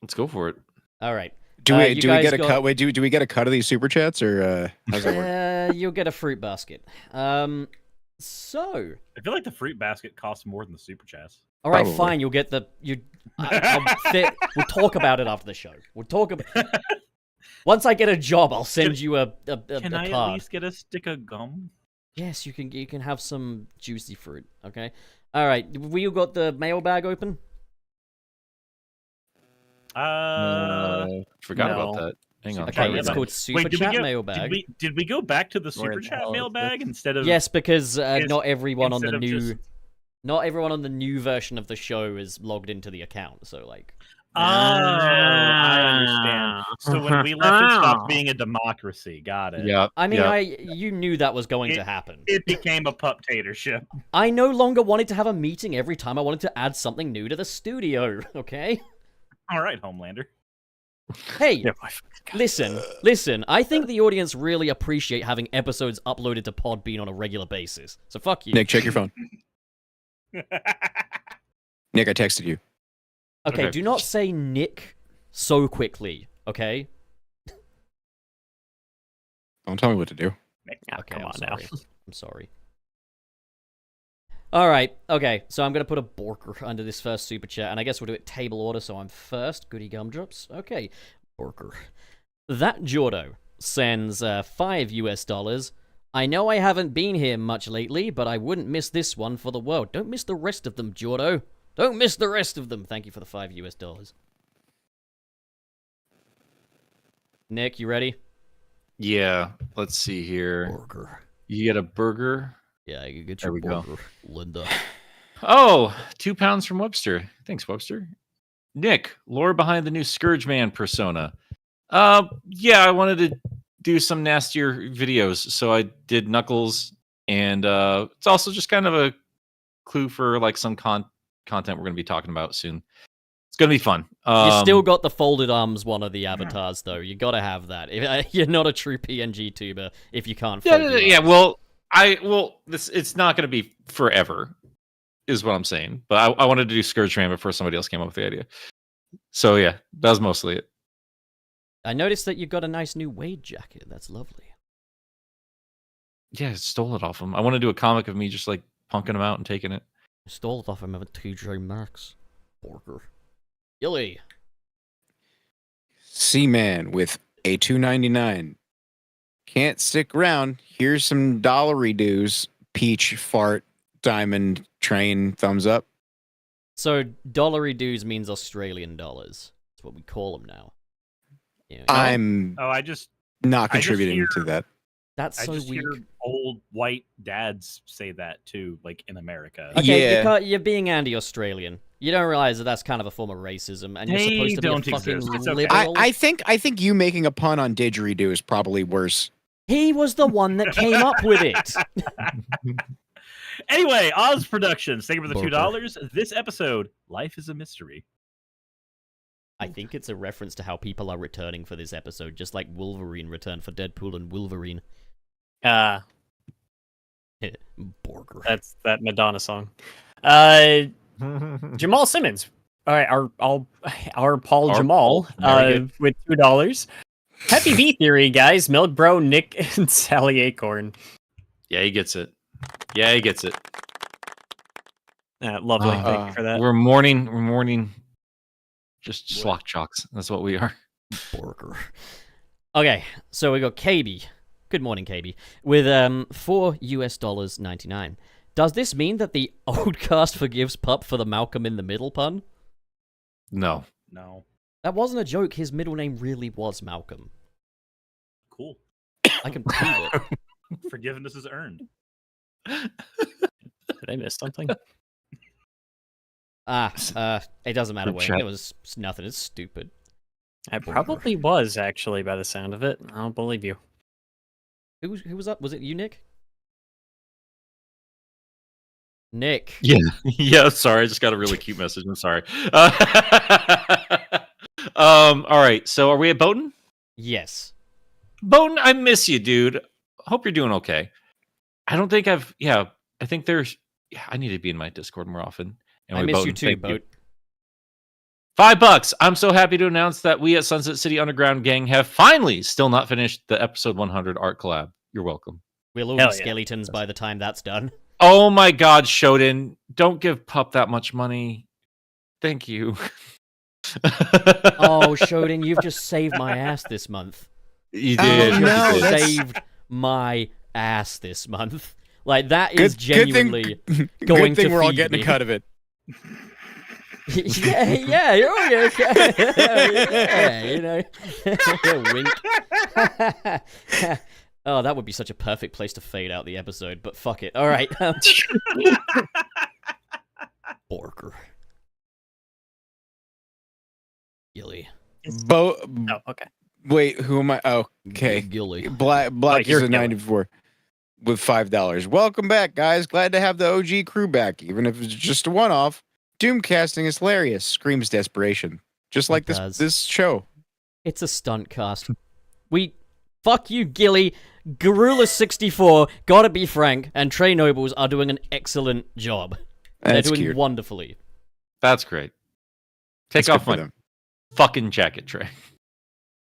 Let's go for it. All right. Do we you do we guys get a got- cut? Wait, do we get a cut of these super chats or how's that work? You'll get a fruit basket. So, I feel like the fruit basket costs more than the super chats. all right, Probably. fine. You'll get the we'll talk about it after the show. We'll talk about. Once I get a job, I'll send you a Can I card. at least get a stick of gum? Yes, you can have some juicy fruit. Okay. All right. We got the mailbag open. Forgot no. about that. Hang on. Super Okay, chat it's mailbag. called Super Wait, Chat mailbag. Did we go back to the Where super the chat hell is mailbag instead of Yes, because Is- not everyone on the instead of new just- not everyone on the new version of the show is logged into the account. So like, Oh, I understand. So when we left, it stopped being a democracy. Got it. Yeah. I mean, yeah. you knew that was going to happen. It became a puptatorship. I no longer wanted to have a meeting every time I wanted to add something new to the studio. Okay. All right, Homelander. Hey, Yeah, listen. I think the audience really appreciate having episodes uploaded to Podbean on a regular basis. So fuck you. Nick, check your phone. Nick, I texted you. Okay, Okay. do not say Nick so quickly. Okay. Don't tell me what to do. Okay, come I'm on now. sorry. I'm sorry. All right. Okay, so I'm gonna put a Borker under this first super chat, and I guess we'll do it table order. So I'm first. Goody gumdrops. Okay, Borker. That Jordo sends $5. I know I haven't been here much lately, but I wouldn't miss this one for the world. Don't miss the rest of them, Jordo. Don't miss the rest of them. Thank you for the $5. Nick, you ready? Yeah. Let's see here. Burger. You get a burger. Yeah, you get There your we go. burger, Linda. Oh, 2 pounds from Webster. Thanks, Webster. Nick, lore behind the new Scourge Man persona. Yeah, I wanted to do some nastier videos, so I did Knuckles, and it's also just kind of a clue for like some content we're going to be talking about soon. It's going to be fun. You still got the folded arms one of the avatars, though. You got to have that. You're not a true PNG tuber if you can't. Yeah, Fold your yeah. arms. It's not going to be forever, is what I'm saying. But I wanted to do Scourge Man before somebody else came up with the idea. So yeah, that was mostly it. I noticed that you got a nice new Wade jacket. That's lovely. Yeah, I stole it off him. I want to do a comic of me just like punking him out and taking it. I stole it off him of TJ Maxx. Borger. Gilly. C-Man with a $2.99. Can't stick around. Here's some dollary dues. Peach, fart, diamond, train, thumbs up. So, dollary dues means Australian dollars. That's what we call them now. Yeah, I'm Oh, I just not I just contributing hear- to that. that's I so just weak. hear old white dads say that too, like in America. Okay, Yeah. you're being anti-Australian. You don't realize that that's kind of a form of racism, and you're They supposed to be don't a fucking exist. It's okay. liberal. I think you making a pun on didgeridoo is probably worse. He was the one that came up with it. Anyway, Oz Productions, thank you for the Burger. $2. This episode, Life is a Mystery. I think it's a reference to how people are returning for this episode, just like Wolverine returned for Deadpool and Wolverine. Borger. That's that Madonna song. Jamal Simmons. All right, our Paul Our Jamal Paul. Very good. with $2. Happy V Theory, guys. Milk Bro, Nick, and Sally Acorn. Yeah, he gets it. Yeah, he gets it. Lovely. Thank you for that. We're mourning just slock chalks. That's what we are. Borger. Okay, so we got KB. Good morning, KB. With $4.99. Does this mean that the old cast forgives Pup for the Malcolm in the Middle pun? No. No. That wasn't a joke. His middle name really was Malcolm. Cool. I can prove it. Forgiveness is earned. Did I miss something? It doesn't matter, Group Wayne. chat. It was nothing. It's stupid. I probably was, actually, by the sound of it. I don't believe you. Who was up? Was it you, Nick? Nick. Yeah. Yeah, sorry. I just got a really cute message. I'm sorry. All right. So are we at Bowden? Yes. Bowden, I miss you, dude. Hope you're doing okay. I don't think I think there's I need to be in my Discord more often. I Anyway, miss you Bowden, too, thank Boat. $5. I'm so happy to announce that we at Sunset City Underground Gang have finally still not finished the episode 100 art collab. You're welcome. We'll all Hell be yeah. skeletons by the time that's done. Oh my God, Shoden, don't give Pup that much money. Thank you. Oh, Shoden, you've just saved my ass this month. You Oh, did. You no, just that's- saved my ass this month. Like, that is Good genuinely thing, going good thing to we're all feed getting me. a cut of it. yeah, you're okay. Yeah, you know. Wink. Oh, that would be such a perfect place to fade out the episode, but fuck it. All right. Borker. Gilly. Bo- Oh, okay. Wait, who am I? Oh, okay. Gilly. Black you're is a killing. 94 with $5. Welcome back, guys. Glad to have the OG crew back, even if it's just a one-off. Doomcasting is hilarious. Screams desperation, just like It does. this show. It's a stunt cast. Fuck you, Gilly. Gorilla64, Gotta Be Frank, and Trey Nobles are doing an excellent job. They're That's doing cute. wonderfully. That's great. Take That's good off for my them. fucking jacket, Trey.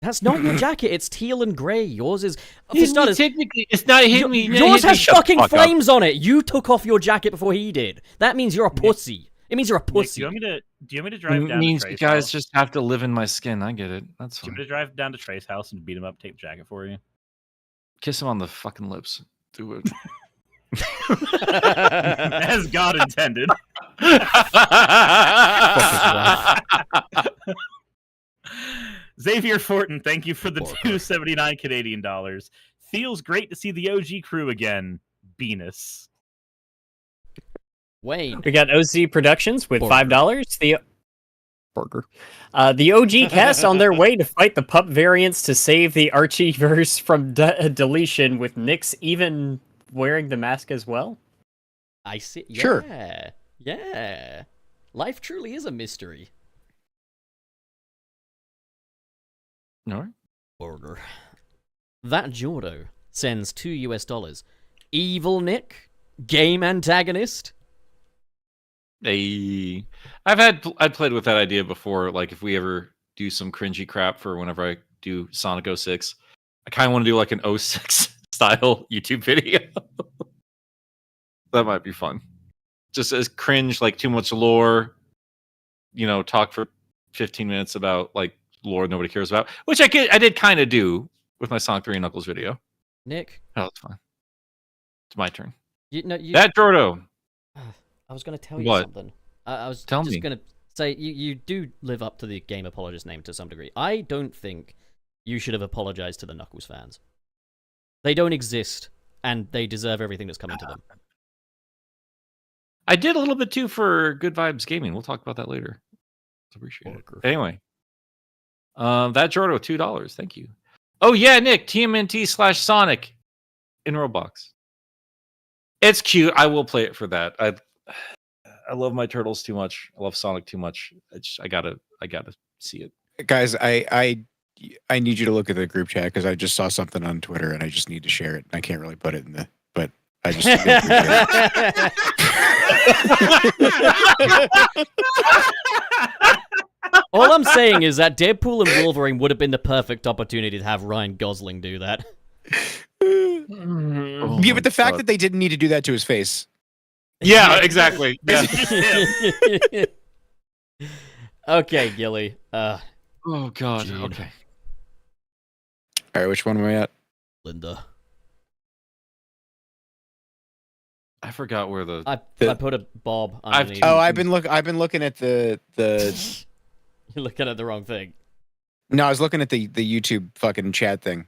That's not your jacket. It's teal and grey. Yours is. For starters, Technically, it's not hitting me. yours has Shut the fucking fuck up. flames on it. You took off your jacket before he did. That means you're a pussy. It means you're a Nick, do pussy. you want me to drive It down means to you Trey's guys house? just have to live in my skin. I get it. That's Do you want fine. me to drive down to Trey's house and beat him up, take the jacket for you? Kiss him on the fucking lips. Do it. As God intended. Xavier Fortin, thank you for the Porker. $2.79 Canadian dollars. Feels great to see the OG crew again. Venus. Wayne. We got OZ Productions with Borger. $5. Burger. The OG cast on their way to fight the pup variants to save the Archieverse from deletion, with Nyx even wearing the mask as well. I see. Yeah. Sure. Yeah. Life truly is a mystery. No. Order. That Jordo sends $2 US. Evil Nick, game antagonist. Hey, I'd played with that idea before. Like, if we ever do some cringy crap for whenever I do Sonic 06, I kind of want to do like an 06 style YouTube video. That might be fun. Just as cringe, like too much lore. You know, talk for 15 minutes about like lore nobody cares about, which I did kind of do with my Sonic 3 and Knuckles video. Nick, Oh, that's fine. It's my turn. you That Jordo. I was going to tell you What? something. I was Tell just me. going to say you do live up to the game apologist name to some degree. I don't think you should have apologized to the Knuckles fans. They don't exist, and they deserve everything that's coming to them. I did a little bit too for Good Vibes Gaming. We'll talk about that later. Appreciate it. Anyway, that Jordo, $2. Thank you. Oh yeah, Nick, TMNT/Sonic in Roblox. It's cute. I will play it for that. I love my turtles too much. I love Sonic too much. I gotta see it. Guys, I need you to look at the group chat because I just saw something on Twitter and I just need to share it. I can't really put it in the, but I just need to share it. All I'm saying is that Deadpool and Wolverine would have been the perfect opportunity to have Ryan Gosling do that. Oh Yeah, my but the fact God. that they didn't need to do that to his face. Yeah, exactly. Yeah. Okay, Gilly. Oh God. Gene. Okay. All right, which one am I at? Linda. I forgot where the. I put a bob I've- underneath. Oh, I've been looking at the. You're looking at the wrong thing. No, I was looking at the YouTube fucking chat thing.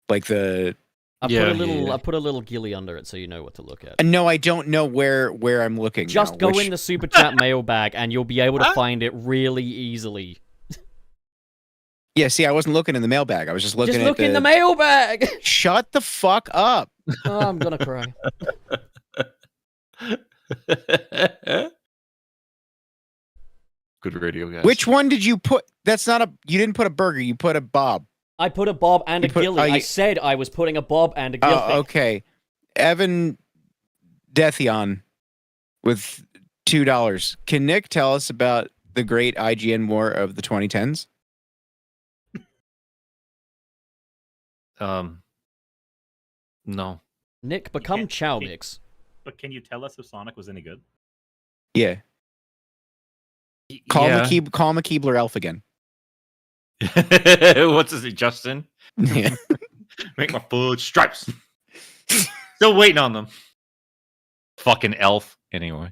Like the. I Yeah, put a little. yeah. I put a little Gilly under it so you know what to look at. No, I don't know where I'm looking. Just now, go which- in the super chat mailbag and you'll be able to find it really easily. Yeah, see, I wasn't looking in the mailbag. I was just looking Just at look in the mailbag. Shut the fuck up. Oh, I'm gonna cry. Good radio, guys. Which one did you put? That's not a. You didn't put a burger. You put a Bob. I put a bob and a You put- Gilly. oh, I you- said I was putting a bob and a Gilly. Oh, okay. Evan Deathion with $2. Can Nick tell us about the great IGN war of the 2010s? No. Nick, become can't- Chow can't- Mix. But can you tell us if Sonic was any good? Yeah. Call Yeah. him a Keebler elf again. What's his name, Justin? Yeah. Make my food stripes. Still waiting on them. Fucking elf. Anyway.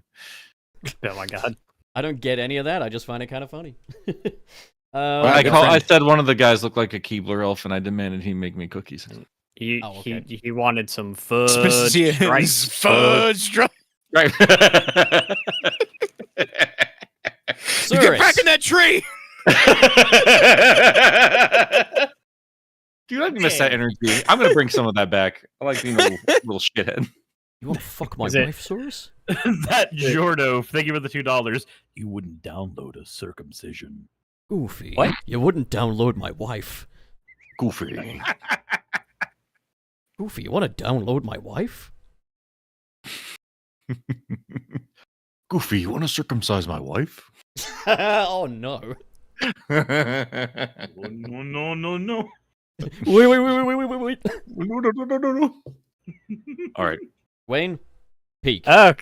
Oh my god. I don't get any of that. I just find it kind of funny. Wow, good friend. I said one of the guys looked like a Keebler elf, and I demanded he make me cookies. He Oh, okay. he wanted some fudge. Fudge stripes. Right. You get back in that tree. Dude, I miss that energy. I'm gonna bring some of that back. I like being a little shithead. You want to fuck my Is it- wife, Saurus? That Jordo, thank you for the $2. You wouldn't download a circumcision. Goofy. What? You wouldn't download my wife. Goofy. Goofy, you want to download my wife? Goofy, you want to circumcise my wife? Oh no. Oh, no. Wait. No. All right. Wayne, peek. Okay.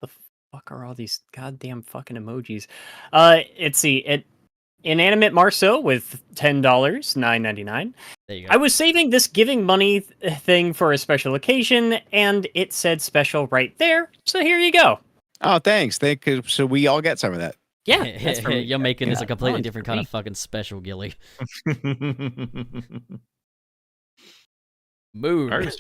The fuck are all these goddamn fucking emojis? Let's see. Inanimate Marceau with $10, $9.99. There you go. I was saving this giving money thing for a special occasion, and it said special right there. So here you go. Oh, thanks. So we all get some of that. Yeah, that's from- You're making this a yeah, completely mine's different for kind me. of fucking special, Gilly. Moon. Alright,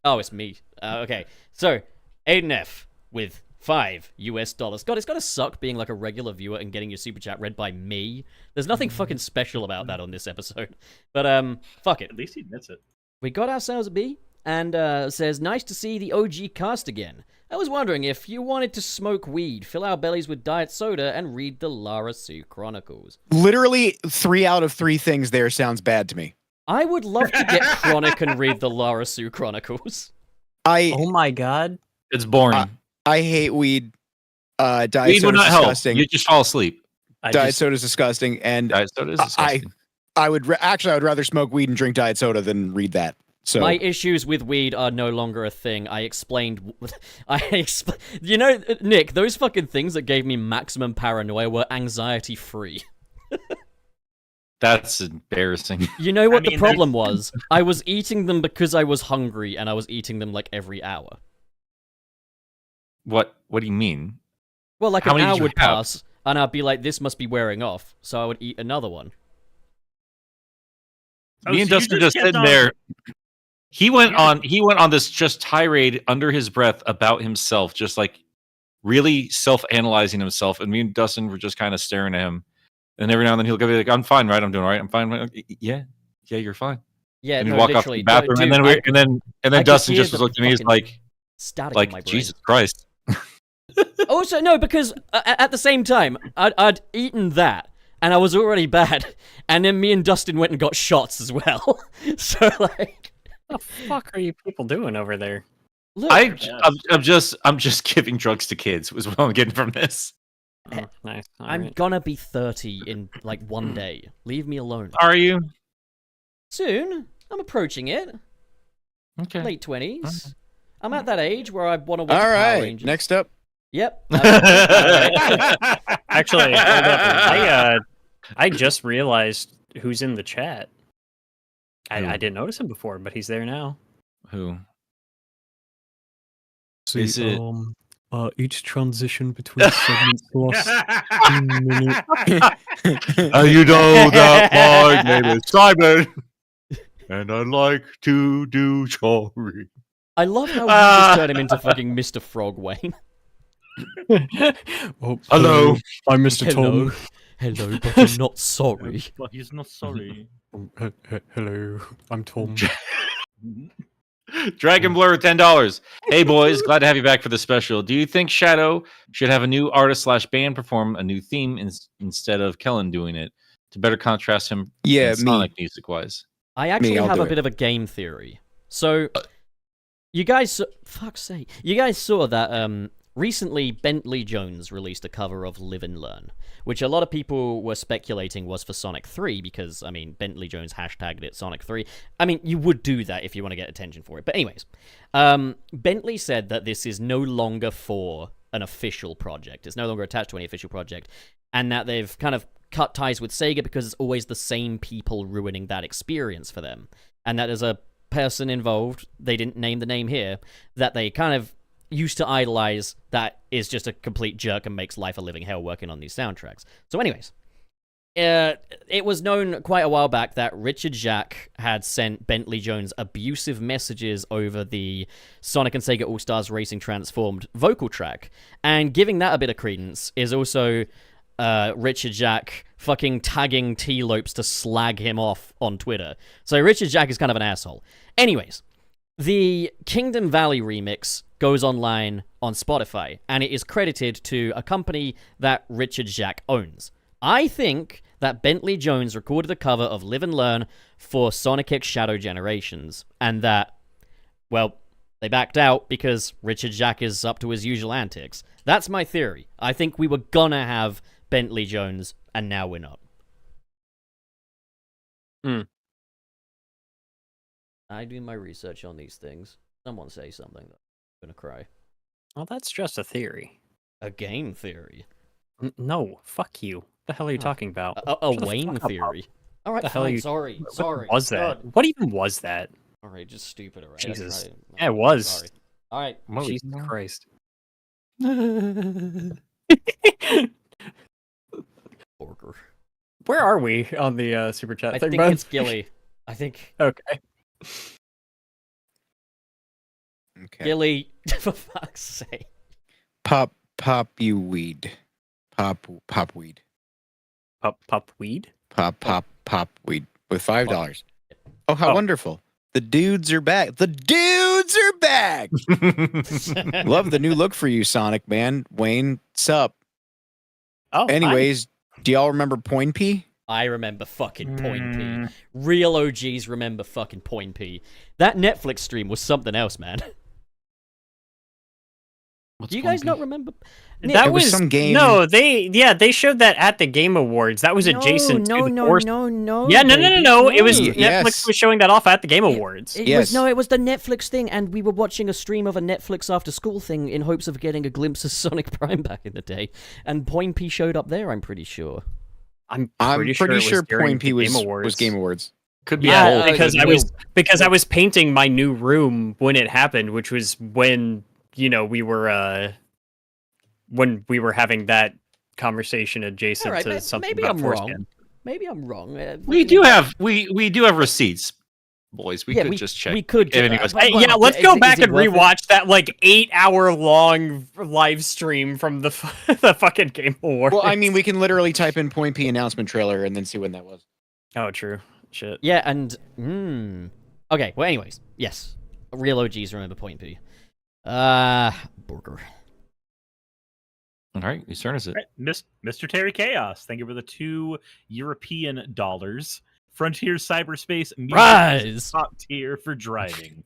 Oh, it's me. Okay. So, Aiden F with $5. God, it's gotta suck being like a regular viewer and getting your super chat read by me. There's nothing fucking special about that on this episode. But, fuck it. At least he admits it. We got ourselves a B, and says, nice to see the OG cast again. I was wondering if you wanted to smoke weed, fill our bellies with diet soda, and read the Lara Sue Chronicles. Literally 3 out of 3 things there sounds bad to me. I would love to get Chronic and read the Lara Sue Chronicles. Oh my god. It's boring. I hate weed. Diet Weed will soda's not help. disgusting. You just fall asleep. Diet soda's disgusting, and Diet soda is disgusting. I would actually I would rather smoke weed and drink diet soda than read that. So My issues with weed are no longer a thing. I explained. You know, Nick, those fucking things that gave me maximum paranoia were anxiety free. That's embarrassing. You know what I mean, the problem was? I was eating them because I was hungry, and I was eating them like every hour. What do you mean? Well, like How an many did hour you would have? pass, and I'd be like, this must be wearing off, so I would eat another one. Oh, Me and so you Dustin just just kept sitting on- there. He went on this just tirade under his breath about himself, just like really self-analyzing himself. And me and Dustin were just kind of staring at him. And every now and then he'll go like, "I'm fine, right? I'm doing all right. I'm fine. Right? Yeah, you're fine." Yeah, And no, we walk off to literally. the bathroom, Dude, and then I could Dustin hear just was the looking at me. He's fucking static in my like brain. Jesus Christ. Also, no, because at the same time, I'd eaten that, and I was already bad, and then me and Dustin went and got shots as well. So, like, What the fuck are you people doing over there? look, I'm just giving drugs to kids. Was what I'm getting from this. Oh, nice. I'm Alright. gonna be 30 in, like, one day. Leave me alone. Are you Soon. I'm approaching it. okay? Late 20s. I'm at that age where I want to watch all Power right, Rangers. next up. Yep. Actually, hold up. I just realized who's in the chat. Who? I didn't notice him before, but he's there now. Who? See, Is it- each transition between segments lasts 1 minute. You know that my name is Simon, and I like to do jewelry. I love how you just turn him into fucking Mr. Frog, Wayne. Oh, Hello. I'm Mr. Hello. Tom. Hello, but I'm not sorry. But he's not sorry. Hello, I'm Tom. Dragon Blur, $10. Hey boys, glad to have you back for the special. Do you think Shadow should have a new artist/band perform a new theme instead of Kellen doing it to better contrast him? Yeah, and me. Sonic music-wise. I actually I'll have do a it. bit of a game theory. So, you guys, fuck's sake, you guys saw that recently Bentley Jones released a cover of Live and Learn, which a lot of people were speculating was for Sonic 3 because, I mean, Bentley Jones hashtagged it Sonic 3. I mean, you would do that if you want to get attention for it. But anyways, Bentley said that this is no longer for an official project. It's no longer attached to any official project, and that they've kind of cut ties with Sega because it's always the same people ruining that experience for them. And that there's a person involved, they didn't name the name here, that they kind of used to idolize that is just a complete jerk and makes life a living hell working on these soundtracks. So anyways, it was known quite a while back that Richard Jacques had sent Bentley Jones abusive messages over the Sonic and Sega All-Stars Racing Transformed vocal track, and giving that a bit of credence is also Richard Jacques fucking tagging T-Lopes to slag him off on Twitter. So Richard Jacques is kind of an asshole. Anyways, the Kingdom Valley remix goes online on Spotify, and it is credited to a company that Richard Jacques owns. I think that Bentley Jones recorded a cover of Live and Learn for Sonic X Shadow Generations, and that, well, they backed out because Richard Jacques is up to his usual antics. That's my theory. I think we were gonna have Bentley Jones, and now we're not. I do my research on these things. Someone say something. I'm gonna cry. Well, that's just a theory. A game theory. No, fuck you. What the hell are you talking about? A Shut the Wayne fuck up. theory. All right, The hell fine. you- Sorry. What was that? God. What even was that? All right, just stupid. All right. Jesus. Right. Yeah, it was. Sorry. All right. Jesus Christ. Borger. Where are we on the super chat I thing, think bud? it's Gilly. I think Okay. Okay. Gilly. For fuck's sake. Pop you weed. Pop weed. Pop weed? Pop weed with $5. Oh, how Oh. wonderful. The dudes are back. The dudes are back. Love the new look for you, Sonic, man. Wayne, sup? Oh, Anyways, do y'all remember Point P? I remember fucking Point P. Real OGs remember fucking Point P. That Netflix stream was something else, man. Do you guys not remember? Nick, that It was was some game- No, they showed that at the Game Awards. That was adjacent to the Force. No. Yeah, no. It was Yes. Netflix was showing that off at the Game Awards. It Yes. was the Netflix thing, and we were watching a stream of a Netflix after school thing in hopes of getting a glimpse of Sonic Prime back in the day. And Point P showed up there, I'm pretty sure. I'm I'm pretty pretty sure sure Point P was Game Game Awards. Could be Yeah, both. because I was painting my new room when it happened, which was when we were having that conversation adjacent All right, to something maybe about I'm Force wrong. Gen. Maybe I'm wrong. We do have receipts, boys. We could just check. We could. if anybody's- but- Yeah, but let's is go it- back is it and worth it? rewatch that 8-hour long live stream from the the fucking Game Awards. Well, I mean, we can literally type in Point P announcement trailer and then see when that was. oh, true. Shit. Yeah, and okay. Well, anyways, yes, real OGs remember Point P. Burger. All right, whose turn is it? Mr. Terry Chaos, thank you for the $2 European. Frontier Cyberspace music Rise! is top tier for driving.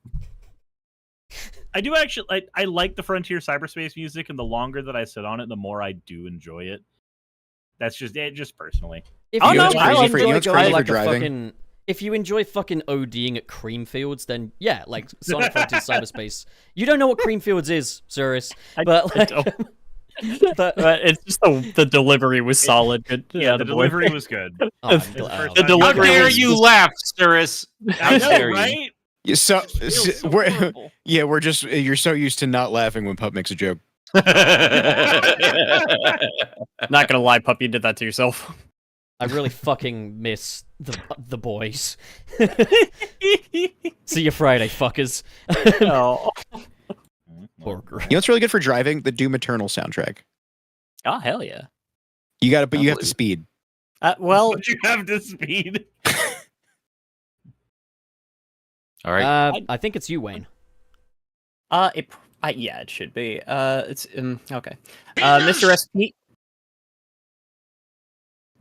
I do actually I like the Frontier Cyberspace music, and the longer that I sit on it, the more I do enjoy it. That's just personally. If Oh, you no, enjoy I like for- going you know what's crazy for like a driving? fucking- if you enjoy fucking ODing at Creamfields, then yeah, like Sonic Frontier Cyberspace. You don't know what Creamfields is, Cyrus, but I like, don't. But it's just the delivery was solid. Good. Yeah, the boy. delivery was good. oh, I'm It's the glad- first The time- How delivery dare was you just- laugh, Sturris? How I know, dare you? right? Yeah, so, Feels so we're, horrible. yeah, we're just you're so used to not laughing when Pup makes a joke. Not gonna lie, pup, you did that to yourself. I really fucking miss the boys. See you Friday, fuckers. Oh. Burger. You know what's really good for driving? The Doom Eternal soundtrack. Oh hell yeah. You got it, but I you have to believe- speed. Well, But you have to speed. All right. I think it's you, Wayne. yeah, it should be. It's okay. Mr. SP.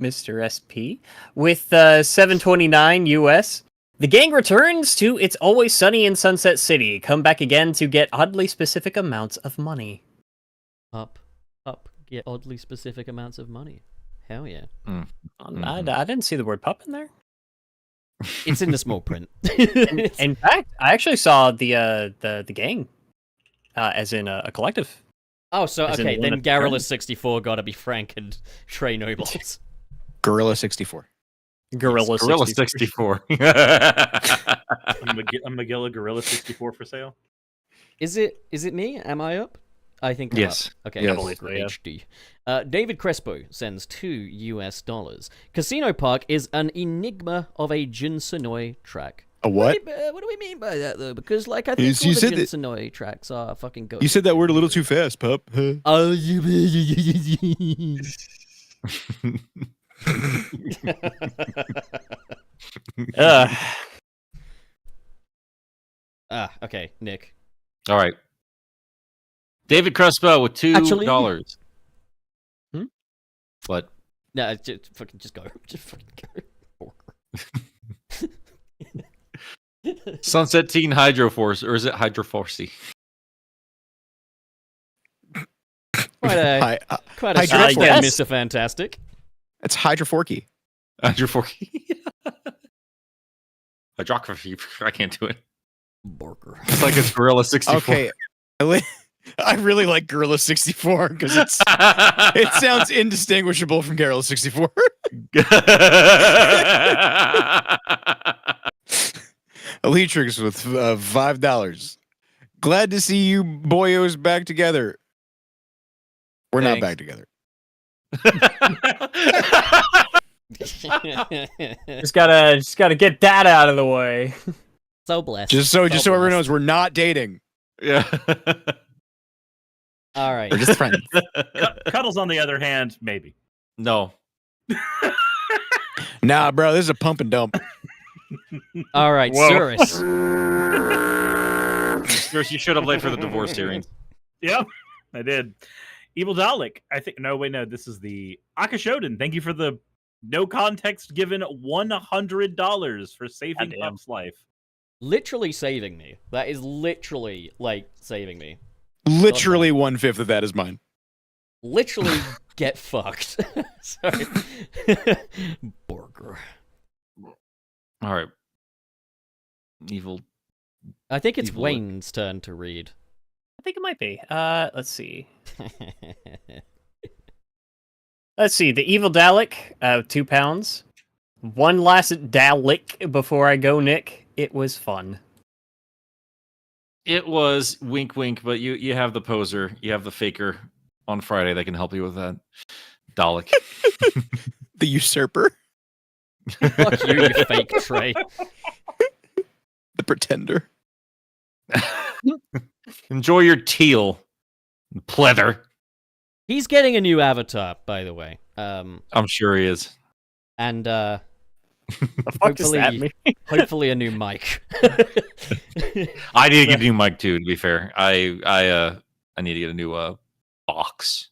Mr. SP with 729 US. The gang returns to It's Always Sunny in Sunset City. Come back again to get oddly specific amounts of money. Up, get oddly specific amounts of money. Hell yeah. I didn't see the word pup in there. It's in the small print. In fact, I actually saw the gang, as in a collective. Oh, so As in okay, one then of the Garrula friends. 64 gotta be Frank and Trey Nobles. Gorilla 64. Gorilla Gorilla 64. 64. A Magilla Gorilla 64 for sale. Is it me? Am I up? I think I'm Yes. up. Okay, Yes. I believe so, yeah. HD. David Crespo sends $2. Casino Park is an enigma of a Jinsenoi track. A what? What do we mean by that, though? Because, like, I think Is- all you the said that- Jinsenoi tracks are fucking good. You said that word a little too fast, pup. Huh? Oh, you... Okay, Nick. All right. David Crespo with $2. Actually- What? No, just go. Just fucking go. Sunset Teen Hydroforce, or is it Hydroforcey? Quite a Hi, stretch there, yes. Mr. Fantastic. it's Hydroforky. Hydroforcey. Hydrography. I can't do it. Burger. It's like it's Gorilla 64. Okay. I really like Gorilla 64 because it sounds indistinguishable from Gorilla 64. Elytrix with $5. Glad to see you boyos back together. We're not back together. Just gotta get that out of the way. So blessed. Just so blessed. everyone knows, we're not dating. Yeah. All right. We're just friends. Cuddles, on the other hand, maybe. No. Nah, bro, this is a pump and dump. All right, Whoa. Cirrus. First, you showed up late for the divorce hearing. Yep, I did. Evil Dalek. I think. No, wait, no. This is the Akashoden. Thank you for the no context given $100 for saving Goddamn. Pup's life. Literally saving me. That is literally, like, saving me. Literally 1/5 of that is mine. Literally get fucked. Sorry. Burger. All right. Evil. I think it's Evil. Wayne's turn to read. I think it might be. Let's see. Let's see. The Evil Dalek, £2. One last Dalek before I go, Nick. It was fun. It was wink, wink, but you have the poser, you have the faker on Friday that can help you with that. Dalek. The usurper, Fuck you, you fake Trey. the pretender. Enjoy your teal. Pleather. He's getting a new avatar, by the way. I'm sure he is. And The fuck does that mean? hopefully a new mic. I need to get a new mic too, to be fair. I need to get a new box.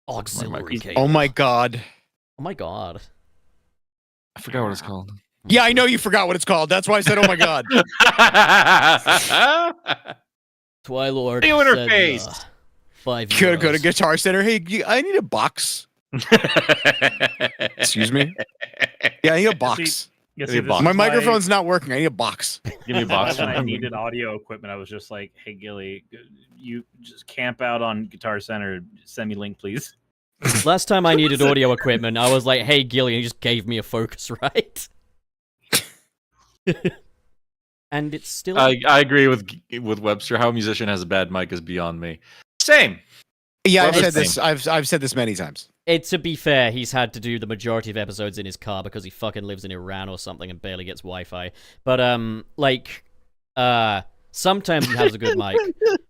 Auxiliary Oh my god. Oh my god. I forgot what it's called. Yeah, I know you forgot what it's called. That's why I said, "Oh my god." Twilord. New said, interface. €5. Go to Guitar Center. Hey, I need a box. Excuse me. Yeah, I need a box. Yeah, Hey, this box. is My why- microphone's not working. I need a box. Give me a box. When I needed audio equipment, I was just like, "Hey, Gilly, you just camp out on Guitar Center. Send me link, please." Last time I needed audio equipment, I was like, "Hey, Gilly," and he just gave me a Focusrite. And it's still. I agree with Webster. How a musician has a bad mic is beyond me. Same. Yeah, Well, I've said it's this. I've said this many times. To be fair, he's had to do the majority of episodes in his car because he fucking lives in Iran or something and barely gets Wi-Fi. But sometimes he has a good mic,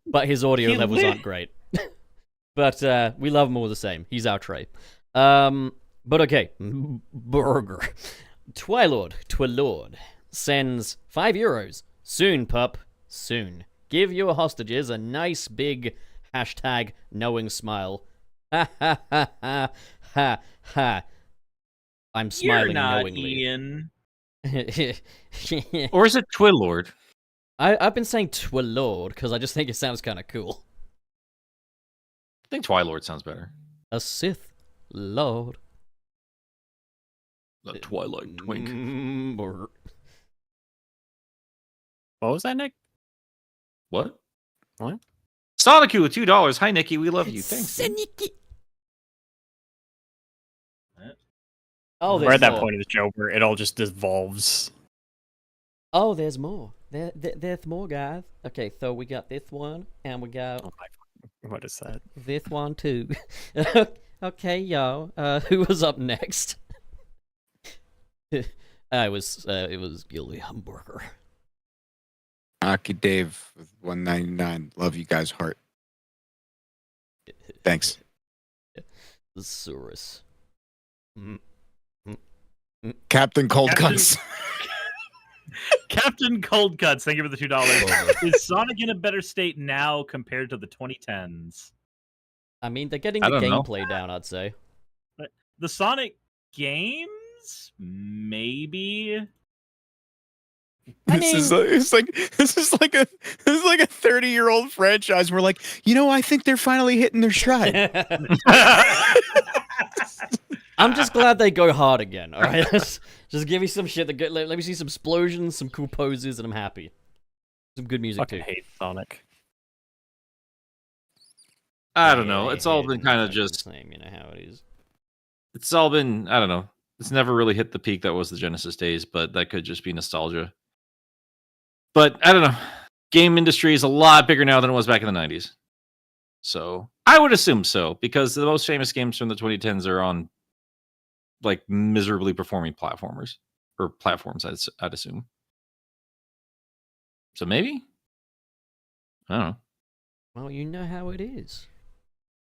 but his audio levels aren't great. But we love him all the same. He's our Trey. But okay, Burger. Twilord sends €5. Soon, pup. Soon. Give your hostages a nice big #knowing smile. Ha ha ha ha ha ha. I'm smiling You're not knowingly. Ian. Or is it Twilord? I've been saying Twilord because I just think it sounds kind of cool. think Twilord sounds better. A Sith Lord. The Twilight Twink. What was that, Nick? What? What? Sonicu with $2. Hi, Nikki. We love you. Thanks. dude. Oh, We're at there's that more. point of the show where it all just devolves. Oh, there's more. There's more, guys. Okay, so we got this one, and we got Oh my, what is that? this one too. Okay, y'all. Who was up next? It was Gilly Hamburger. Aki Dave with 199. Love you guys, heart. Thanks. Thesaurus. Captain Cold Captain- Cuts. Captain Cold Cuts, thank you for the $2. Is Sonic in a better state now compared to the 2010s? I mean, they're getting I the don't know. gameplay down, I'd say. The Sonic games, maybe. This is like a 30-year-old franchise. We're like, I think they're finally hitting their stride. I'm just glad they go hard again, alright? Just give me some shit that let me see some explosions, some cool poses, and I'm happy. Some good music Fucking too. hate Sonic. I don't know. Yeah, It's all yeah, been kind of it's just. the same, you know how it is. It's all been. I don't know. It's never really hit the peak that was the Genesis days, but that could just be nostalgia. But I don't know. Game industry is a lot bigger now than it was back in the 90s. So I would assume so, because the most famous games from the 2010s are on like miserably performing platformers or platforms, I'd assume. So maybe? I don't know. Well, you know how it is.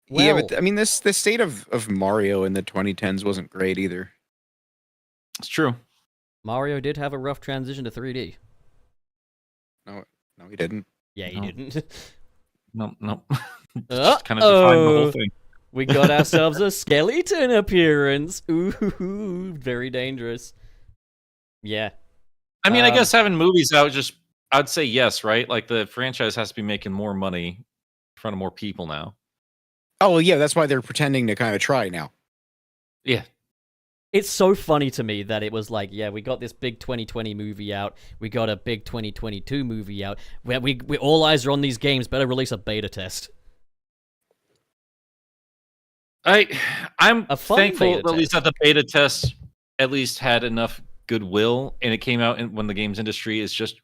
Yeah, Well, but I mean, the state of Mario in the 2010s wasn't great either. It's true. Mario did have a rough transition to 3D. No, he didn't. Yeah, he No. didn't. No. Just kind of defined the whole thing. We got ourselves a skeleton appearance. Ooh, very dangerous. Yeah. I mean, I guess having movies out I'd say yes, right? Like the franchise has to be making more money in front of more people now. Oh, well, yeah, that's why they're pretending to kind of try now. Yeah. It's so funny to me that it was like, yeah, we got this big 2020 movie out. We got a big 2022 movie out. Where we all eyes are on these games. Better release a beta test. I'm A fun thankful beta at least that the beta test at least had enough goodwill, and it came out when the games industry is just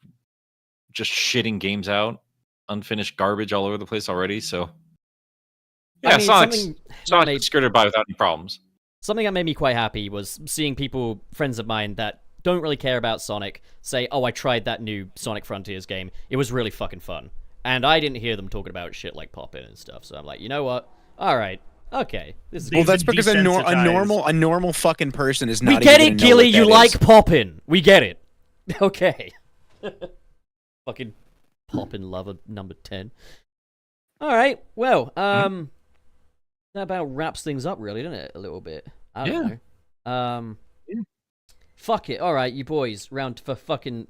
shitting games out, unfinished garbage all over the place already. So yeah, I mean, Sonic's skirted by without any problems. Something that made me quite happy was seeing people, friends of mine, that don't really care about Sonic, say, oh, I tried that new Sonic Frontiers game. It was really fucking fun. And I didn't hear them talking about shit like Pop-In and stuff, so I'm like, you know what? Alright, okay. This is Well, that's been because a desensitized. normal fucking person is We not. get even it, gonna know Gilly, what you that like is. Pop-In. We get it. Okay. Fucking Pop-In lover number 10. Alright, well, that about wraps things up, really, doesn't it? A little bit. I don't know. Fuck it. All right, you boys, round the fucking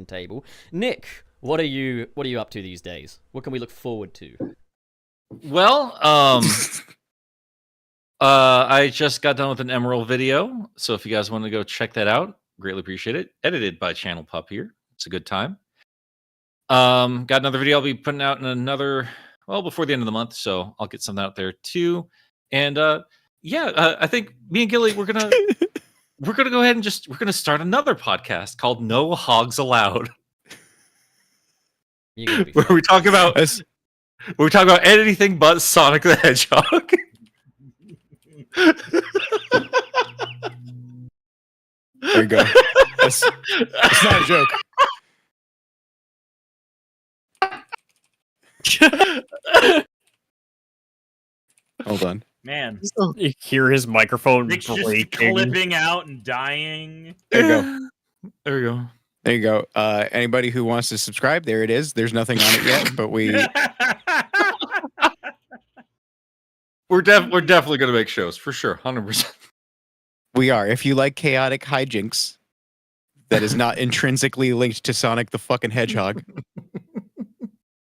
table. Nick, what are you up to these days? What can we look forward to? Well, I just got done with an Emerald video, so if you guys want to go check that out, greatly appreciate it. Edited by Channel Pup here. It's a good time. Got another video I'll be putting out in before the end of the month, so I'll get something out there too. And I think me and Gilly we're gonna go ahead and we're gonna start another podcast called No Hogs Allowed. You're gonna be Where fine. we talk about anything but Sonic the Hedgehog. There you go. That's not a joke. Hold on. Man, You hear his microphone Nick's just breaking. clipping out and dying. There you go. There we go. There you go. Anybody who wants to subscribe, there it is. There's nothing on it yet, but We're definitely gonna make shows for sure, 100%. we are. If you like chaotic hijinks that is not intrinsically linked to Sonic the fucking Hedgehog,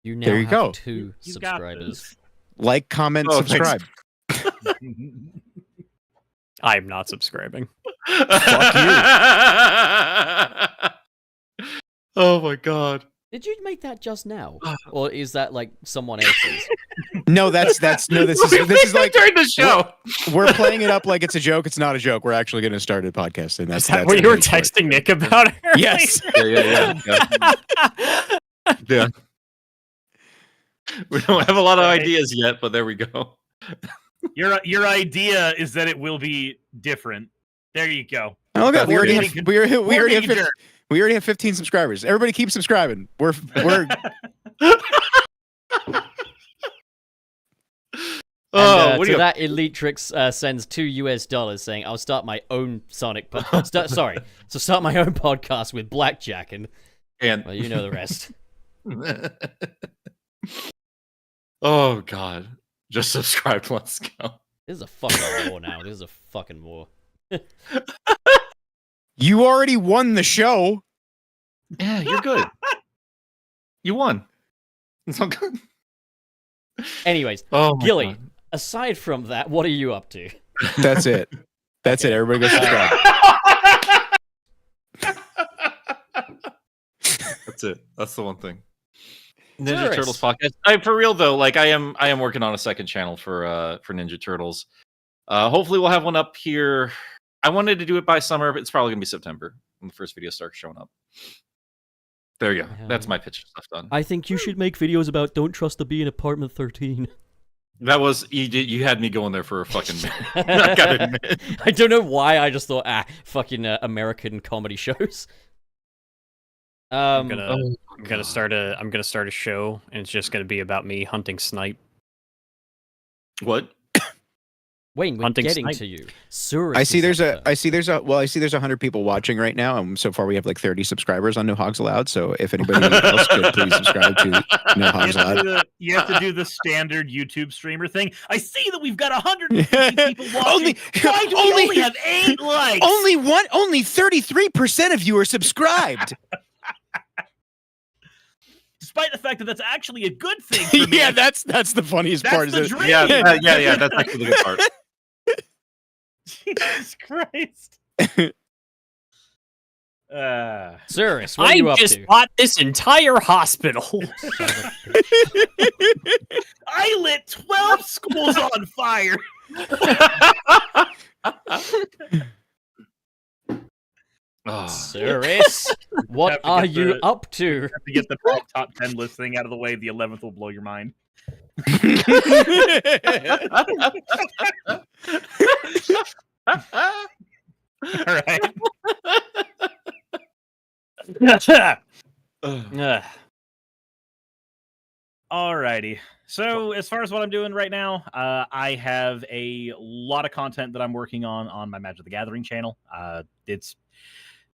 You now There you have go. 2 You got subscribers. this. Like, comment, Oh, thanks. subscribe. I'm not subscribing. Fuck you. Oh my god. Did you make that just now, or is that like someone else's? No, that's no. This is like during the show. we're playing it up like it's a joke. It's not a joke. We're actually going to start a podcast, and Is that's that what the you were case for it. texting Nick about? earlier? Yes. Yeah. We don't have a lot of ideas yet, but there we go. Your idea is that it will be different. There you go. Oh, look, we already Morgan- have, we already Morgan have jerk. we already have 15 subscribers. Everybody keep subscribing. We're Oh, And what do to you that, Eletrix sends $2 saying, "I'll start my own Sonic. Start my own podcast with Blackjack." And and well, you know the rest. oh god, just subscribed. Let's go. This is a fucking war now. This is a fucking war. you already won the show. Yeah, you're good. You won. It's all good. Anyways, Oh, my Gilly, God. aside from that, what are you up to? That's it. That's it. Everybody go subscribe. That's it. That's the one thing. Ninja Tourist. Turtles podcast. For real though, like I am working on a second channel for Ninja Turtles. Hopefully we'll have one up here. I wanted to do it by summer, but it's probably gonna be September when the first video starts showing up. There you go. That's my pitch stuff done. I think you should make videos about don't trust the bee in apartment 13. That was you had me going there for a fucking minute. I gotta admit. I don't know why. I just thought, fucking American comedy shows. I'm gonna start a show, and it's just gonna be about me hunting snipe. What? Wayne, we're Hunting getting snipe. to you. Surus I see is there's up a 100 people watching right now, and so far we have like 30 subscribers on No Hogs Allowed. So if anybody else could please subscribe to No Hogs Allowed. You have to do the standard YouTube streamer thing. I see that we've got 150 people watching. Why do we only have 8 likes? Only 33% of you are subscribed. Despite the fact that that's actually a good thing for me. Yeah, that's the funniest That's part. the Is it? dream. Yeah. That's actually the good part. Jesus Christ. Surus, what are you I up just to? bought this entire hospital. I lit 12 schools on fire. Oh. Surus, what Have to are get you the- up to? To get the top 10 list thing out of the way, the 11th will blow your mind. All right. Ugh. Alrighty. So as far as what I'm doing right now, I have a lot of content that I'm working on my Magic the Gathering channel. It's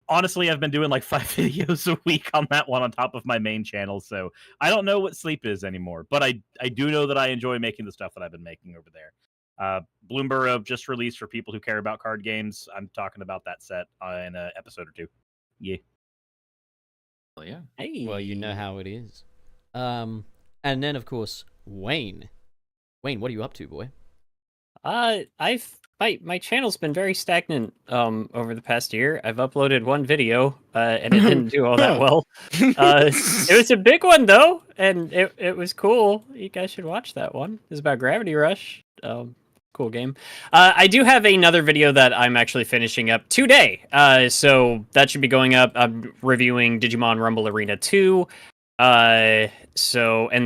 honestly, I've been doing like 5 videos a week on that one on top of my main channel. So I don't know what sleep is anymore, but I do know that I enjoy making the stuff that I've been making over there. Bloomburrow just released for people who care about card games. I'm talking about that set in an episode or 2. Yeah. Well, yeah. Hey. Well, you know how it is. And then of course Wayne. Wayne, what are you up to, boy? My channel's been very stagnant over the past year. I've uploaded 1 video and it didn't do all that well. It was a big one though, and it was cool. You guys should watch that one. It's about Gravity Rush. Cool game. I do have another video that I'm actually finishing up today. So that should be going up. I'm reviewing Digimon Rumble Arena 2. And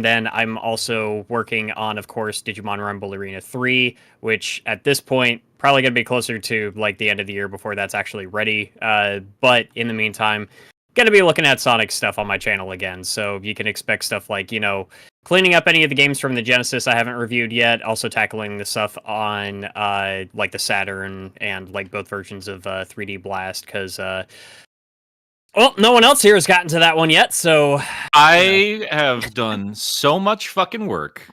then I'm also working on, of course, Digimon Rumble Arena 3, which at this point probably gonna be closer to like the end of the year before that's actually ready. But in the meantime, gonna be looking at Sonic stuff on my channel again. So you can expect stuff like, cleaning up any of the games from the Genesis I haven't reviewed yet. Also tackling the stuff on like the Saturn and like both versions of 3D Blast, because well, no one else here has gotten to that one yet, so I have done so much fucking work.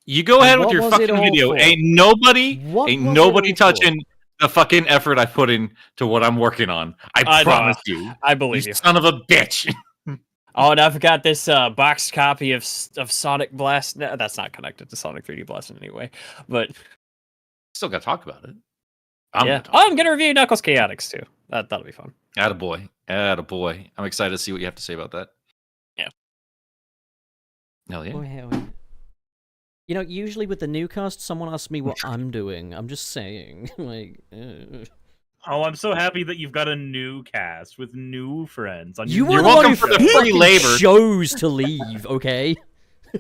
You go ahead with what your was it fucking all video. for? Ain't nobody What was it all for? touching the fucking effort I put in to what I'm working on. I I know. promise you. I believe you. Son of a bitch. Oh, and I've got this boxed copy of Sonic Blast. No, that's not connected to Sonic 3D Blast in any way, but Still got to talk about it. I'm gonna review Knuckles Chaotix too. That'll be fun. Attaboy. Attaboy. I'm excited to see what you have to say about that. Yeah. Hell yeah. Oh, hell yeah. You know, usually with the new cast, someone asks me what I'm doing. I'm just saying, like. Oh, I'm so happy that you've got a new cast with new friends. You were You're the one welcome who for the free fucking labor. chose to leave, okay?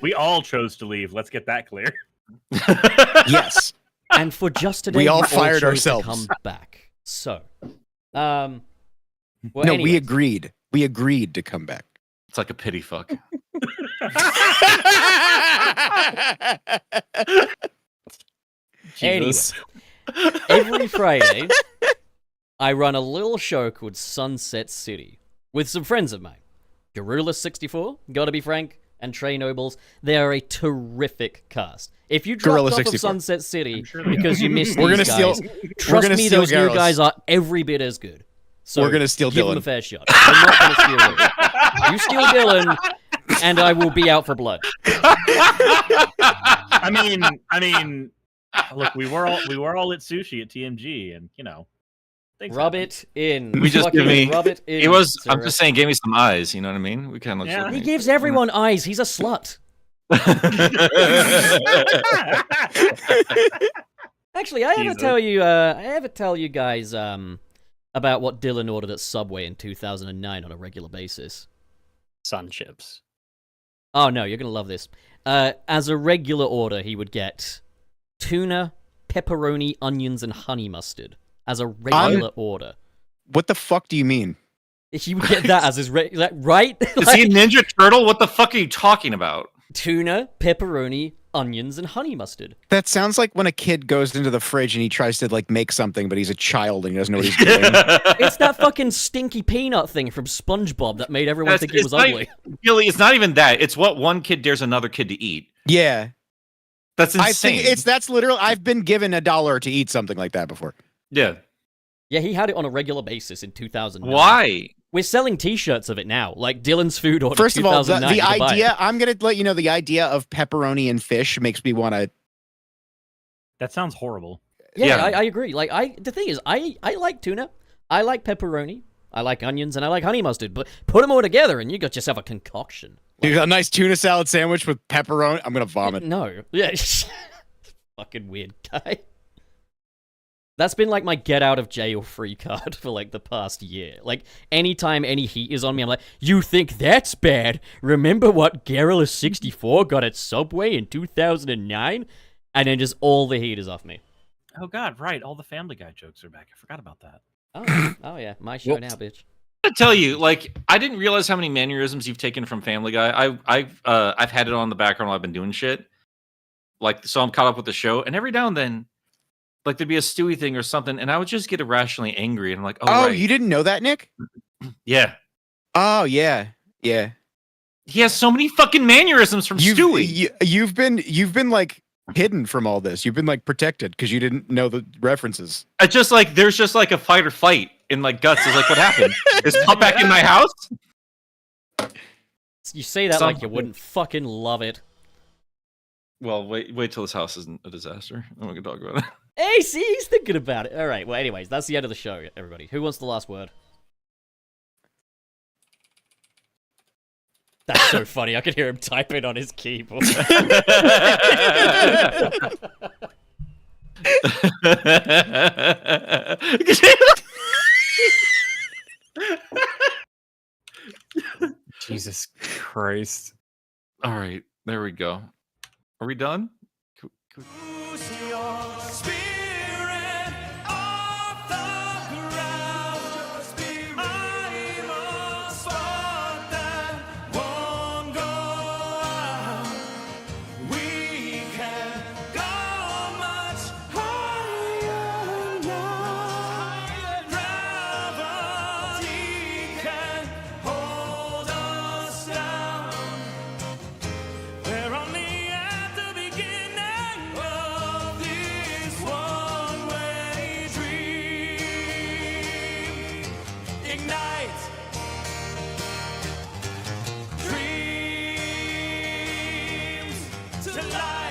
We all chose to leave. Let's get that clear. Yes. And for just today, We all you fired chose to ourselves. come back. So, well, No, anyways. we agreed. We agreed to come back. It's like a pity fuck. Anyway, Jesus. every Friday, I run a little show called Sunset City with some friends of mine. Gorilla64, gotta be frank, and Trey Nobles. They are a terrific cast. If you dropped Gorilla off 64. of Sunset City sure they because you missed We're these gonna guys, steal- trust gonna me, steal those new Garrus. guys are every bit as good. So We're gonna steal give them Dylan. a fair shot. I'm not gonna steal Dylan. You steal Dylan, and I will be out for blood. I mean, look, we were all at sushi at TMG, and you know, things Rub happen. it in. We just Fucking give me- rub it in. It was. I'm sir. just saying. Gave me some eyes. You know what I mean? We kind of. Yeah. He gives everyone eyes. He's a slut. Actually, I ever Jesus. tell you, I ever tell you guys about what Dylan ordered at Subway in 2009 on a regular basis? Sun chips. Oh no, you're gonna love this. As a regular order, he would get tuna, pepperoni, onions, and honey mustard as a regular order. What the fuck do you mean? He would get that as his is that right? Is he a Ninja Turtle? What the fuck are you talking about? Tuna, pepperoni, onions, and honey mustard. That sounds like when a kid goes into the fridge and he tries to like make something, but he's a child and he doesn't know what he's doing. It's that fucking stinky peanut thing from SpongeBob that made everyone think he was not ugly. Billy, it's not even that. It's what one kid dares another kid to eat. Yeah, That's I insane. think that's literal. I've been given $1 to eat something like that before. Yeah. Yeah, he had it on a regular basis in 2009. Why? We're selling T-shirts of it now, like Dylan's Food Order. First of all, the 2009, you can buy it. idea. I'm gonna let you know the idea of pepperoni and fish makes me want to. That sounds horrible. Yeah, Yeah. I agree. Like, the thing is, I like tuna, I like pepperoni, I like onions, and I like honey mustard. But put them all together, and you got yourself a concoction. You got a nice tuna salad sandwich with pepperoni. I'm gonna vomit. No, yeah, fucking weird guy. That's been like my get out of jail free card for like the past year. Like anytime any heat is on me, I'm like, you think that's bad? Remember what Gorilla64 got at Subway in 2009? And then just all the heat is off me. Oh God, right. All the Family Guy jokes are back. I forgot about that. Oh yeah, my show Whoops. now, bitch. I tell you, like, I didn't realize how many mannerisms you've taken from Family Guy. I've had it on the background while I've been doing shit. Like, so I'm caught up with the show, and every now and then, like, there'd be a Stewie thing or something, and I would just get irrationally angry, and I'm like, Oh, right. you didn't know that, Nick? Yeah. Oh yeah, yeah. He has so many fucking mannerisms from Stewie. You've been like hidden from all this. You've been like protected because you didn't know the references. I just like there's just like a fight or flight in like guts. Is like what happened? Is Pop back in my house? You say that like you wouldn't fucking love it. Well, wait till this house isn't a disaster. Then we can talk about it. Hey, see, he's thinking about it. All right, well, anyways, that's the end of the show, everybody. Who wants the last word? That's so funny. I could hear him typing on his keyboard. Jesus Christ. All right, there we go. Are we done? We're only at the beginning. to life.